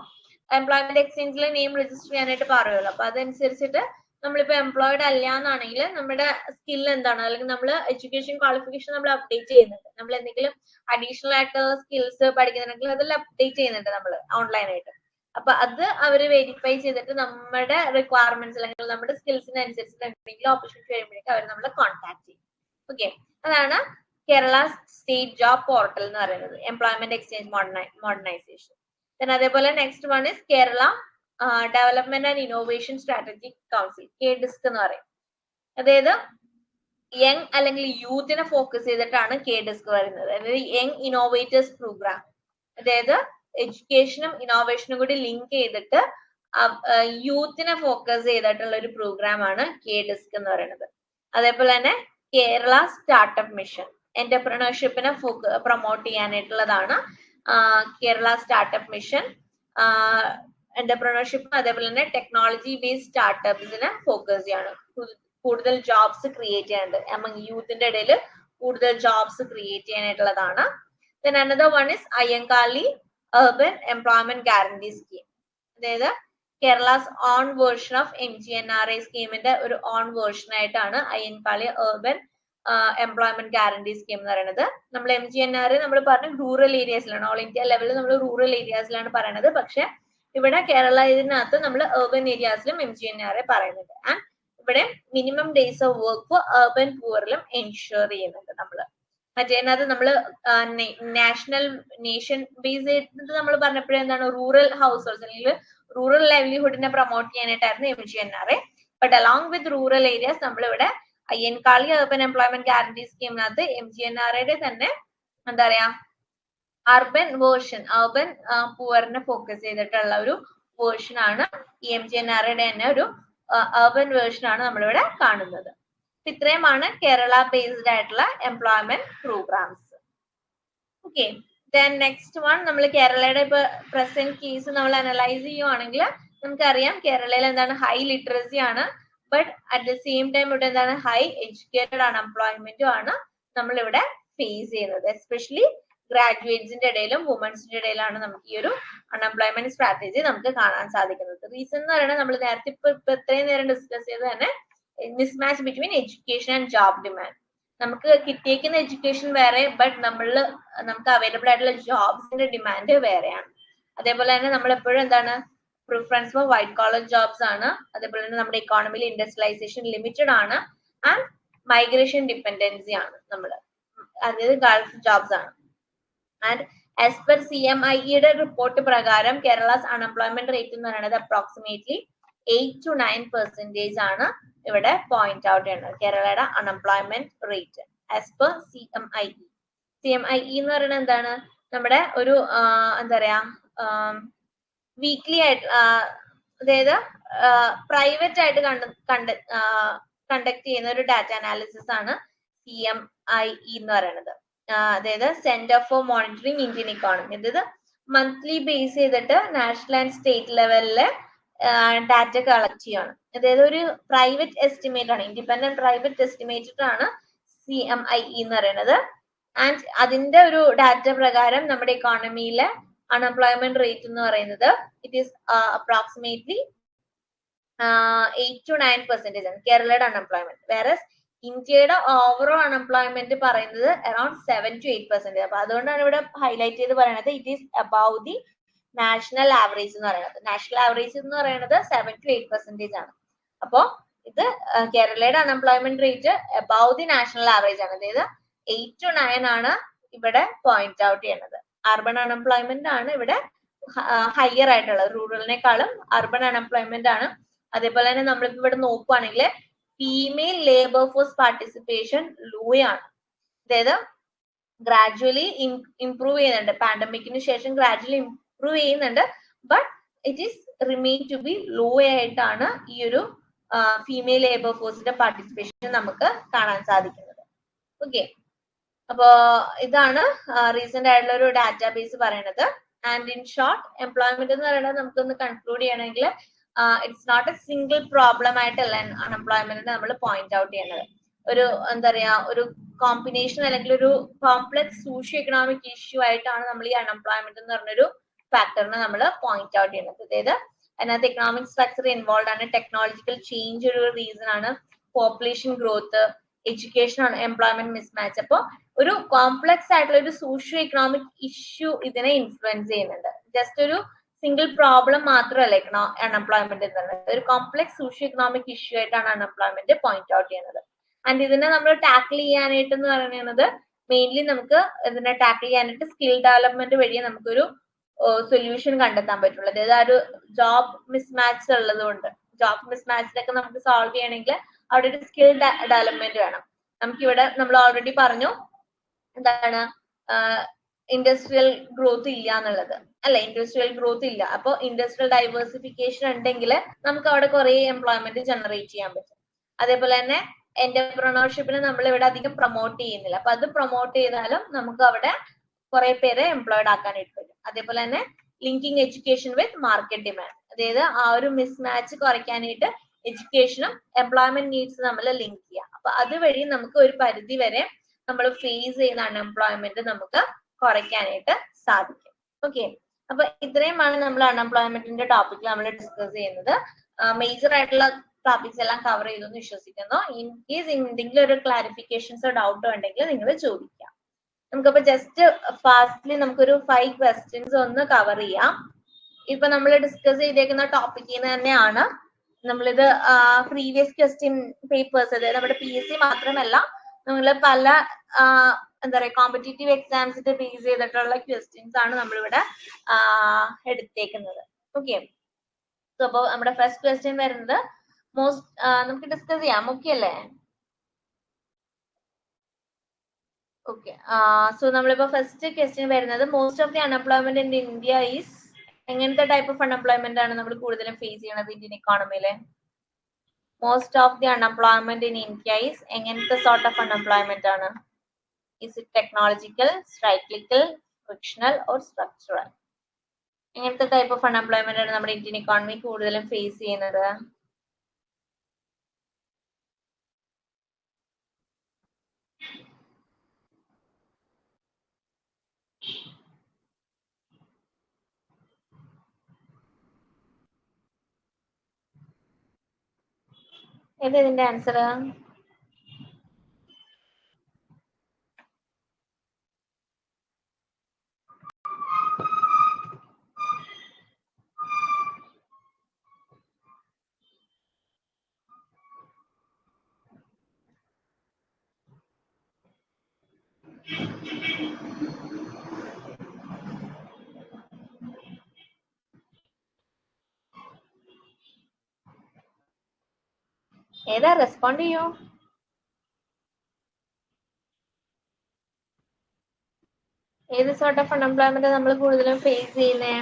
എംപ്ലോയ്മെന്റ് എക്സ്ചേഞ്ചിൽ നെയിം രജിസ്റ്റർ ചെയ്യാനായിട്ട് പറയുമല്ലോ, അപ്പൊ അതനുസരിച്ചിട്ട് നമ്മളിപ്പോ എംപ്ലോയിഡ് അല്ല എന്നാണെങ്കിൽ നമ്മുടെ സ്കിൽ എന്താണ്, അല്ലെങ്കിൽ നമ്മൾ എഡ്യൂക്കേഷൻ ക്വാളിഫിക്കേഷൻ നമ്മൾ അപ്ഡേറ്റ് ചെയ്യുന്നുണ്ട്. നമ്മൾ എന്തെങ്കിലും അഡീഷണൽ ആയിട്ടുള്ള സ്കിൽസ് പഠിക്കുന്നുണ്ടെങ്കിൽ അതെല്ലാം അപ്ഡേറ്റ് ചെയ്യുന്നുണ്ട് നമ്മൾ ഓൺലൈനായിട്ട്. അപ്പൊ അത് അവര് വെരിഫൈ ചെയ്തിട്ട് നമ്മുടെ റിക്വയർമെന്റ്സ് അല്ലെങ്കിൽ നമ്മുടെ സ്കിൽസിന് അനുസരിച്ചിട്ട് എന്തെങ്കിലും ഓപ്പർച്യൂണിറ്റി വരുമ്പോഴേക്കും അവർ നമ്മളെ കോൺടാക്ട് ചെയ്യും. ഓക്കെ, അതാണ് കേരള സ്റ്റേറ്റ് ജോബ് പോർട്ടൽ എന്ന് പറയുന്നത്, എംപ്ലോയ്മെന്റ് എക്സ്ചേഞ്ച് മോഡേണൈസേഷൻ. പിന്നെ അതേപോലെ next one is Kerala development and innovation strategic council, KDISC എന്ന് പറയും. അതായത് യങ് അല്ലെങ്കിൽ യൂത്തിനെ ഫോക്കസ് ചെയ്തിട്ടാണ് KDISC വരുന്നത്. അതായത് യങ് ഇന്നോവേറ്റേഴ്സ് പ്രോഗ്രാം. അതായത് എഡ്യൂക്കേഷനും ഇന്നോവേഷനും കൂടി ലിങ്ക് ചെയ്തിട്ട് യൂത്തിനെ ഫോക്കസ് ചെയ്തിട്ടുള്ള ഒരു പ്രോഗ്രാം ആണ് KDISC എന്ന് പറയുന്നത്. അതേപോലെ തന്നെ കേരള സ്റ്റാർട്ടപ്പ് മിഷൻ, എന്റർപ്രണർഷിപ്പിനെ പ്രൊമോട്ട് ചെയ്യാനായിട്ടുള്ളതാണ് കേരള സ്റ്റാർട്ടപ്പ് മിഷൻ. എന്റർപ്രണർഷിപ്പ് അതേപോലെ തന്നെ ടെക്നോളജി ബേസ്ഡ് സ്റ്റാർട്ടപ്സിനെ ഫോക്കസ് ചെയ്യാണ്. കൂടുതൽ ജോബ്സ് ക്രിയേറ്റ് ചെയ്യാനുണ്ട്, അമംഗ് യൂത്തിന്റെ ഇടയിൽ കൂടുതൽ ജോബ്സ് ക്രിയേറ്റ് ചെയ്യാനായിട്ടുള്ളതാണ്. Then another one is Ayyankali urban employment guarantee scheme. അതായത് Kerala's own version of MGNRA സ്കീമിന്റെ ഒരു ഓൺ വേർഷൻ ആയിട്ടാണ് Ayyankali urban employment guarantee scheme എന്ന് പറയുന്നത്. നമ്മൾ MGNRA നമ്മൾ പറഞ്ഞു റൂറൽ ഏരിയാസിലാണ്, ഓൾ ഇന്ത്യ ലെവലിൽ നമ്മൾ റൂറൽ ഏരിയാസിലാണ് പറയുന്നത്. പക്ഷെ ഇവിടെ കേരള ഇതിനകത്ത് നമ്മൾ urban ഏരിയാസിലും MGNRA പറയുന്നുണ്ട്. ആൻഡ് ഇവിടെ minimum days of work for urban പൂറിലും എൻഷുർ ചെയ്യുന്നുണ്ട് നമ്മൾ. മറ്റേതിനകത്ത് നമ്മൾ നാഷണൽ നേഷൻ ബേസ് ചെയ്തിട്ട് നമ്മൾ പറഞ്ഞപ്പോഴും എന്താണ് റൂറൽ ഹൗസ് ഹോൾഡ്സ് അല്ലെങ്കിൽ റൂറൽ ലൈവ്ലിഹുഡിനെ പ്രൊമോട്ട് ചെയ്യാനായിട്ടായിരുന്നു MGNRA. But along with rural areas നമ്മളിവിടെ അയ്യൻകാളി urban എംപ്ലോയ്മെന്റ് ഗ്യാരണ്ടി സ്കീമിനകത്ത് MGNRA തന്നെ എന്താ പറയാ അർബൻ വേർഷൻ, അർബൻ പൂവറിനെ ഫോക്കസ് ചെയ്തിട്ടുള്ള ഒരു വേർഷൻ ആണ് ഈ MGNRA തന്നെ ഒരു അർബൻ വേർഷൻ ആണ് നമ്മളിവിടെ കാണുന്നത്. ഇത്രയുമാണ് കേരള ബേസ്ഡ് ആയിട്ടുള്ള employment programmes. Okay, then next one നമ്മൾ കേരളയുടെ ഇപ്പൊ പ്രസന്റ് കേസ് നമ്മൾ അനലൈസ് ചെയ്യുവാണെങ്കിൽ നമുക്കറിയാം കേരളയിൽ എന്താണ് ഹൈ ലിറ്ററസി ആണ്. But at the same time ഇവിടെ എന്താണ് ഹൈ എഡ്യൂക്കേറ്റഡ് അൺഎംപ്ലോയ്മെന്റും ആണ് നമ്മളിവിടെ ഫേസ് ചെയ്യുന്നത്. എസ്പെഷ്യലി ഗ്രാജുവേറ്റ്സിന്റെ ഇടയിലും വുമൻസിന്റെ ഇടയിലാണ് നമുക്ക് ഈ ഒരു അൺഎംപ്ലോയ്മെന്റ് സ്ട്രാറ്റജി നമുക്ക് കാണാൻ സാധിക്കുന്നത്. റീസൺ എന്ന് പറയുന്നത് നമ്മൾ നേരത്തെ ഇപ്പൊ ഇത്രയും നേരം ഡിസ്കസ് ചെയ്തത് തന്നെ mismatch between education and job demand. നമുക്ക് കിട്ടിയേക്കുന്ന എഡ്യൂക്കേഷൻ വേറെ, ബട്ട് നമുക്ക് അവൈലബിൾ ആയിട്ടുള്ള ജോബ്സിന്റെ ഡിമാൻഡ് വേറെയാണ്. അതേപോലെ തന്നെ നമ്മൾ എപ്പോഴും എന്താണ് preference for white collar jobs ആണ്. അതേപോലെ തന്നെ നമ്മുടെ ഇക്കോണമിയിൽ ഇൻഡസ്ട്രിയലൈസേഷൻ ലിമിറ്റഡ് ആണ് ആൻഡ് മൈഗ്രേഷൻ ഡിപ്പെൻഡൻസി ആണ് നമ്മൾ, അതായത് ഗൾഫ് ജോബ്സ് ആണ്. ആൻഡ് ആസ് പെർ CMIയുടെ റിപ്പോർട്ട് പ്രകാരം കേരളാസ് അൺഎംപ്ലോയ്മെന്റ് റേറ്റ് എന്ന് പറയുന്നത് അപ്രോക്സിമേറ്റ്ലി 8 to 9% ആണ് ഇവിടെ പോയിന്റ് ഔട്ട് ചെയ്യുന്നത്, കേരളയുടെ unemployment rate as per CMIE. CMIE എന്ന് പറയുന്നത് എന്താണ്, നമ്മുടെ ഒരു എന്താ പറയാ വീക്ക്ലി ആയിട്ട്, അതായത് പ്രൈവറ്റ് ആയിട്ട് കണ്ടക്ട് ചെയ്യുന്ന ഒരു ഡാറ്റ അനാലിസിസ് ആണ് CMIE എന്ന് പറയുന്നത്. അതായത് centre for monitoring Indian economy. അതായത് മന്ത്ലി ബേസ് ചെയ്തിട്ട് നാഷണൽ ആൻഡ് സ്റ്റേറ്റ് ലെവലില് ഡാറ്റ കളക്ട് ചെയ്യാണ്. അതായത് ഒരു പ്രൈവറ്റ് എസ്റ്റിമേറ്റ് ആണ്, ഇൻഡിപെൻഡന്റ് പ്രൈവറ്റ് എസ്റ്റിമേറ്റഡ് ആണ് CMIE എന്ന് പറയുന്നത്. ആൻഡ് അതിന്റെ ഒരു ഡാറ്റ പ്രകാരം നമ്മുടെ ഇക്കോണമിയിലെ അൺഎംപ്ലോയ്മെന്റ് റേറ്റ് എന്ന് പറയുന്നത് ഇറ്റ് ഈസ് അപ്രോക്സിമേറ്റ്ലി 8 to 9% ആണ് കേരളയുടെ അൺഎംപ്ലോയ്മെന്റ്. വേറെ ഇന്ത്യയുടെ ഓവറോൾ അൺഎംപ്ലോയ്മെന്റ് പറയുന്നത് അറൌണ്ട് 7 to 8%. അപ്പൊ അതുകൊണ്ടാണ് ഇവിടെ ഹൈലൈറ്റ് ചെയ്ത് പറയുന്നത് it is above the national average എന്ന് പറയുന്നത്. നാഷണൽ ആവറേജ് എന്ന് പറയുന്നത് 7 to 8% ആണ്. അപ്പോ ഇത് കേരളയുടെ unemployment rate above the national average ആണ്. അതായത് 8 to 9 ആണ് ഇവിടെ പോയിന്റ് ഔട്ട് ചെയ്യുന്നത്. അർബൻ അൺഎംപ്ലോയ്മെന്റ് ആണ് ഇവിടെ ഹയർ ആയിട്ടുള്ളത്, റൂറലിനേക്കാളും അർബൻ അൺഎംപ്ലോയ്മെന്റ് ആണ്. അതേപോലെ തന്നെ നമ്മളിപ്പോ ഇവിടെ നോക്കുവാണെങ്കിൽ female labour force participation low ആണ്. അതായത് ഗ്രാജുവലി ഇംപ്രൂവ് ചെയ്യുന്നുണ്ട്, പാൻഡമിക്കിന് ശേഷം ഗ്രാജുവലി ഇംപ്രൂവ് ചെയ്യുന്നുണ്ട്, but it is remain to be low ആയിട്ടാണ് ഈ ഒരു ഫീമെയിൽ ലേബർ ഫോഴ്സിന്റെ പാർട്ടിസിപ്പേഷൻ നമുക്ക് കാണാൻ സാധിക്കുന്നത്. ഓക്കെ, അപ്പോ ഇതാണ് റീസെന്റ് ആയിട്ടുള്ള ഒരു ഡാറ്റാബേസ് പറയുന്നത്. ആൻഡ് ഇൻ ഷോർട്ട്, എംപ്ലോയ്മെന്റ് എന്ന് പറയുന്നത് നമുക്കൊന്ന് കൺക്ലൂഡ് ചെയ്യണമെങ്കിൽ it's not a single problem ആയിട്ടല്ല അൺഎംപ്ലോയ്മെന്റിനെ നമ്മൾ പോയിന്റ് ഔട്ട് ചെയ്യുന്നത്. ഒരു എന്താ പറയാ ഒരു കോമ്പിനേഷൻ അല്ലെങ്കിൽ ഒരു കോംപ്ലക്സ് സോഷ്യോ എക്കണോമിക് ഇഷ്യൂ ആയിട്ടാണ് നമ്മൾ ഈ അൺഎംപ്ലോയ്മെന്റ് എന്ന് പറഞ്ഞൊരു ഫാക്ടറിനെ നമ്മൾ പോയിന്റ് ഔട്ട് ചെയ്യുന്നത്. അതായത് അതിനകത്ത് എക്കണോമിക് സ്ട്രക്ചർ ഇൻവോൾവ് ആണ്, ടെക്നോളജിക്കൽ ചേഞ്ച് ഒരു റീസൺ ആണ്, പോപ്പുലേഷൻ ഗ്രോത്ത്, എഡ്യൂക്കേഷൻ ആണ്, എംപ്ലോയ്മെന്റ് മിസ്മാച്ച്. അപ്പോൾ ഒരു കോംപ്ലക്സ് ആയിട്ടുള്ള ഒരു സോഷ്യോ എക്കണോമിക് ഇഷ്യൂ ഇതിനെ ഇൻഫ്ലുവൻസ് ചെയ്യുന്നുണ്ട്. ജസ്റ്റ് ഒരു സിംഗിൾ പ്രോബ്ലം മാത്രമല്ല അൺഎംപ്ലോയ്മെന്റ് എന്ന് പറയുന്നത്, ഒരു കോംപ്ലക്സ് സോഷ്യോ എക്കണോമിക് ഇഷ്യൂ ആയിട്ടാണ് അൺഎംപ്ലോയ്മെന്റ് പോയിന്റ് ഔട്ട് ചെയ്യുന്നത്. ആൻഡ് ഇതിനെ നമ്മൾ ടാക്കിൾ ചെയ്യാനായിട്ട് എന്ന് പറയുന്നത് മെയിൻലി നമുക്ക് ഇതിനെ ടാക്കിൾ ചെയ്യാനായിട്ട് സ്കിൽ ഡെവലപ്മെന്റ് വഴി നമുക്കൊരു സൊല്യൂഷൻ കണ്ടെത്താൻ പറ്റുള്ളൂ. അതായത് ആ ഒരു ജോബ് മിസ്മാച്ച് ഉള്ളത് കൊണ്ട്, ജോബ് മിസ്മാച്ചിനൊക്കെ നമുക്ക് സോൾവ് ചെയ്യണമെങ്കിൽ അവിടെ ഒരു സ്കിൽ ഡെവലപ്മെന്റ് വേണം. നമുക്കിവിടെ നമ്മൾ ഓൾറെഡി പറഞ്ഞു എന്താണ് ഇൻഡസ്ട്രിയൽ ഗ്രോത്ത് ഇല്ല എന്നുള്ളത്, അല്ലെ, ഇൻഡസ്ട്രിയൽ ഗ്രോത്ത് ഇല്ല. അപ്പൊ ഇൻഡസ്ട്രിയൽ ഡൈവേഴ്സിഫിക്കേഷൻ ഉണ്ടെങ്കിൽ നമുക്ക് അവിടെ കുറെ എംപ്ലോയ്മെന്റ് ജനറേറ്റ് ചെയ്യാൻ പറ്റും. അതേപോലെ തന്നെ എന്റർപ്രണർഷിപ്പിനെ നമ്മൾ ഇവിടെ അധികം പ്രൊമോട്ട് ചെയ്യുന്നില്ല, അപ്പൊ അത് പ്രൊമോട്ട് ചെയ്താലും നമുക്ക് അവിടെ കുറെ പേരെ എംപ്ലോയിഡ് ആക്കാനായിട്ട് പറ്റും. അതേപോലെ തന്നെ ലിങ്കിങ് എഡ്യൂക്കേഷൻ വിത്ത് മാർക്കറ്റ് ഡിമാൻഡ്, അതായത് ആ ഒരു മിസ്മാച്ച് കുറയ്ക്കാനായിട്ട് എഡ്യൂക്കേഷനും എംപ്ലോയ്മെന്റ് നീഡ്സ് നമ്മൾ ലിങ്ക് ചെയ്യാം. അപ്പൊ അതുവഴി നമുക്ക് ഒരു പരിധി വരെ നമ്മൾ ഫേസ് ചെയ്യുന്ന അൺഎംപ്ലോയ്മെന്റ് നമുക്ക് കുറയ്ക്കാനായിട്ട് സാധിക്കും. ഓക്കെ, അപ്പൊ ഇത്രയുമാണ് നമ്മൾ അൺഎംപ്ലോയ്മെന്റിന്റെ ടോപ്പിക്കിൽ നമ്മൾ ഡിസ്കസ് ചെയ്യുന്നത്. മേജർ ആയിട്ടുള്ള ടോപ്പിക്സ് എല്ലാം കവർ ചെയ്തു എന്ന് വിശ്വസിക്കുന്നു. ഇൻ കേസ് എന്തെങ്കിലും ഒരു ക്ലാരിഫിക്കേഷൻസോ ഡൗട്ടോ ഉണ്ടെങ്കിൽ നിങ്ങൾ ചോദിക്കാം. നമുക്കപ്പോ ജസ്റ്റ് ഫാസ്റ്റ്ലി നമുക്കൊരു 5 ക്വസ്റ്റ്യൻസ് ഒന്ന് കവർ ചെയ്യാം. ഇപ്പൊ നമ്മൾ ഡിസ്കസ് ചെയ്തേക്കുന്ന ടോപ്പിക്കിൽ നിന്ന് തന്നെയാണ് നമ്മളിത് പ്രീവിയസ് ക്വസ്റ്റ്യൻ പേപ്പേഴ്സ്, അതായത് നമ്മുടെ PSC മാത്രമല്ല നമ്മൾ പല എന്താ പറയുക കോമ്പറ്റേറ്റീവ് എക്സാംസിന്റെ ബേസ് ചെയ്തിട്ടുള്ള ക്വസ്റ്റ്യൻസ് ആണ് നമ്മളിവിടെ എടുത്തേക്കുന്നത്. ഓക്കെ, സോ അപ്പോൾ നമ്മുടെ ഫസ്റ്റ് ക്വസ്റ്റ്യൻ വരുന്നത് നമുക്ക് ഡിസ്കസ് ചെയ്യാം. ഓക്കെ അല്ലേ? ഓക്കെ, സോ നമ്മളിപ്പോ ഫസ്റ്റ് ക്വസ്റ്റ്യൻ വരുന്നത് most of the unemployment in India is, എങ്ങനത്തെ ടൈപ്പ് ഓഫ് അൺഎംപ്ലോയ്മെന്റ് ആണ് നമ്മൾ കൂടുതലും ഫേസ് ചെയ്യുന്നത് ഇന്ത്യൻ ഇക്കോണമിയിലെ? Most of the unemployment in India is, എങ്ങനത്തെ സോർട്ട് ഓഫ് അൺഎംപ്ലോയ്മെന്റ് ആണ്? Is it technological, cyclical, frictional or structural? എങ്ങനത്തെ ടൈപ്പ് ഓഫ് അൺഎംപ്ലോയ്മെന്റ് ആണ് നമ്മുടെ ഇന്ത്യൻ ഇക്കോണമി കൂടുതലും ഫേസ് ചെയ്യുന്നത്? ഏതാ ഇതിന്റെ ആൻസർ? ഏതാ? റെസ്പോണ്ട് ചെയ്യൂ. ഏത് സോർട്ട് ഓഫ് അൺഎംപ്ലോയ്മെന്റ് നമ്മൾ കൂടുതലും ഫേസ് ചെയ്യുന്നേ?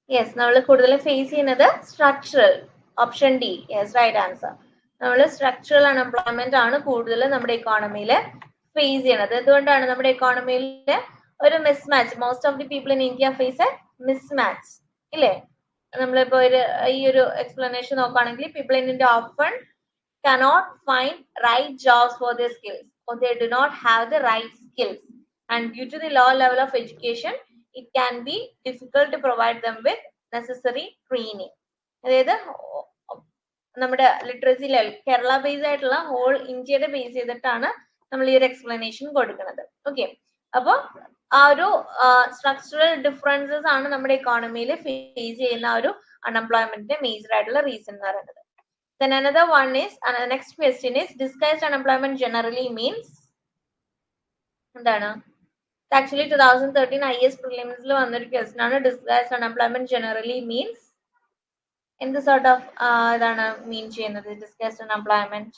യെസ് നമ്മൾ കൂടുതലും ഫേസ് ചെയ്യുന്നത് structural. Option D, yes right answer. നമ്മൾ സ്ട്രക്ചറൽ അൺഎംപ്ലോയ്മെന്റ് ആണ് കൂടുതൽ നമ്മുടെ ഇക്കോണമിയിൽ ഫേസ് ചെയ്യണത്. എന്തുകൊണ്ടാണ്? നമ്മുടെ ഇക്കോണമിയിൽ ഒരു mismatch, most of the people in India face a mismatch ഇല്ലേ? നമ്മളിപ്പോ ഈ ഒരു എക്സ്പ്ലനേഷൻ നോക്കുകയാണെങ്കിൽ people in India often cannot find right jobs for their skills, or they do not have the right skills, and due to the low level of education it can be difficult to provide them with necessary training. അതായത് നമ്മുടെ literacy level Kerala base ആയിട്ടുള്ള whole ഇന്ത്യയുടെ base ചെയ്തിട്ടാണ് നമ്മൾ ഈ ഒരു explanation കൊടുക്കുന്നത്. Okay, അപ്പോൾ ആ ഒരു സ്ട്രക്ചറൽ ഡിഫറൻസസ് ആണ് നമ്മുടെ ഇക്കോണമിയിൽ ഫേസ് ചെയ്യുന്ന ഒരു അൺഎംപ്ലോയ്മെന്റിന്റെ മേജർ ആയിട്ടുള്ള റീസൺ എന്ന് പറയുന്നത്. Then another one is, next question is, disguised unemployment generally means എന്താണ്? Actually 2013 IAS prelims വന്നൊരു ക്വസ്റ്റ്യൻ ആണ്. disguised unemployment generally means എന്ത് സോർട്ട് ഓഫ് ഇതാണ് മീൻ ചെയ്യുന്നത്? disguised unemployment.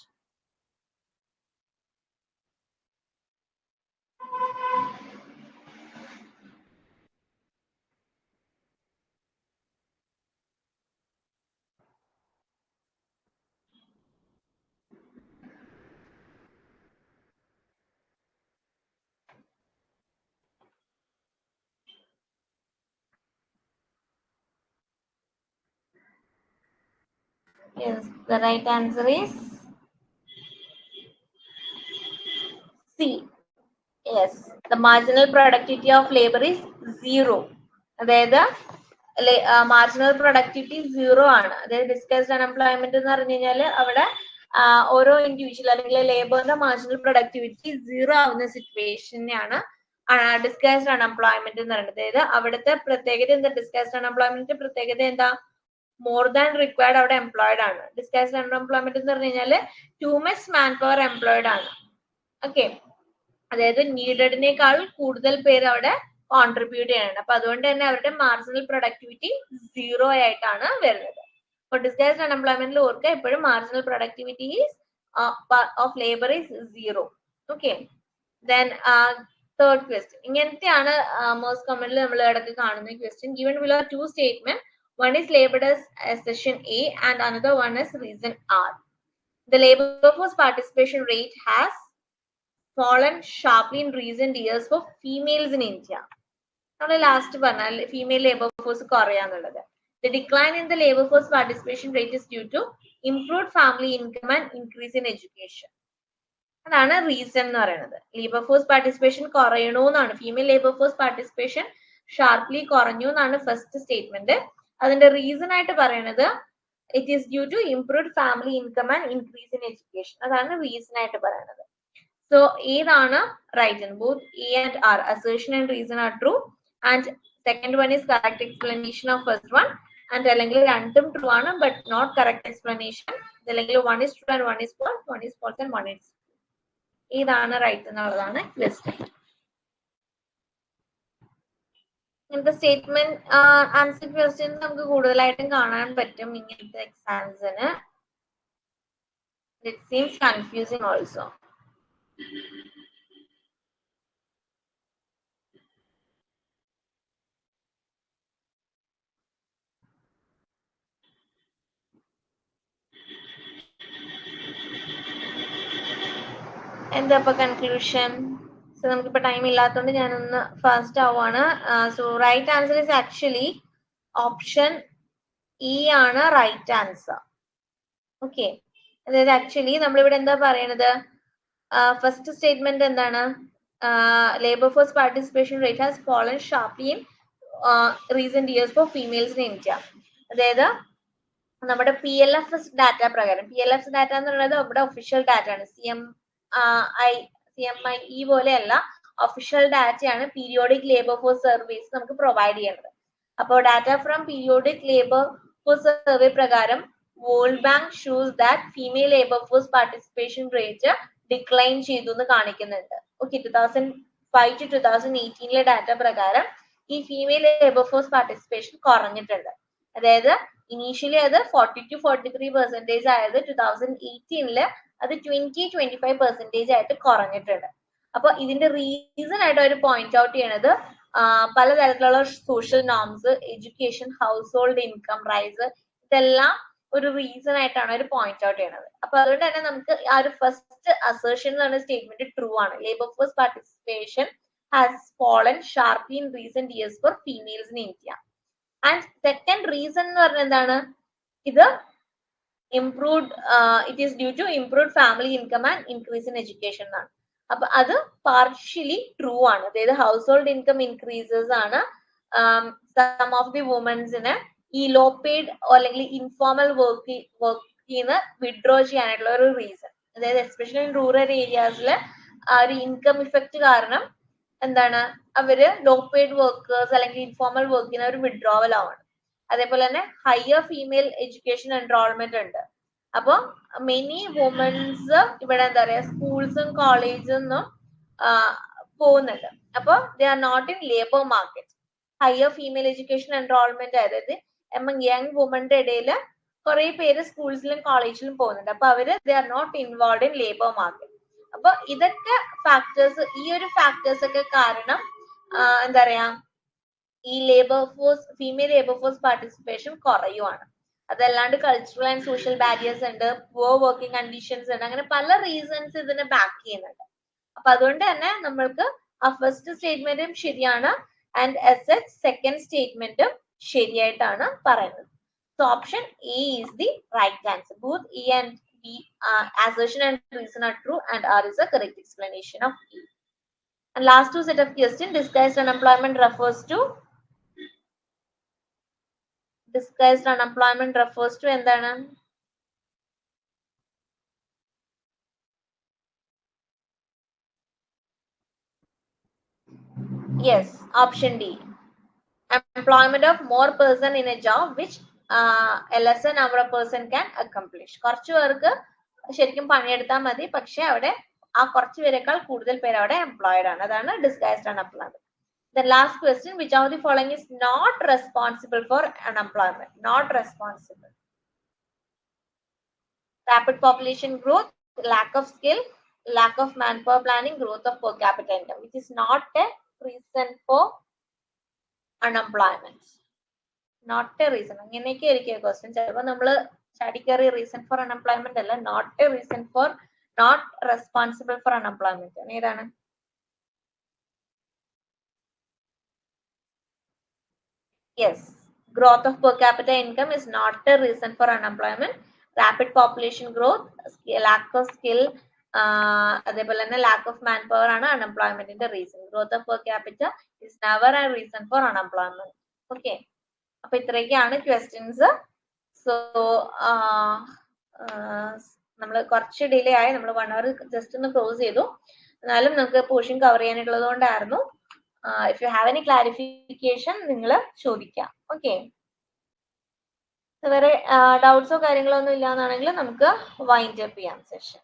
Yes, the right answer is C. Yes, the marginal productivity of labor is zero. അതായത് marginal productivity zero ആണ്. അതായത് discussed unemployment എന്ന് പറഞ്ഞു കഴിഞ്ഞാൽ അവിടെ ഓരോ ഇൻഡിവിജ്വൽ അല്ലെങ്കിൽ ലേബറിന്റെ മാർജിനൽ പ്രൊഡക്ടിവിറ്റി സീറോ ആവുന്ന സിറ്റുവേഷനെയാണ് ഡിസ്കസ്ഡ് അൺഎംപ്ലോയ്മെന്റ് എന്ന് പറയുന്നത്. അതായത് അവിടുത്തെ പ്രത്യേകത എന്താ? ഡിസ്കസ്ഡ് അൺഎംപ്ലോയ്മെന്റ് പ്രത്യേകത എന്താ? മോർ ദാൻ റിക്വയർഡ് അവിടെ എംപ്ലോയിഡ് ആണ്. ഡിസ്കസ്ഡ് അൺഎംപ്ലോയ്മെന്റ് എന്ന് പറഞ്ഞു കഴിഞ്ഞാൽ too much man power employed ആണ്. ഓക്കെ, അതായത് നീഡഡിനേക്കാൾ കൂടുതൽ പേര് അവിടെ കോൺട്രിബ്യൂട്ട് ചെയ്യണം. അപ്പൊ അതുകൊണ്ട് തന്നെ അവരുടെ മാർജിനൽ പ്രൊഡക്ടിവിറ്റി സീറോ ആയിട്ടാണ് വരുന്നത്. അപ്പൊ ഡിസ്കസ്ഡ് അൺഎംപ്ലോയ്മെന്റിൽ ഓർക്ക് എപ്പോഴും marginal productivity of labour is zero. Okay, then third question ഇങ്ങനത്തെയാണ് മോസ്റ്റ് കോമൺലി നമ്മൾ ഇടയ്ക്ക് കാണുന്ന question. Given below two statement, one is labeled as assertion A and another one is reason R. The labor force participation rate has fallen sharply in recent years for females in India. നമ്മൾ last പറഞ്ഞാൽ female labour force കുറയാന്നുള്ളത്. The decline in the labor force participation rate is due to improved family income and increase in education. അതാണ് reason എന്ന് പറയുന്നത്. Labour force participation കുറയണു എന്നാണ്. Female labour force participation sharply കുറഞ്ഞു എന്നാണ് first statement. അതിന്റെ reason ആയിട്ട് പറയുന്നത് it is due to improved family income and increase in education. അതാണ് റീസൺ ആയിട്ട് പറയുന്നത്. സോ ഏതാണ് right? Both A and R, assertion and reason are true and second one is correct explanation of first one. And അല്ലെങ്കിൽ രണ്ടും true ആണ് but not correct explanation. അല്ലെങ്കിൽ one is true and one is false, one is false and one is. ഏതാണ് right എന്നുള്ളതാണ് ക്വസ്റ്റ്യൻ. ഇങ്ങനത്തെ statement answer questions നമുക്ക് കൂടുതലായിട്ടും കാണാൻ പറ്റും ഇങ്ങനത്തെ എക്സാംസിന്. It seems confusing also. എന്താ ഇപ്പൊ കൺക്ലൂഷൻ? സോ നമുക്കിപ്പോ ടൈം ഇല്ലാത്തതുകൊണ്ട് ഞാനൊന്ന് ഫാസ്റ്റ് ആവുകയാണ്. So right answer is actually option E ആണ് റൈറ്റ് ആൻസർ. ഓക്കെ, അതായത് ആക്ച്വലി നമ്മളിവിടെ എന്താ പറയണത്, ഫസ്റ്റ് സ്റ്റേറ്റ്മെന്റ് എന്താണ്, labour force participation rate has fallen sharply in recent years for females in India. അതായത് നമ്മുടെ PLF ഡാറ്റ പ്രകാരം, PLF ഡാറ്റ എന്ന് പറയുന്നത് നമ്മുടെ ഒഫീഷ്യൽ ഡാറ്റ ആണ്, CMI പോലെയല്ല, ഒഫീഷ്യൽ ഡാറ്റയാണ് പീരിയോഡിക് ലേബർ ഫോഴ്സ് സർവീസ് നമുക്ക് പ്രൊവൈഡ് ചെയ്യുന്നത്. അപ്പോൾ data from periodic labour force survey പ്രകാരം world bank shoes that female labour force participation rate decline ചെയ്തു എന്ന് കാണിക്കുന്നുണ്ട്. ഓക്കെ, 2005 to 2018 ഡാറ്റ പ്രകാരം ഈ ഫീമെയിൽ ലേബർ ഫോഴ്സ് പാർട്ടിസിപ്പേഷൻ കുറഞ്ഞിട്ടുണ്ട്. അതായത് ഇനീഷ്യലി അത് 40 to 43% ആയത് 2018 അത് 20-25% ആയിട്ട് കുറഞ്ഞിട്ടുണ്ട്. അപ്പൊ ഇതിന്റെ റീസൺ ആയിട്ട് അവർ പോയിന്റ് ഔട്ട് ചെയ്യണത് പലതരത്തിലുള്ള social norms, education, household income rise, ഇതെല്ലാം ഒരു റീസൺ ആയിട്ടാണ് അവർ പോയിന്റ് ഔട്ട് ചെയ്യണത്. അപ്പൊ അതുകൊണ്ട് തന്നെ നമുക്ക് ആ ഒരു ഫസ്റ്റ് അസേർഷൻ എന്ന് പറയുന്ന സ്റ്റേറ്റ്മെന്റ് ട്രൂ ആണ്. Labour force participation has fallen sharply in recent years for females in India. And second reason എന്ന് പറഞ്ഞാൽ എന്താണ്, ഇത് improved, it is due to improved family income and increase in education എന്നാണ്. അപ്പൊ അത് പാർഷ്യലി ട്രൂ ആണ്. അതായത് ഹൗസ് ഹോൾഡ് ഇൻകം ഇൻക്രീസസ് ആണ് സം ഓഫ് ദി വുമൻസിന് ഈ ലോ പെയ്ഡ് അല്ലെങ്കിൽ ഇൻഫോർമൽ വർക്കിന്ന് വിഡ്രോ ചെയ്യാനായിട്ടുള്ള ഒരു റീസൺ. അതായത് എസ്പെഷ്യലി ഇൻ റൂറൽ ഏരിയാസിൽ ആ ഒരു ഇൻകം ഇഫക്റ്റ് കാരണം എന്താണ്, അവര് ലോ പെയ്ഡ് വർക്കേഴ്സ് അല്ലെങ്കിൽ ഇൻഫോർമൽ വർക്കിന് ഒരു വിഡ്രോവൽ ആവാണ്. അതേപോലെ തന്നെ ഹയർ ഫീമെയിൽ എഡ്യൂക്കേഷൻ എൻറോൾമെന്റ് ഉണ്ട്. അപ്പൊ മെനി വുമൻസ് ഇവിടെ എന്താ പറയാ, സ്കൂൾസും കോളേജൊന്നും പോകുന്നുണ്ട്. അപ്പൊ they are not in labour market. Higher female education enrolment, അതായത് എമംഗ് യങ് വുമന്റെ ഇടയിൽ കുറെ പേര് സ്കൂൾസിലും കോളേജിലും പോകുന്നുണ്ട്. അപ്പൊ അവര് they are not involve in labour market. അപ്പൊ ഇതൊക്കെ ഫാക്ടേഴ്സ്, ഈ ഒരു ഫാക്ടേഴ്സ് ഒക്കെ കാരണം എന്താ പറയാ, ഈ labour force, female labour force participation കുറയുവാണ്. അതല്ലാണ്ട് കൾച്ചറൽ ആൻഡ് സോഷ്യൽ ബാരിയേഴ്സ് ഉണ്ട്, പുവർ വർക്കിംഗ് കണ്ടീഷൻസ് ഉണ്ട്, അങ്ങനെ പല റീസൺസ് ഇതിനെ ബാക്ക് ചെയ്യുന്നുണ്ട്. അപ്പൊ അതുകൊണ്ട് തന്നെ നമ്മൾക്ക് ആ ഫസ്റ്റ് സ്റ്റേറ്റ്മെന്റും ശരിയാണ് ആൻഡ് എസ് സെക്കൻഡ് സ്റ്റേറ്റ്മെന്റും ശരിയായിട്ടാണ് പറയുന്നത്. So option A is the right answer. Both E and B assertion and reason are true and R is a correct explanation of E. And last two set of question, disguised unemployment refers to എന്താണ്? Yes, option D. Employment of more person in a job which a lesser number of person can accomplish. കുറച്ചു പേർക്ക് ശരിക്കും പണിയെടുത്താൽ മതി, പക്ഷെ അവിടെ ആ കുറച്ചു പേരെക്കാൾ കൂടുതൽ പേര് അവിടെ എംപ്ലോയിഡ് ആണ്. അതാണ് disguised unemployment. The last question, which of the following is not responsible for unemployment? Not responsible. Rapid population growth, lack of skill, lack of manpower planning, growth of per capita income, which is not a reason for unemployment. Not a reason. അങ്ങനെയൊക്കെ ആയിരിക്കും question. ചിലപ്പോൾ നമ്മൾ ചാടിക്കറി reason for unemployment അല്ല, not a reason for, not responsible for unemployment. ഏതാണ്? Yes, growth of per capita income is not a reason for unemployment. Rapid population growth, lack of skill, അതേപോലെ തന്നെ lack of manpower ആണ് അൺഎംപ്ലോയ്മെന്റിന്റെ reason. Growth of per capita is never a reason for unemployment. Okay, അപ്പൊ ഇത്രയൊക്കെയാണ് questions. So നമ്മൾ കുറച്ച് delay ആയി, നമ്മൾ 1 hour just ഒന്ന് ക്ലോസ് ചെയ്തു, എന്നാലും നമുക്ക് പോർഷൻ കവർ ചെയ്യാനായിട്ടുള്ളത് കൊണ്ടായിരുന്നു. If you have any clarification, നിങ്ങൾ ചോദിക്കാം. ഓക്കെ, വേറെ ഡൗട്ട്സോ കാര്യങ്ങളോ ഒന്നും ഇല്ലാന്നാണെങ്കിൽ നമുക്ക് വൈൻഡ് അപ്പ് ചെയ്യാം സെഷൻ.